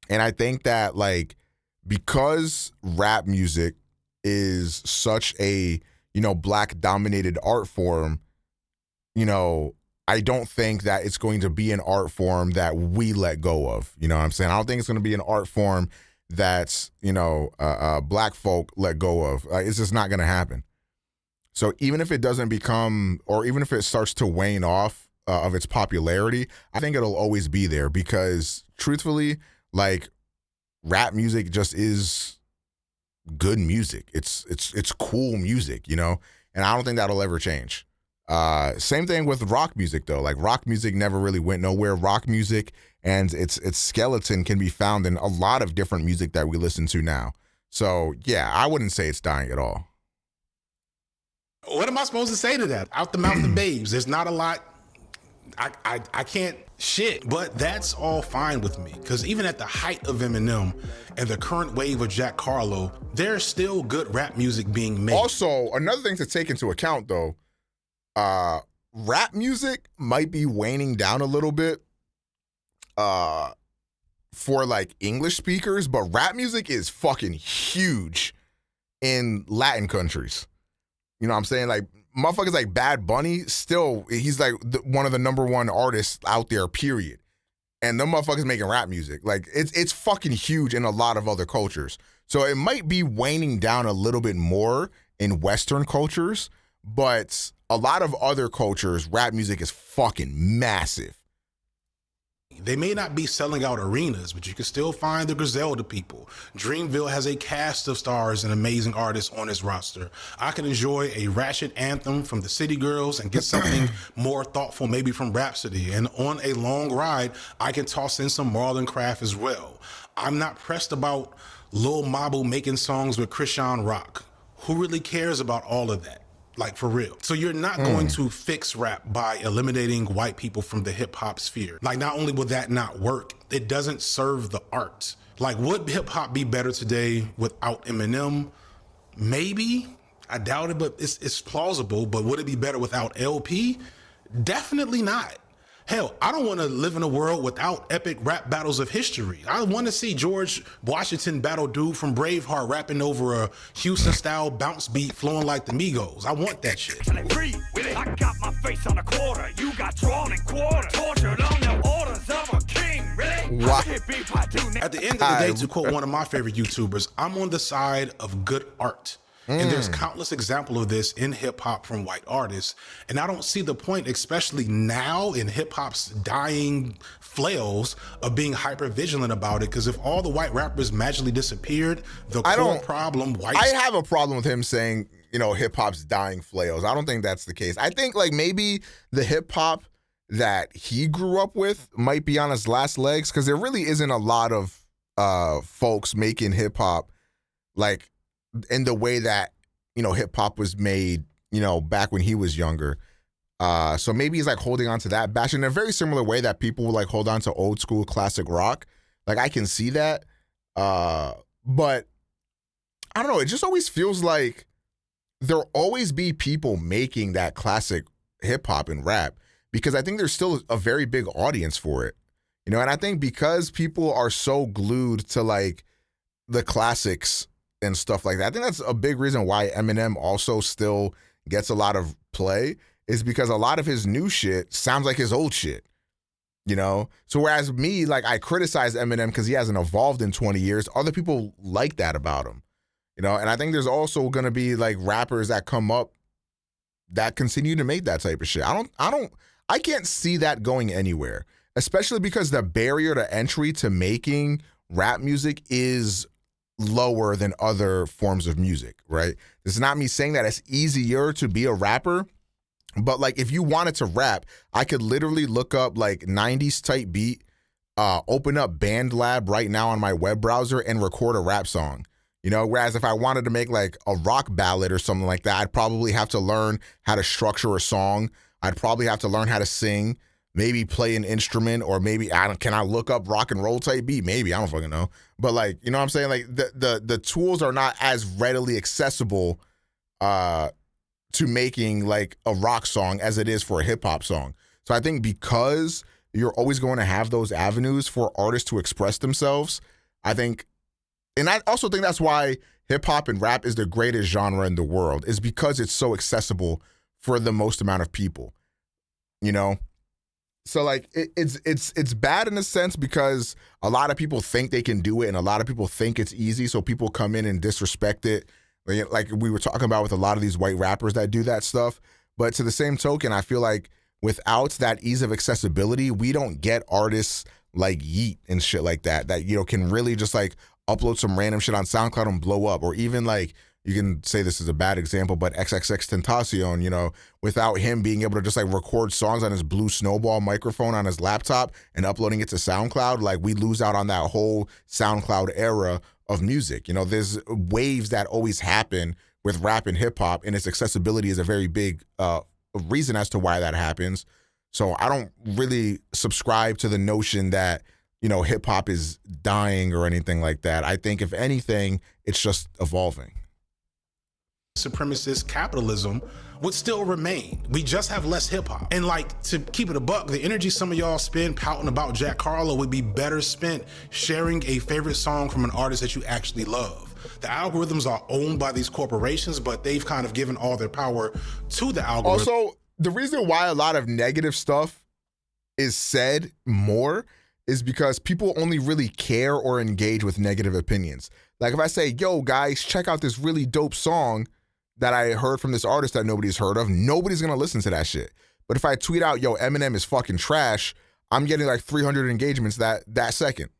And I think that like, because rap music is such a, you know, black dominated art form, you know, I don't think that it's going to be an art form that we let go of. You know what I'm saying? I don't think it's going to be an art form that's, you know, black folk let go of. It's just not going to happen. So even if it doesn't become, or even if it starts to wane off of its popularity, I think it'll always be there, because truthfully, like, rap music just is good music. It's cool music, you know? And I don't think that'll ever change. Same thing with rock music though. Like rock music never really went nowhere. Rock music and its skeleton can be found in a lot of different music that we listen to now. So yeah, I wouldn't say it's dying at all. What am I supposed to say to that? Out the mouth of babes. There's not a lot. I can't shit, but that's all fine with me, because even at the height of Eminem and the current wave of Jack Harlow, there's still good rap music being made. Also, another thing to take into account though, rap music might be waning down a little bit for like English speakers, but rap music is fucking huge in Latin countries. You know what I'm saying? Like, motherfuckers like Bad Bunny, still, he's like one of the #1 artists out there, period. And them motherfuckers making rap music. Like, it's fucking huge in a lot of other cultures. So it might be waning down a little bit more in Western cultures, but a lot of other cultures, rap music is fucking massive. They may not be selling out arenas, but you can still find the Griselda people. Dreamville has a cast of stars and amazing artists on its roster. I can enjoy a ratchet anthem from the City Girls and get something more thoughtful maybe from Rhapsody. And on a long ride, I can toss in some Marlon Craft as well. I'm not pressed about Lil Mabo making songs with Christian Rock. Who really cares about all of that? Like, for real. So you're not going to fix rap by eliminating white people from the hip hop sphere. Like, not only will that not work, it doesn't serve the art. Like, would hip hop be better today without Eminem? Maybe. I doubt it, but it's plausible. But would it be better without LP? Definitely not. Hell, I don't want to live in a world without epic rap battles of history. I want to see George Washington battle dude from Braveheart rapping over a Houston-style bounce beat flowing like the Migos. I want that shit. I got my face on a quarter. You got drawn and quarter. Tortured on the orders of a king. Really? What? At the end of the day, to quote one of my favorite YouTubers, I'm on the side of good art. And there's countless examples of this in hip hop from white artists. And I don't see the point, especially now in hip hop's dying flails, of being hyper vigilant about it. Because if all the white rappers magically disappeared, I have a problem with him saying, you know, hip hop's dying flails. I don't think that's the case. I think like maybe the hip hop that he grew up with might be on his last legs, because there really isn't a lot of folks making hip hop like in the way that, you know, hip hop was made, you know, back when he was younger. So maybe he's like holding on to that bash in a very similar way that people will like hold on to old school classic rock. Like I can see that. But I don't know. It just always feels like there'll always be people making that classic hip hop and rap because I think there's still a very big audience for it. You know, and I think because people are so glued to like the classics and stuff like that, I think that's a big reason why Eminem also still gets a lot of play is because a lot of his new shit sounds like his old shit, you know? So whereas me, like I criticize Eminem because he hasn't evolved in 20 years, other people like that about him, you know? And I think there's also going to be like rappers that come up that continue to make that type of shit. I can't see that going anywhere, especially because the barrier to entry to making rap music is lower than other forms of music, right? This is not me saying that it's easier to be a rapper, but like if you wanted to rap, I could literally look up like 90s type beat, open up BandLab right now on my web browser and record a rap song. You know, whereas if I wanted to make like a rock ballad or something like that, I'd probably have to learn how to structure a song. I'd probably have to learn how to sing, maybe play an instrument, or maybe can I look up rock and roll type beat? Maybe, I don't fucking know. But like, you know what I'm saying? Like the tools are not as readily accessible to making like a rock song as it is for a hip hop song. So I think because you're always going to have those avenues for artists to express themselves, I think, and I also think that's why hip hop and rap is the greatest genre in the world, is because it's so accessible for the most amount of people, you know? So like it's bad in a sense because a lot of people think they can do it and a lot of people think it's easy, so people come in and disrespect it, like we were talking about with a lot of these white rappers that do that stuff. But to the same token, I feel like without that ease of accessibility, we don't get artists like Yeet and shit like that, you know, can really just like upload some random shit on SoundCloud and blow up. Or even like, you can say this is a bad example, but XXXTentacion, you know, without him being able to just like record songs on his Blue Snowball microphone on his laptop and uploading it to SoundCloud, like we lose out on that whole SoundCloud era of music. You know, there's waves that always happen with rap and hip hop, and its accessibility is a very big reason as to why that happens. So I don't really subscribe to the notion that, you know, hip hop is dying or anything like that. I think if anything, it's just evolving. Supremacist capitalism would still remain. We just have less hip hop. And like, to keep it a buck, the energy some of y'all spend pouting about Jack Harlow would be better spent sharing a favorite song from an artist that you actually love. The algorithms are owned by these corporations, but they've kind of given all their power to the algorithm. Also, the reason why a lot of negative stuff is said more is because people only really care or engage with negative opinions. Like if I say, yo guys, check out this really dope song that I heard from this artist that nobody's heard of, nobody's gonna listen to that shit. But if I tweet out, yo, Eminem is fucking trash, I'm getting like 300 engagements that second.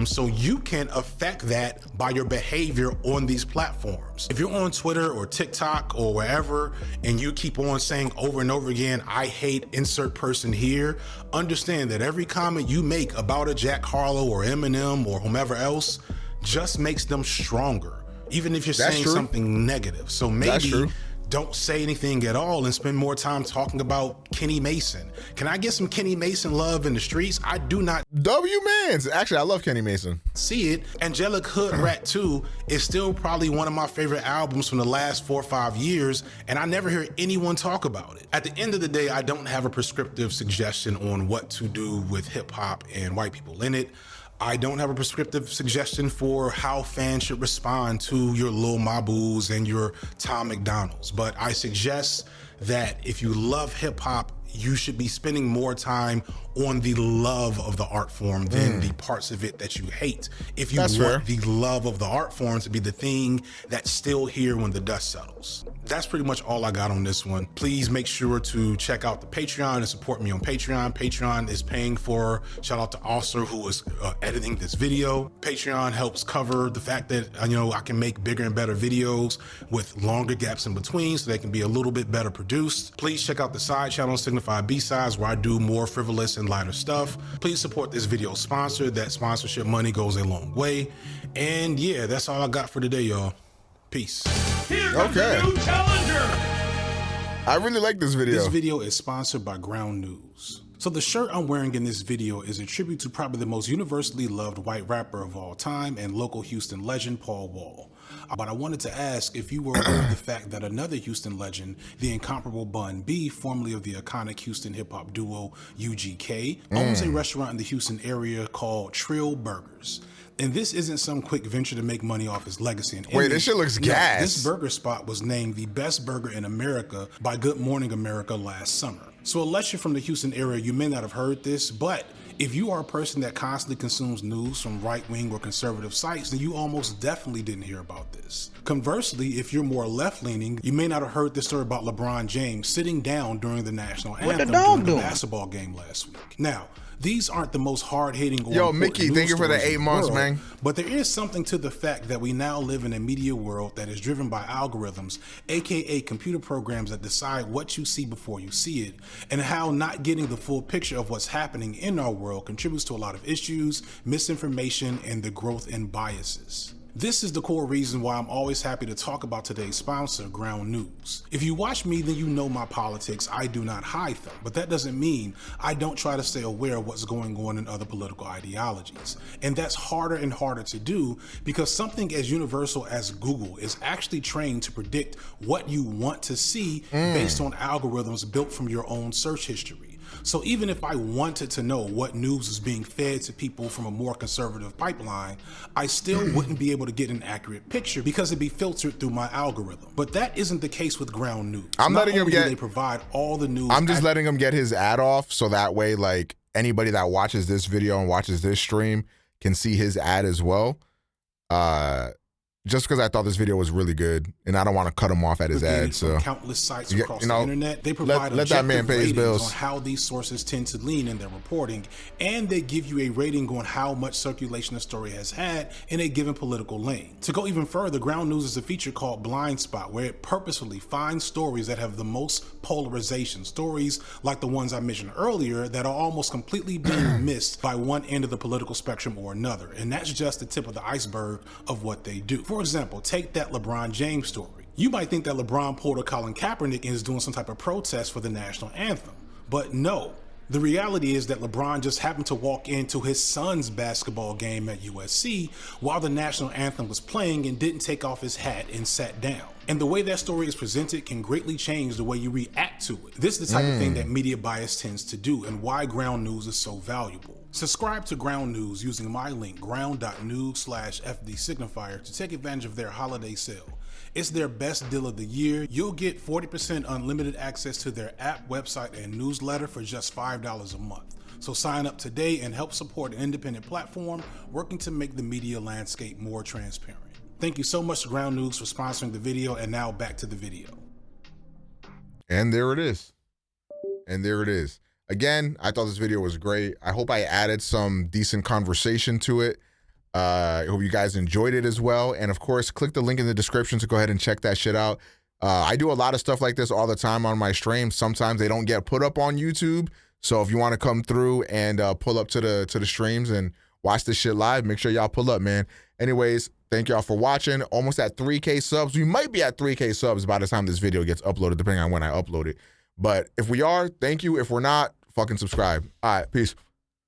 So you can affect that by your behavior on these platforms. If you're on Twitter or TikTok or wherever, and you keep on saying over and over again, I hate insert person here, understand that every comment you make about a Jack Harlow or Eminem or whomever else just makes them stronger, even if you're saying something negative. So maybe don't say anything at all and spend more time talking about Kenny Mason. Can I get some Kenny Mason love in the streets? I do not. W-Mans. Actually, I love Kenny Mason. See it. Angelic Hood Rat 2 is still probably one of my favorite albums from the last 4 or 5 years, and I never hear anyone talk about it. At the end of the day, I don't have a prescriptive suggestion on what to do with hip hop and white people in it. I don't have a prescriptive suggestion for how fans should respond to your Lil Mabus and your Tom McDonalds, but I suggest that if you love hip hop, you should be spending more time on the love of the art form than the parts of it that you hate. If you want the love of the art form to be the thing that's still here when the dust settles. That's pretty much all I got on this one. Please make sure to check out the Patreon and support me on Patreon. Patreon is paying for, shout out to Oscar who is editing this video. Patreon helps cover the fact that, I can make bigger and better videos with longer gaps in between so they can be a little bit better produced. Please check out the side channel, Signify B-Sides, where I do more frivolous and lighter stuff. Please support this video sponsor. That sponsorship money goes a long way. And yeah, that's all I got for today, y'all. Peace. Here comes the new challenger. I really like this video. This video is sponsored by Ground News. So the shirt I'm wearing in this video is a tribute to probably the most universally loved white rapper of all time and local Houston legend, Paul Wall. But I wanted to ask if you were aware of the fact that another Houston legend, the incomparable Bun B, formerly of the iconic Houston hip-hop duo UGK, owns a restaurant in the Houston area called Trill Burgers. And this isn't some quick venture to make money off his legacy and image. Wait, this shit looks gas. This burger spot was named the best burger in America by Good Morning America last summer. So unless you're from the Houston area, you may not have heard this, but if you are a person that constantly consumes news from right-wing or conservative sites, then you almost definitely didn't hear about this. Conversely, if you're more left-leaning, you may not have heard the story about LeBron James sitting down during the national anthem during the basketball game last week. Now, these aren't the most hard-hitting or Yo, Mickey, thank you for the 8 months, man. But there is something to the fact that we now live in a media world that is driven by algorithms, aka computer programs that decide what you see before you see it, and how not getting the full picture of what's happening in our world contributes to a lot of issues, misinformation, and the growth in biases. This is the core reason why I'm always happy to talk about today's sponsor, Ground News. If you watch me, then you know my politics. I do not hide them, but that doesn't mean I don't try to stay aware of what's going on in other political ideologies. And that's harder and harder to do because something as universal as Google is actually trained to predict what you want to see based on algorithms built from your own search history. So even if I wanted to know what news is being fed to people from a more conservative pipeline, I still wouldn't be able to get an accurate picture because it'd be filtered through my algorithm. But that isn't the case with Ground News. I'm letting him get. They provide all the news. I'm just letting him get his ad off so that way, like anybody that watches this video and watches this stream can see his ad as well. Just because I thought this video was really good, and I don't want to cut him off at his ad. So countless sites across the internet, they provide let that man pay his bills on how these sources tend to lean in their reporting, and they give you a rating on how much circulation a story has had in a given political lane. To go even further, Ground News is a feature called Blind Spot, where it purposefully finds stories that have the most polarization, stories like the ones I mentioned earlier that are almost completely being missed by one end of the political spectrum or another, and that's just the tip of the iceberg of what they do. For example, take that LeBron James story. You might think that LeBron pulled a Colin Kaepernick and is doing some type of protest for the national anthem, but no. The reality is that LeBron just happened to walk into his son's basketball game at USC while the national anthem was playing and didn't take off his hat and sat down. And the way that story is presented can greatly change the way you react to it. This is the type of thing that media bias tends to do and why Ground News is so valuable. Subscribe to Ground News using my link, ground.news/FD Signifier, to take advantage of their holiday sale. It's their best deal of the year. You'll get 40% unlimited access to their app, website, and newsletter for just $5 a month. So sign up today and help support an independent platform working to make the media landscape more transparent. Thank you so much to Ground News for sponsoring the video, and now back to the video. And there it is. And there it is. Again, I thought this video was great. I hope I added some decent conversation to it. I hope you guys enjoyed it as well. And of course, click the link in the description to go ahead and check that shit out. I do a lot of stuff like this all the time on my streams. Sometimes they don't get put up on YouTube. So if you want to come through and pull up to the streams and watch this shit live, make sure y'all pull up, man. Anyways, thank y'all for watching. Almost at 3K subs. We might be at 3K subs by the time this video gets uploaded, depending on when I upload it. But if we are, thank you. If we're not, fucking subscribe. All right, peace.